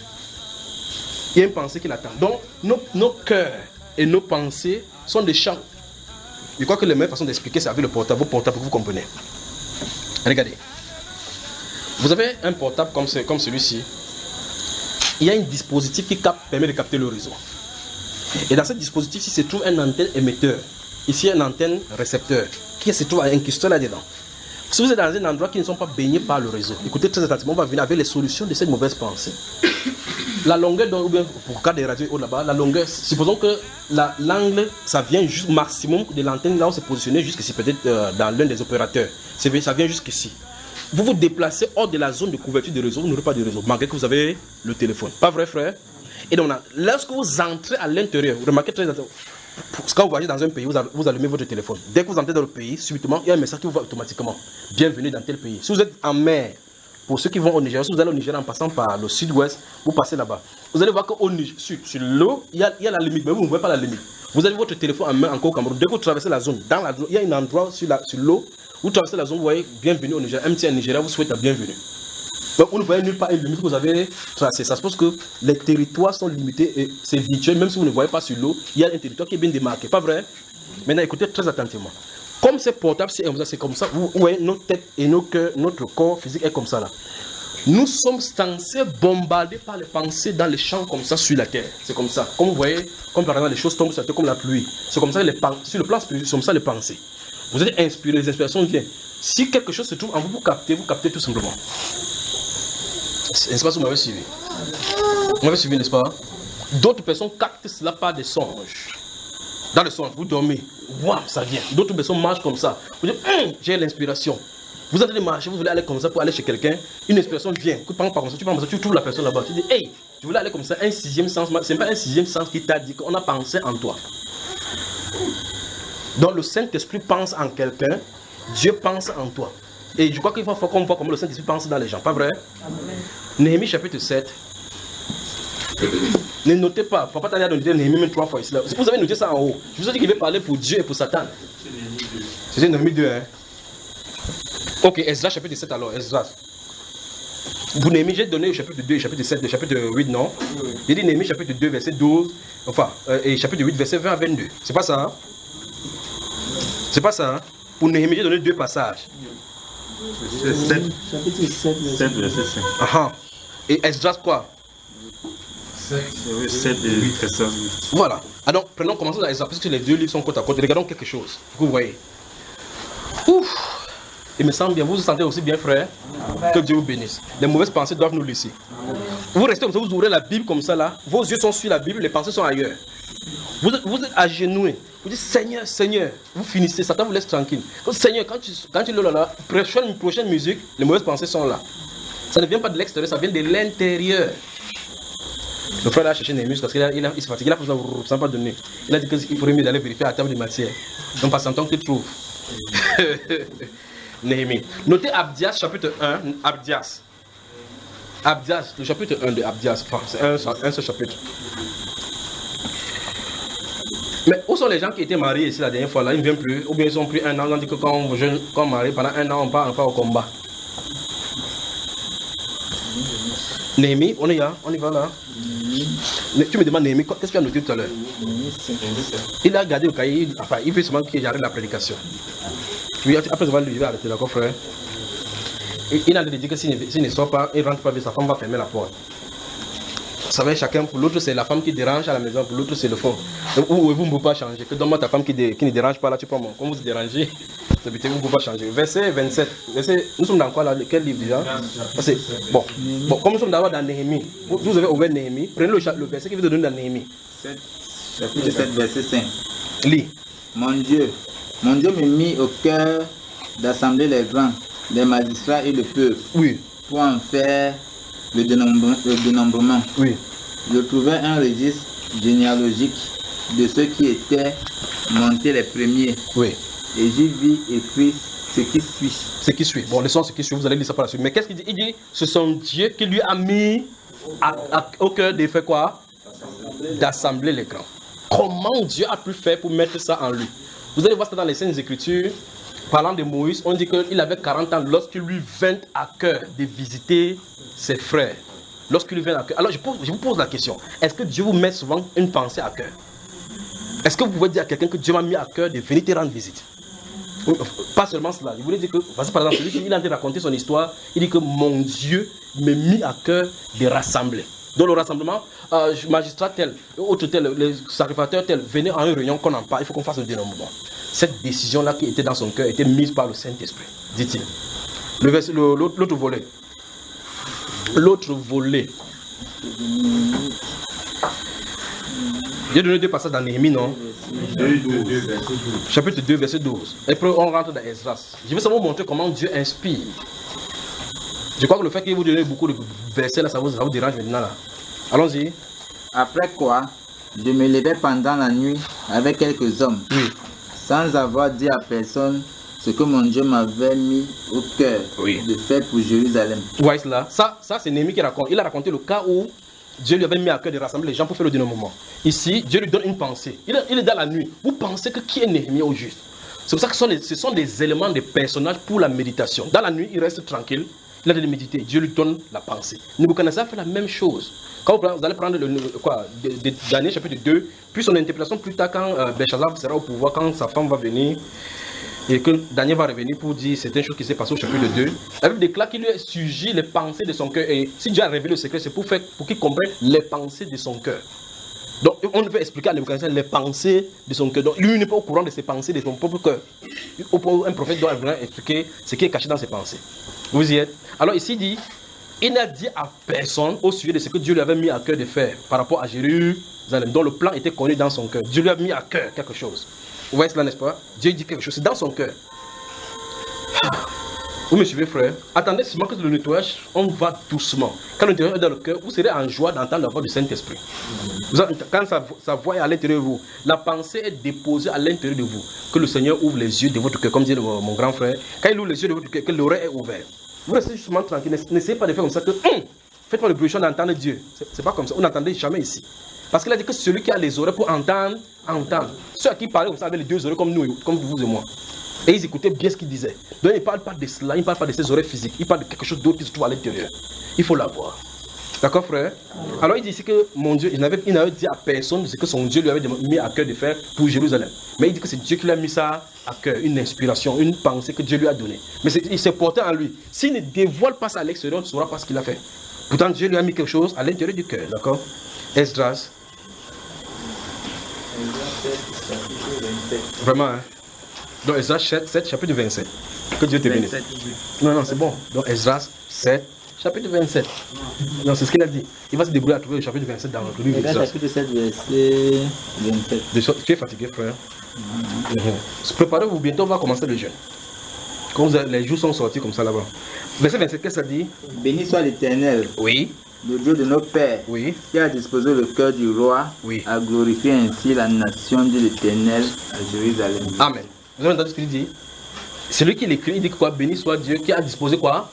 Il y a une pensée qui l'attend. Donc, nos cœurs et nos pensées sont des champs. Je crois que la meilleure façon d'expliquer, c'est avec le portable, vos portables que vous comprenez. Regardez. Vous avez un portable comme celui-ci. Il y a un dispositif qui permet de capter le réseau. Et dans ce dispositif-ci se trouve une antenne émetteur. Ici, une antenne récepteur qui se trouve incrustée là-dedans. Si vous êtes dans un endroit qui ne sont pas baignés par le réseau, écoutez très attentivement, on va venir avec les solutions de cette mauvaise pensée. La longueur, ou bien pour le cas des radios là-bas, la longueur, supposons que l'angle, ça vient juste maximum de l'antenne, là où c'est positionné jusqu'ici, peut-être dans l'un des opérateurs. Ça vient jusqu'ici. Vous vous déplacez hors de la zone de couverture du réseau, vous n'aurez pas de réseau, malgré que vous avez le téléphone. Pas vrai, frère? Et donc, lorsque vous entrez à l'intérieur, vous remarquez très attentivement, quand vous voyagez dans un pays, vous allumez votre téléphone. Dès que vous entrez dans le pays, subitement, il y a un message qui vous va automatiquement. Bienvenue dans tel pays. Si vous êtes en mer, pour ceux qui vont au Nigeria, si vous allez au Nigeria en passant par le sud-ouest, vous passez là-bas. Vous allez voir qu'au sur l'eau, il y a la limite, mais vous ne voyez pas la limite. Vous avez votre téléphone en main encore au Cameroun. Dès que vous traversez la zone, il y a un endroit sur l'eau, vous traversez la zone, vous voyez bienvenue au Nigeria. MTN Nigeria vous souhaite la bienvenue. Donc vous ne voyez nulle part une limite que vous avez tracée. Ça suppose que les territoires sont limités et c'est virtuel. Même si vous ne voyez pas sur l'eau, il y a un territoire qui est bien démarqué. Pas vrai? Maintenant écoutez très attentivement. Comme c'est portable, c'est comme ça. Vous voyez notre tête et notre corps physique est comme ça là. Nous sommes censés bombarder par les pensées dans les champs comme ça sur la terre. C'est comme ça. Comme vous voyez, comme par exemple les choses tombent sur la terre comme la pluie. C'est comme ça sur le plan spirituel, c'est comme ça les pensées. Vous êtes inspiré, les inspirations viennent. Si quelque chose se trouve en vous, vous captez tout simplement. N'est-ce pas que vous m'avez suivi? Vous m'avez suivi, n'est-ce pas? D'autres personnes captent cela par des songes. Dans le songe, vous dormez. Waouh, ça vient. D'autres personnes marchent comme ça. Vous dites, j'ai l'inspiration. Vous êtes en train de marcher, vous voulez aller comme ça pour aller chez quelqu'un. Une inspiration vient. Tu prends comme ça, tu trouves la personne là-bas. Tu dis, hey, je voulais aller comme ça. Un sixième sens. C'est pas un sixième sens qui t'a dit qu'on a pensé en toi. Donc le Saint-Esprit pense en quelqu'un. Dieu pense en toi. Et je crois qu'il faut qu'on voit comment le Saint-Esprit pense dans les gens. Pas vrai? Néhémie chapitre 7. Ne notez pas. Il ne faut pas t'aller à noter Néhémie même 3 fois ici. Si vous avez noté ça en haut, je vous ai dit qu'il veut parler pour Dieu et pour Satan. C'est Néhémie 2. Hein? Ok, Ezra chapitre 7 alors. Ezra. Pour Néhémie, j'ai donné le chapitre 2 et chapitre 7, le chapitre 8, non? J'ai dit Néhémie chapitre 2, verset 12. Enfin, et chapitre 8, verset 20 à 22. C'est pas ça? Hein? C'est pas ça? Hein? Pour Néhémie, j'ai donné 2 passages. Chapitre 7, verset 5. Ah, et Esdras quoi? 7 et 8, verset 8. Voilà. Alors, commençons à Esdras, parce que les deux livres sont côte à côte. Regardons quelque chose. Vous voyez. Ouf. Il me semble bien, vous vous sentez aussi bien, frère. Que Dieu vous bénisse. Les mauvaises pensées doivent nous laisser. Vous restez comme ça, vous ouvrez la Bible comme ça là. Vos yeux sont sur la Bible, les pensées sont ailleurs. Vous êtes agenoués. Vous dites Seigneur, Seigneur. Vous finissez, Satan vous laisse tranquille. Seigneur, quand tu là, prochaine musique, les mauvaises pensées sont là. Ça ne vient pas de l'extérieur, ça vient de l'intérieur. Le frère a cherché Néhémie parce qu'il s'est fatigué, il n'a pas donné. Il a dit qu'il faudrait mieux d'aller vérifier à la table de matière. Donc par son temps qu'il trouve. Néhémie. Notez Abdias, chapitre 1. Abdias, le chapitre 1 de Abdias. Enfin, c'est un seul chapitre. Mais où sont les gens qui étaient mariés ici la dernière fois là? Ils ne viennent plus. Ou bien ils ont pris un an. On dit que quand on marie pendant un an, on part au combat. Néhémie, on est là, on y va là. Tu me demandes Néhémie, qu'est-ce que tu as noté tout à l'heure? Il a gardé le cahier, enfin il veut seulement que j'arrête la prédication. Puis après je vais lui arrêter, d'accord frère? Il a dit que s'il ne sort pas, il ne rentre pas, sa femme va fermer la porte. Ça va chacun, pour l'autre c'est la femme qui dérange à la maison, pour l'autre c'est le fond. Vous ne pouvez pas changer. Que donne-moi ta femme qui ne dérange pas là, tu prends mon. Comme vous dérangez, vous ne pouvez pas changer. Verset 27. Nous sommes dans quoi là? Quel livre déjà? Bon, comme nous sommes d'abord dans Néhémie, vous avez ouvert Néhémie, prenez le verset qui veut donner dans Néhémie. Chapitre 7, verset 5. Lis. Mon Dieu me mit au cœur d'assembler les grands, les magistrats et le peuple, Oui. pour en faire le dénombrement. Oui. Je trouvais un registre généalogique de ceux qui étaient montés les premiers. Oui. Et j'y vis écrit ce qui suit. Ce qui suit. Bon, laissons ce qui suit, vous allez lire ça par la suite. Mais qu'est-ce qu'il dit? Il dit, ce sont Dieu qui lui a mis au cœur de faire quoi? D'assembler les grands. Comment Dieu a pu faire pour mettre ça en lui? Vous allez voir ça dans les Saintes Écritures. Parlant de Moïse, on dit qu'il avait 40 ans lorsqu'il lui vint à cœur de visiter ses frères. Lorsqu'il lui vint à cœur. Alors je vous pose la question. Est-ce que Dieu vous met souvent une pensée à cœur? Est-ce que vous pouvez dire à quelqu'un que Dieu m'a mis à cœur de venir te rendre visite? Pas seulement cela. Je voulais dire que, par exemple, celui qui est en train de raconter son histoire, il dit que mon Dieu m'a mis à cœur de rassembler. Dans le rassemblement, magistrat tel, autre tel, les sacrificateurs tel, venez en une réunion qu'on en parle, il faut qu'on fasse le dénombrement. Cette décision-là qui était dans son cœur était mise par le Saint-Esprit, dit-il. L'autre volet. L'autre volet. J'ai donné 2 passages dans Néhémie, non? Chapitre 2, verset 12. Et puis on rentre dans Esdras. Je vais seulement vous montrer comment Dieu inspire. Je crois que le fait qu'il vous donne beaucoup de versets là, ça vous dérange maintenant là. Allons-y. Après quoi, je me levais pendant la nuit avec quelques hommes, Oui. sans avoir dit à personne ce que mon Dieu m'avait mis au cœur de faire pour Jérusalem. Ouais, là. Ça c'est Néhémie qui raconte. Il a raconté le cas où Dieu lui avait mis à cœur de rassembler les gens pour faire le dénombrement. Ici, Dieu lui donne une pensée. Il est dans la nuit. Vous pensez que qui est Néhémie au juste? C'est pour ça que ce sont des éléments, des personnages pour la méditation. Dans la nuit, il reste tranquille. Il a de méditer. Dieu lui donne la pensée. Nebuchadnezzar fait la même chose. Quand vous allez prendre Daniel chapitre 2, puis son interprétation plus tard quand Belshazzar sera au pouvoir, quand sa femme va venir, et que Daniel va revenir pour dire certaines choses qui s'est passées au chapitre 2. La Bible déclare qu'il lui a surgi les pensées de son cœur. Et si Dieu a révélé le secret, c'est pour qu'il comprenne les pensées de son cœur. Donc on veut expliquer à Nebuchadnezzar les pensées de son cœur. Donc lui n'est pas au courant de ses pensées de son propre cœur. Un prophète doit venir expliquer ce qui est caché dans ses pensées. Vous y êtes? Alors ici il dit, il n'a dit à personne au sujet de ce que Dieu lui avait mis à cœur de faire par rapport à Jérusalem, dont le plan était connu dans son cœur. Dieu lui a mis à cœur quelque chose. Vous voyez cela, n'est-ce pas? Dieu dit quelque chose, c'est dans son cœur. Vous me suivez, frère? Attendez seulement que le nettoyage, on va doucement. Quand le nettoyage est dans le cœur, vous serez en joie d'entendre la voix du Saint-Esprit. Quand sa voix est à l'intérieur de vous, la pensée est déposée à l'intérieur de vous. Que le Seigneur ouvre les yeux de votre cœur, comme dit mon grand frère. Quand il ouvre les yeux de votre cœur, que l'oreille est ouverte. Vous restez justement tranquille. N'essayez pas de faire comme ça que faites-moi le bruit d'entendre Dieu. C'est pas comme ça. Vous n'entendez jamais ici. Parce qu'il a dit que celui qui a les oreilles pour entendre, entendre. Ceux à qui parlaient comme ça avec les 2 oreilles comme nous, comme vous et moi. Et ils écoutaient bien ce qu'il disait. Donc il ne parle pas de cela, il ne parle pas de ses oreilles physiques. Il parle de quelque chose d'autre qui se trouve à l'intérieur. Il faut l'avoir. D'accord, frère? Alors il dit ici que mon Dieu, il n'avait dit à personne ce que son Dieu lui avait mis à cœur de faire pour Jérusalem. Mais il dit que c'est Dieu qui lui a mis ça à cœur, une inspiration, une pensée que Dieu lui a donnée. Mais il s'est porté en lui. S'il ne dévoile pas ça à l'extérieur, on ne saura pas ce qu'il a fait. Pourtant Dieu lui a mis quelque chose à l'intérieur du cœur. D'accord? Esdras. Vraiment, hein? Donc Esdras 7, chapitre 27. Que Dieu te bénisse. Non, c'est bon. Donc Esdras 7, chapitre 27. Non, c'est ce qu'il a dit. Il va se débrouiller à trouver le chapitre 27 dans le livre d'Esdras. Chapitre 7, verset 27. Tu es fatigué, frère? Préparez-vous, bientôt on va commencer le jeûne. Quand les jours sont sortis comme ça là-bas. Verset 27, qu'est-ce que ça dit? Béni soit l'Éternel. Oui. Le Dieu de nos pères, qui a disposé le cœur du roi, a glorifié ainsi la nation de l'Éternel à Jérusalem. Amen. Vous avez entendu ce qu'il dit? C'est lui qui l'écrit, il dit quoi? Béni soit Dieu qui a disposé quoi?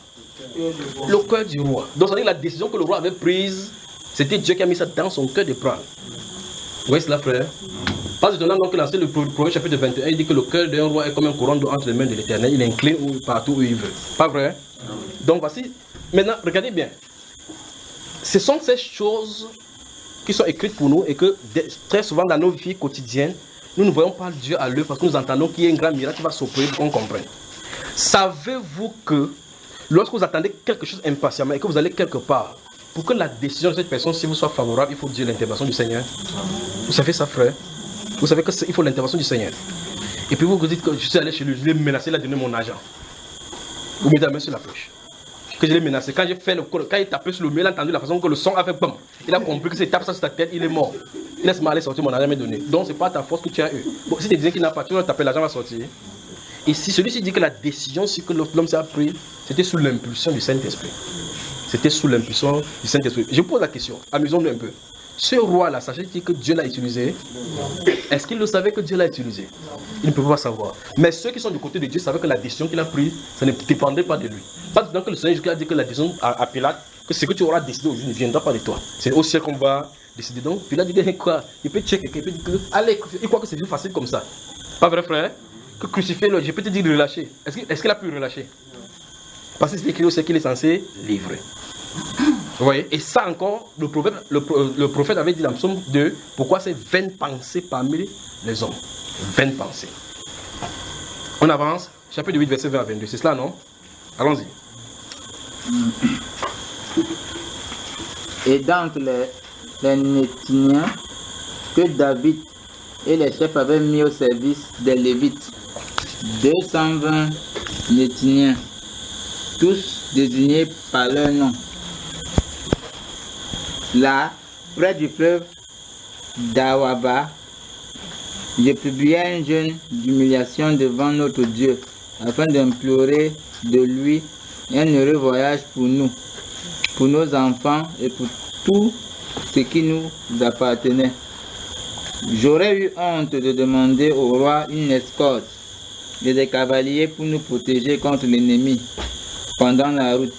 Le cœur du roi. Donc ça veut dire que la décision que le roi avait prise, c'était Dieu qui a mis ça dans son cœur de prendre. Vous voyez cela, frère? Pas étonnant donc que dans le Proverbe chapitre 21, il dit que le cœur d'un roi est comme un courant d'eau entre les mains de l'Éternel. Il incline partout où il veut. Pas vrai? Donc voici. Maintenant, regardez bien. Ce sont ces choses qui sont écrites pour nous et que très souvent dans nos vies quotidiennes, nous ne voyons pas Dieu à l'œuvre parce que nous entendons qu'il y a un grand miracle qui va s'opérer pour qu'on comprenne. Savez-vous que lorsque vous attendez quelque chose impatiemment et que vous allez quelque part, pour que la décision de cette personne, si vous soit favorable, il faut dire l'intervention du Seigneur. Vous savez ça, frère? Vous savez qu'il faut l'intervention du Seigneur. Et puis vous vous dites que je suis allé chez lui, je l'ai menacé, il a donné mon argent. Vous mettez la main sur la poche. Que je l'ai menacé. Quand j'ai fait quand il tapait sur le mur, il a entendu la façon que le son a fait bam. Il a compris que c'est tape ça sur ta tête, il est mort. Laisse-moi aller sortir, mon argent m'est donné. Donc c'est pas ta force que tu as eu. Bon, si tu disais qu'il n'a pas, tu vas taper, l'argent va sortir. Et si celui-ci dit que la décision que l'homme s'est prise, c'était sous l'impulsion du Saint-Esprit. C'était sous l'impulsion du Saint-Esprit. Je pose la question, amusons-nous un peu. Ce roi-là, sachez-il que Dieu l'a utilisé? Est-ce qu'il le savait que Dieu l'a utilisé? Il ne peut pas savoir. Mais ceux qui sont du côté de Dieu savaient que la décision qu'il a prise, ça ne dépendait pas de lui. Pas dedans que le Seigneur a dit que la décision à Pilate, que ce que tu auras décidé aujourd'hui ne viendra pas de toi. C'est au ciel qu'on va décider. Donc, Pilate dit quoi? Il peut checker, il peut dire que, allez, il croit que c'est plus facile comme ça. Pas vrai, frère? Que crucifier-le, je peux te dire de relâcher. Est-ce qu'il a pu relâcher? Parce que c'est écrit aussi qu'il est censé livrer. Vous voyez? Et ça encore, le prophète avait dit dans le psaume 2, pourquoi c'est 20 pensées parmi les hommes? 20 pensées. On avance, chapitre 8, verset 20 à 22. C'est cela, non? Allons-y. Et d'entre les Néthiniens que David et les chefs avaient mis au service des Lévites, 220 Néthiniens, tous désignés par leur nom. Là, près du fleuve d'Awaba, je publiai un jeûne d'humiliation devant notre Dieu, afin d'implorer de lui un heureux voyage pour nous, pour nos enfants et pour tout ce qui nous appartenait. J'aurais eu honte de demander au roi une escorte et des cavaliers pour nous protéger contre l'ennemi pendant la route,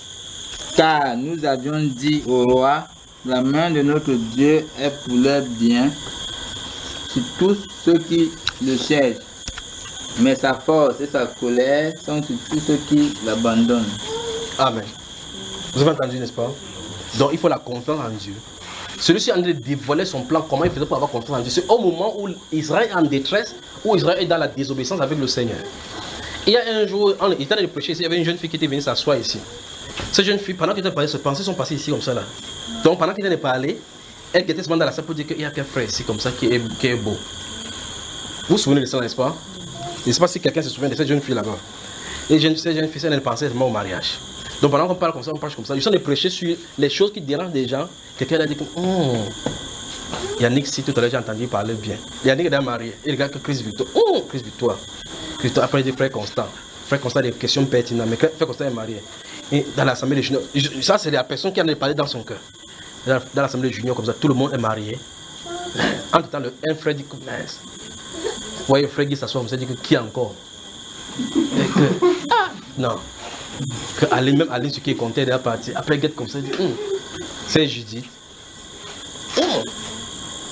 car nous avions dit au roi, la main de notre Dieu est pour leur bien sur tous ceux qui le cherchent, mais sa force et sa colère sont sur tous ceux qui l'abandonnent. Amen. Vous avez entendu, n'est-ce pas? Donc il faut la confiance en Dieu. Celui-ci a en train de dévoiler son plan, comment il faisait pour avoir confiance en Dieu. C'est au moment où Israël est en détresse, où Israël est dans la désobéissance avec le Seigneur. Il y a un jour, il était en train de prêcher ici, il y avait une jeune fille qui était venue s'asseoir ici. Cette jeune fille, pendant qu'elle était parlée, ses pensées sont passées ici comme ça là. Donc pendant qu'elle était parlé, elle était seulement dans la salle pour dire qu'il y a qu'un frère ici comme ça qui est beau. Vous vous souvenez de ça, n'est-ce pas? Je ne sais pas si quelqu'un se souvient de cette jeune fille là-bas. Et cette jeune fille, elle pensait seulement au mariage. Donc pendant qu'on parle comme ça, on parle comme ça. Je suis en train de prêcher sur les choses qui dérangent des gens. Quelqu'un a dit que Yannick, si tout à l'heure j'ai entendu parler bien. Yannick est marié. Il regarde que Christ Victoire. Christ Victoire. Après il dit frère Constant. Frère Constant a des questions pertinentes. Mais frère Constant est marié. Et dans l'assemblée des juniors, ça c'est la personne qui en a parlé dans son cœur. Dans l'assemblée des juniors comme ça, tout le monde est marié. En tout temps, un frère dit que mince. Vous voyez, un frère qui s'assoit comme ça, dit que qui encore? Et que, non. Que Aline, même Aline, ce qui est content, elle est partie. Après, elle guette comme ça, elle dit c'est Judith.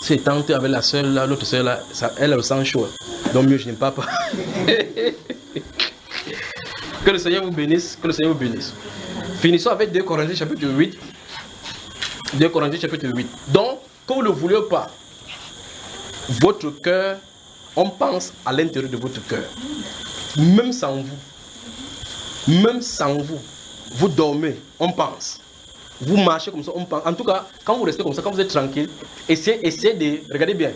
C'est tante avec la soeur là, l'autre soeur là, elle a le sang chaud. Donc mieux, je n'aime pas. Que le Seigneur vous bénisse, que le Seigneur vous bénisse. Finissons avec 2 Corinthiens chapitre 8. 2 Corinthiens chapitre 8. Donc, que vous ne le voulez pas, votre cœur, on pense à l'intérieur de votre cœur. Même sans vous, vous dormez, on pense. Vous marchez comme ça, on pense. En tout cas, quand vous restez comme ça, quand vous êtes tranquille, essayez de, regardez bien,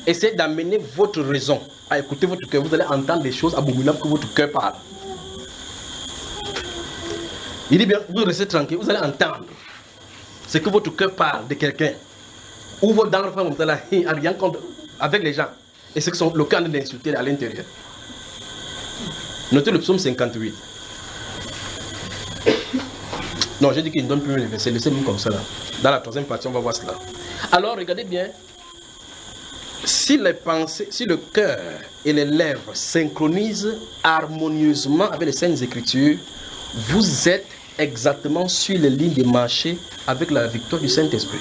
essayez d'amener votre raison à écouter votre cœur. Vous allez entendre des choses abominables que votre cœur parle. Il dit bien, vous restez tranquille, vous allez entendre ce que votre cœur parle de quelqu'un. Ou votre dans le fond, vous allez rien contre avec les gens. Et ce que le cœur de l'insulter à l'intérieur. Notez le psaume 58. Non, j'ai dit qu'il ne donne plus les versets, laissez-nous comme ça là. Dans la 3e partie, on va voir cela. Alors, regardez bien. Si les pensées, si le cœur et les lèvres synchronisent harmonieusement avec les Saintes Écritures, vous êtes exactement sur les lignes de marché avec la victoire du Saint-Esprit.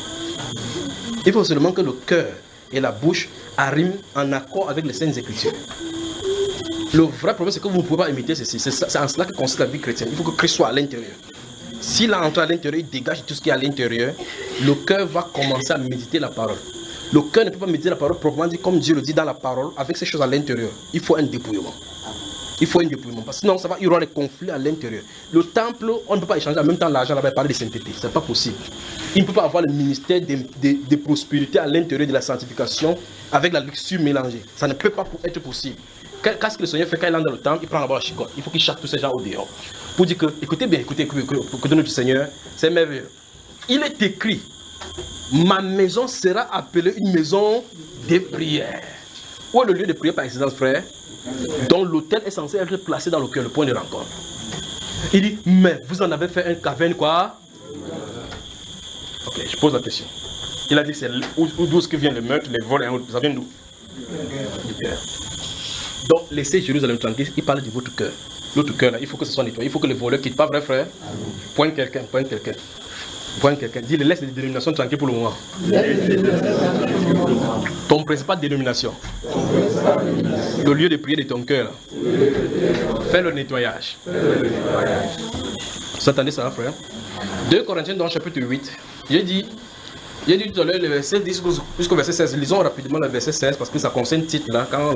Il faut seulement que le cœur et la bouche arrivent en accord avec les Saintes Écritures. Le vrai problème, c'est que vous ne pouvez pas imiter ceci. C'est en cela que consiste la vie chrétienne. Il faut que Christ soit à l'intérieur. S'il entre à l'intérieur, il dégage tout ce qui est à l'intérieur, le cœur va commencer à méditer la parole. Le cœur ne peut pas méditer la parole proprement dit comme Dieu le dit dans la parole, avec ces choses à l'intérieur. Il faut un dépouillement. Il faut un dépouillement. Parce que sinon, il y aura des conflits à l'intérieur. Le temple, on ne peut pas échanger en même temps l'argent là-bas et parler de sainteté. Ce n'est pas possible. Il ne peut pas avoir le ministère de prospérité à l'intérieur de la sanctification avec la luxure mélangée. Ça ne peut pas être possible. Qu'est-ce que le Seigneur fait quand il entre dans le temple? Il prend d'abord la chicotte. Il faut qu'il chasse tous ces gens au dehors. Pour dire que, écoutez bien, écoutez notre Seigneur, c'est merveilleux. Il est écrit ma maison sera appelée une maison de prière. Où est le lieu de prière par excellence, frère? Dont l'autel est censé être placé dans le cœur, le point de rencontre. Il dit, mais vous en avez fait un caverne quoi? Ok, je pose la question. Il a dit que c'est d'où est-ce que vient le meurtre, les vols, ça vient d'où? Du cœur. Donc, laissez Jérusalem tranquille, il parle de votre cœur. L'autre cœur là, il faut que ce soit nettoyé, il faut que les voleurs quittent, pas vrai frère? Pointe quelqu'un, pointe quelqu'un. Pointe quelqu'un, dis laisse les dénominations tranquilles pour le moment. Ton principal dénomination. Le lieu de prière de ton cœur. Fais le nettoyage. Vous entendez ça, frère? 2 Corinthiens dans le chapitre 8. J'ai dit tout à l'heure le verset 10 jusqu'au verset 16. Lisons rapidement le verset 16 parce que ça concerne titre là. Quand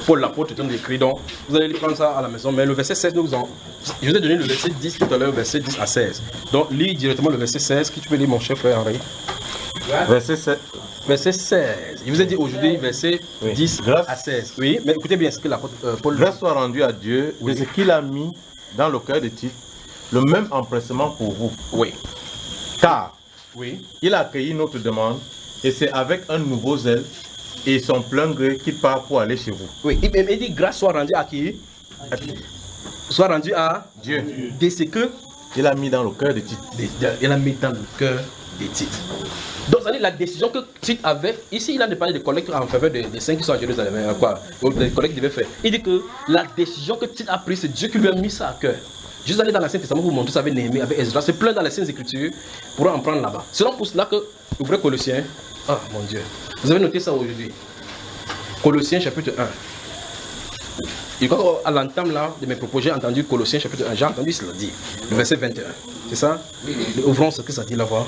Paul l'apôtre est écrit, donc vous allez prendre ça à la maison. Mais le verset 16, je vous ai donné le verset 10 tout à l'heure, verset 10 à 16. Donc lis directement le verset 16. Qui tu peux lire, mon cher frère Henri? Verset 7. Verset 16. Je vous ai dit aujourd'hui verset 10 à 16. Oui, mais écoutez bien ce que l'apôtre Paul. Grâce soit rendue à Dieu de ce qu'il a mis dans le cœur de Tite, le même empressement pour vous. Oui. Car Oui. il a accueilli notre demande et c'est avec un nouveau zèle et son plein gré qu'il part pour aller chez vous. Oui, il dit grâce soit rendue à qui? Soit rendue à Dieu. De ce que Il a mis dans le cœur de Tite. il a mis dans le cœur de Tite. Donc, ça dit la décision que Tite avait, ici il a parlé de collectes en faveur des saints qui sont à Jérusalem, quoi, les collectes qu'il devait faire. Il dit que la décision que Tite a prise, c'est Dieu qui lui a mis ça à cœur. Juste aller dans l'Ancien Testament, vous montrez, vous savez, Néhémie avec Ezra, c'est plein dans les Saintes Écritures, pour en prendre là-bas. C'est donc pour cela que, ouvrez Colossiens, ah mon Dieu, vous avez noté ça aujourd'hui. Colossiens chapitre 1. Et quand à l'entame là de mes propos, j'ai entendu Colossiens chapitre 1, j'ai entendu cela dire, le verset 21. C'est ça? Ouvrons ce que ça dit là-bas.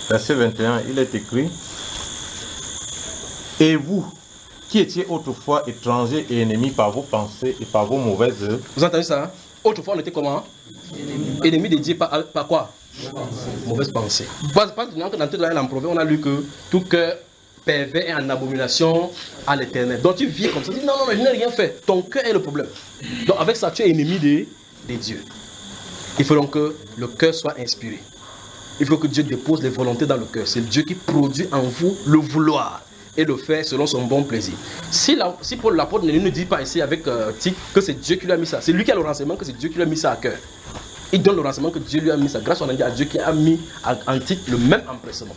Verset 21, il est écrit: Et vous, qui étiez autrefois étrangers et ennemis par vos pensées et par vos mauvaises œuvres. Vous entendez ça? Autrefois on était comment? Ennemis de Dieu par quoi? Mauvaise pensée. Parce que dans le texte en Proverbe, on a lu que tout cœur pervers est en abomination à l'éternel. Donc tu vis comme ça, tu dis non, je n'ai rien fait. Ton cœur est le problème. Donc avec ça, tu es ennemi de Dieu. Il faut donc que le cœur soit inspiré. Il faut que Dieu dépose les volontés dans le cœur. C'est Dieu qui produit en vous le vouloir et le faire selon son bon plaisir. Si Paul l'apôtre ne nous dit pas ici avec Tite que c'est Dieu qui lui a mis ça, c'est lui qui a le renseignement que c'est Dieu qui lui a mis ça à cœur. Il donne le renseignement que Dieu lui a mis ça. Grâce à Dieu qui a mis en Tite le même empressement.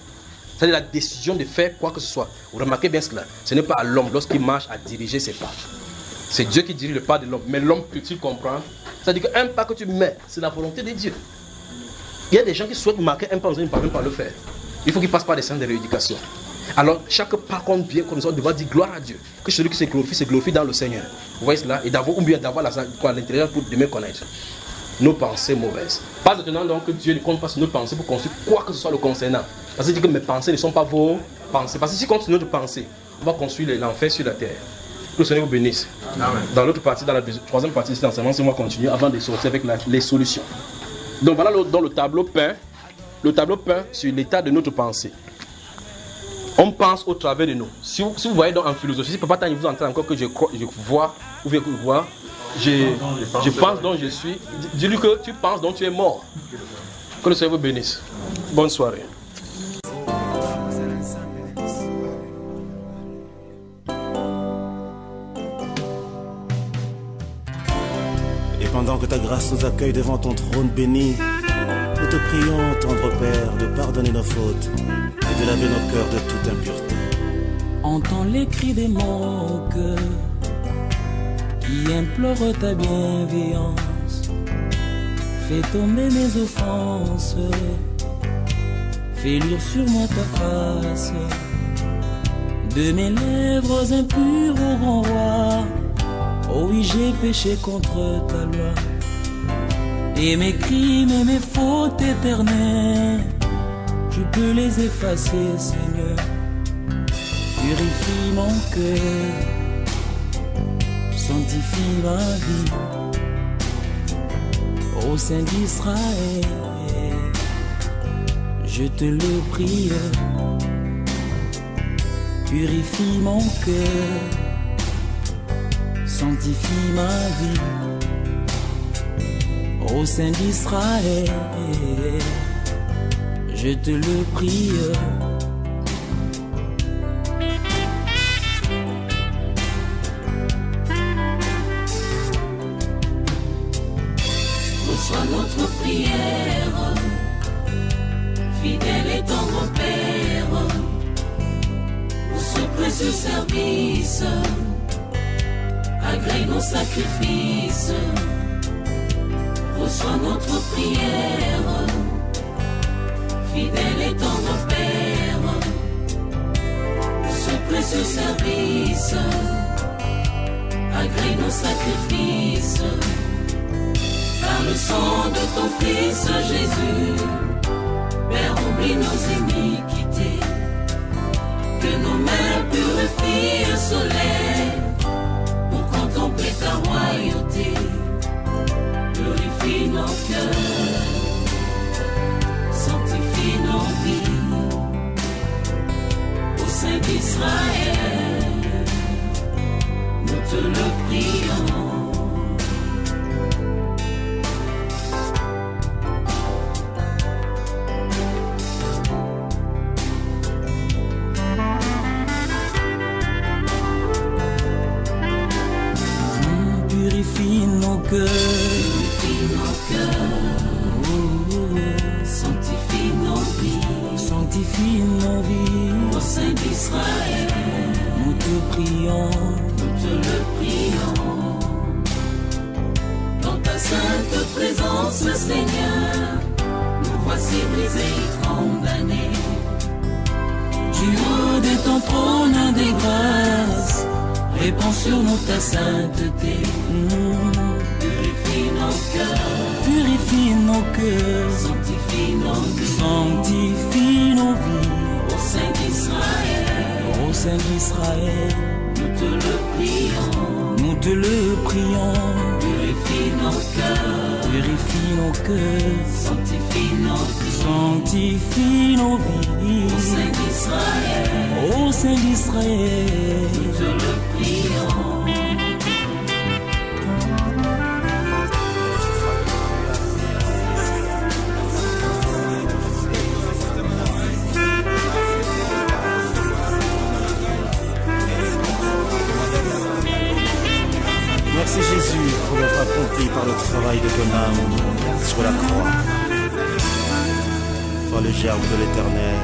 C'est-à-dire la décision de faire quoi que ce soit. Vous remarquez bien cela. Ce n'est pas à l'homme lorsqu'il marche à diriger ses pas. C'est Dieu qui dirige le pas de l'homme. Mais l'homme peut-il comprendre? C'est-à-dire qu'un pas que tu mets, c'est la volonté de Dieu. Il y a des gens qui souhaitent marquer un pas, ils ne parviennent pas à le faire. Il faut qu'ils passent par des centres de rééducation. Alors, chaque pas compte bien comme ça, on doit dire gloire à Dieu. Que celui qui se glorifie dans le Seigneur. Vous voyez cela? Et d'avoir l'intérieur pour de me connaître. Nos pensées mauvaises. Pas maintenant donc que Dieu ne compte pas sur nos pensées pour construire quoi que ce soit le concernant. Parce qu'il dit que mes pensées ne sont pas vos pensées. Parce que si continue de penser, on va construire l'enfer sur la terre. Que le Seigneur vous bénisse. Amen. Dans l'autre partie, dans la troisième partie de cet enseignement, c'est moi continuer avant de sortir avec les solutions. Donc voilà dans le tableau peint sur l'état de notre pensée. On pense au travers de nous. Si vous voyez donc en philosophie, si Papa Tani vous entend encore que je vois, ou bien que je vois, je pense donc je suis. Dis-lui que tu penses donc tu es mort. Que le Seigneur vous bénisse. Bonne soirée. Et pendant que ta grâce nous accueille devant ton trône béni, nous te prions, tendre Père, de pardonner nos fautes et de laver nos cœurs de toute impureté. Entends les cris de mon cœur qui implore ta bienveillance. Fais tomber mes offenses, fais luire sur moi ta face. De mes lèvres impures au grand roi, oh oui, j'ai péché contre ta loi. Et mes crimes et mes fautes éternelles, tu peux les effacer, Seigneur. Purifie mon cœur, sanctifie ma vie. Ô Saint d'Israël, je te le prie. Purifie mon cœur, sanctifie ma vie. Ô Saint d'Israël, je je te le prie. Reçois notre prière, fidèle et tendre Père, pour ce précieux service, agrée nos sacrifices. Reçois notre prière, fidèle et tendre Père, pour ce précieux service, agrée nos sacrifices. Par le sang de ton Fils Jésus, Père, oublie nos iniquités, que nos mains purifient et se lèvent pour contempler ta royauté. Purifie nos cœurs, sanctifie nos vies, au sein d'Israël, nous te le prions. Purifie nos cœurs, sanctifie nos vies, sanctifie nos vies, au sein d'Israël, nous te prions, nous te le prions. Dans ta sainte présence, Seigneur, nous voici brisés et condamnés. du haut de ton trône des grâces, répands sur nous ta sainteté. Purifie nos cœurs, Purifie nos cœurs, sanctifie nos vies, sanctifie nos vies, au sein d'Israël, au sein d'Israël, nous te le prions. nous te le prions. Purifie nos cœurs, Purifie nos cœurs, sanctifie nos vies, sanctifie nos vies, au sein d'Israël, au sein d'Israël. nous te le prions. Merci Jésus pour l'œuvre accomplie par le travail de ton âme sur la croix. Toi le germe de l'Éternel,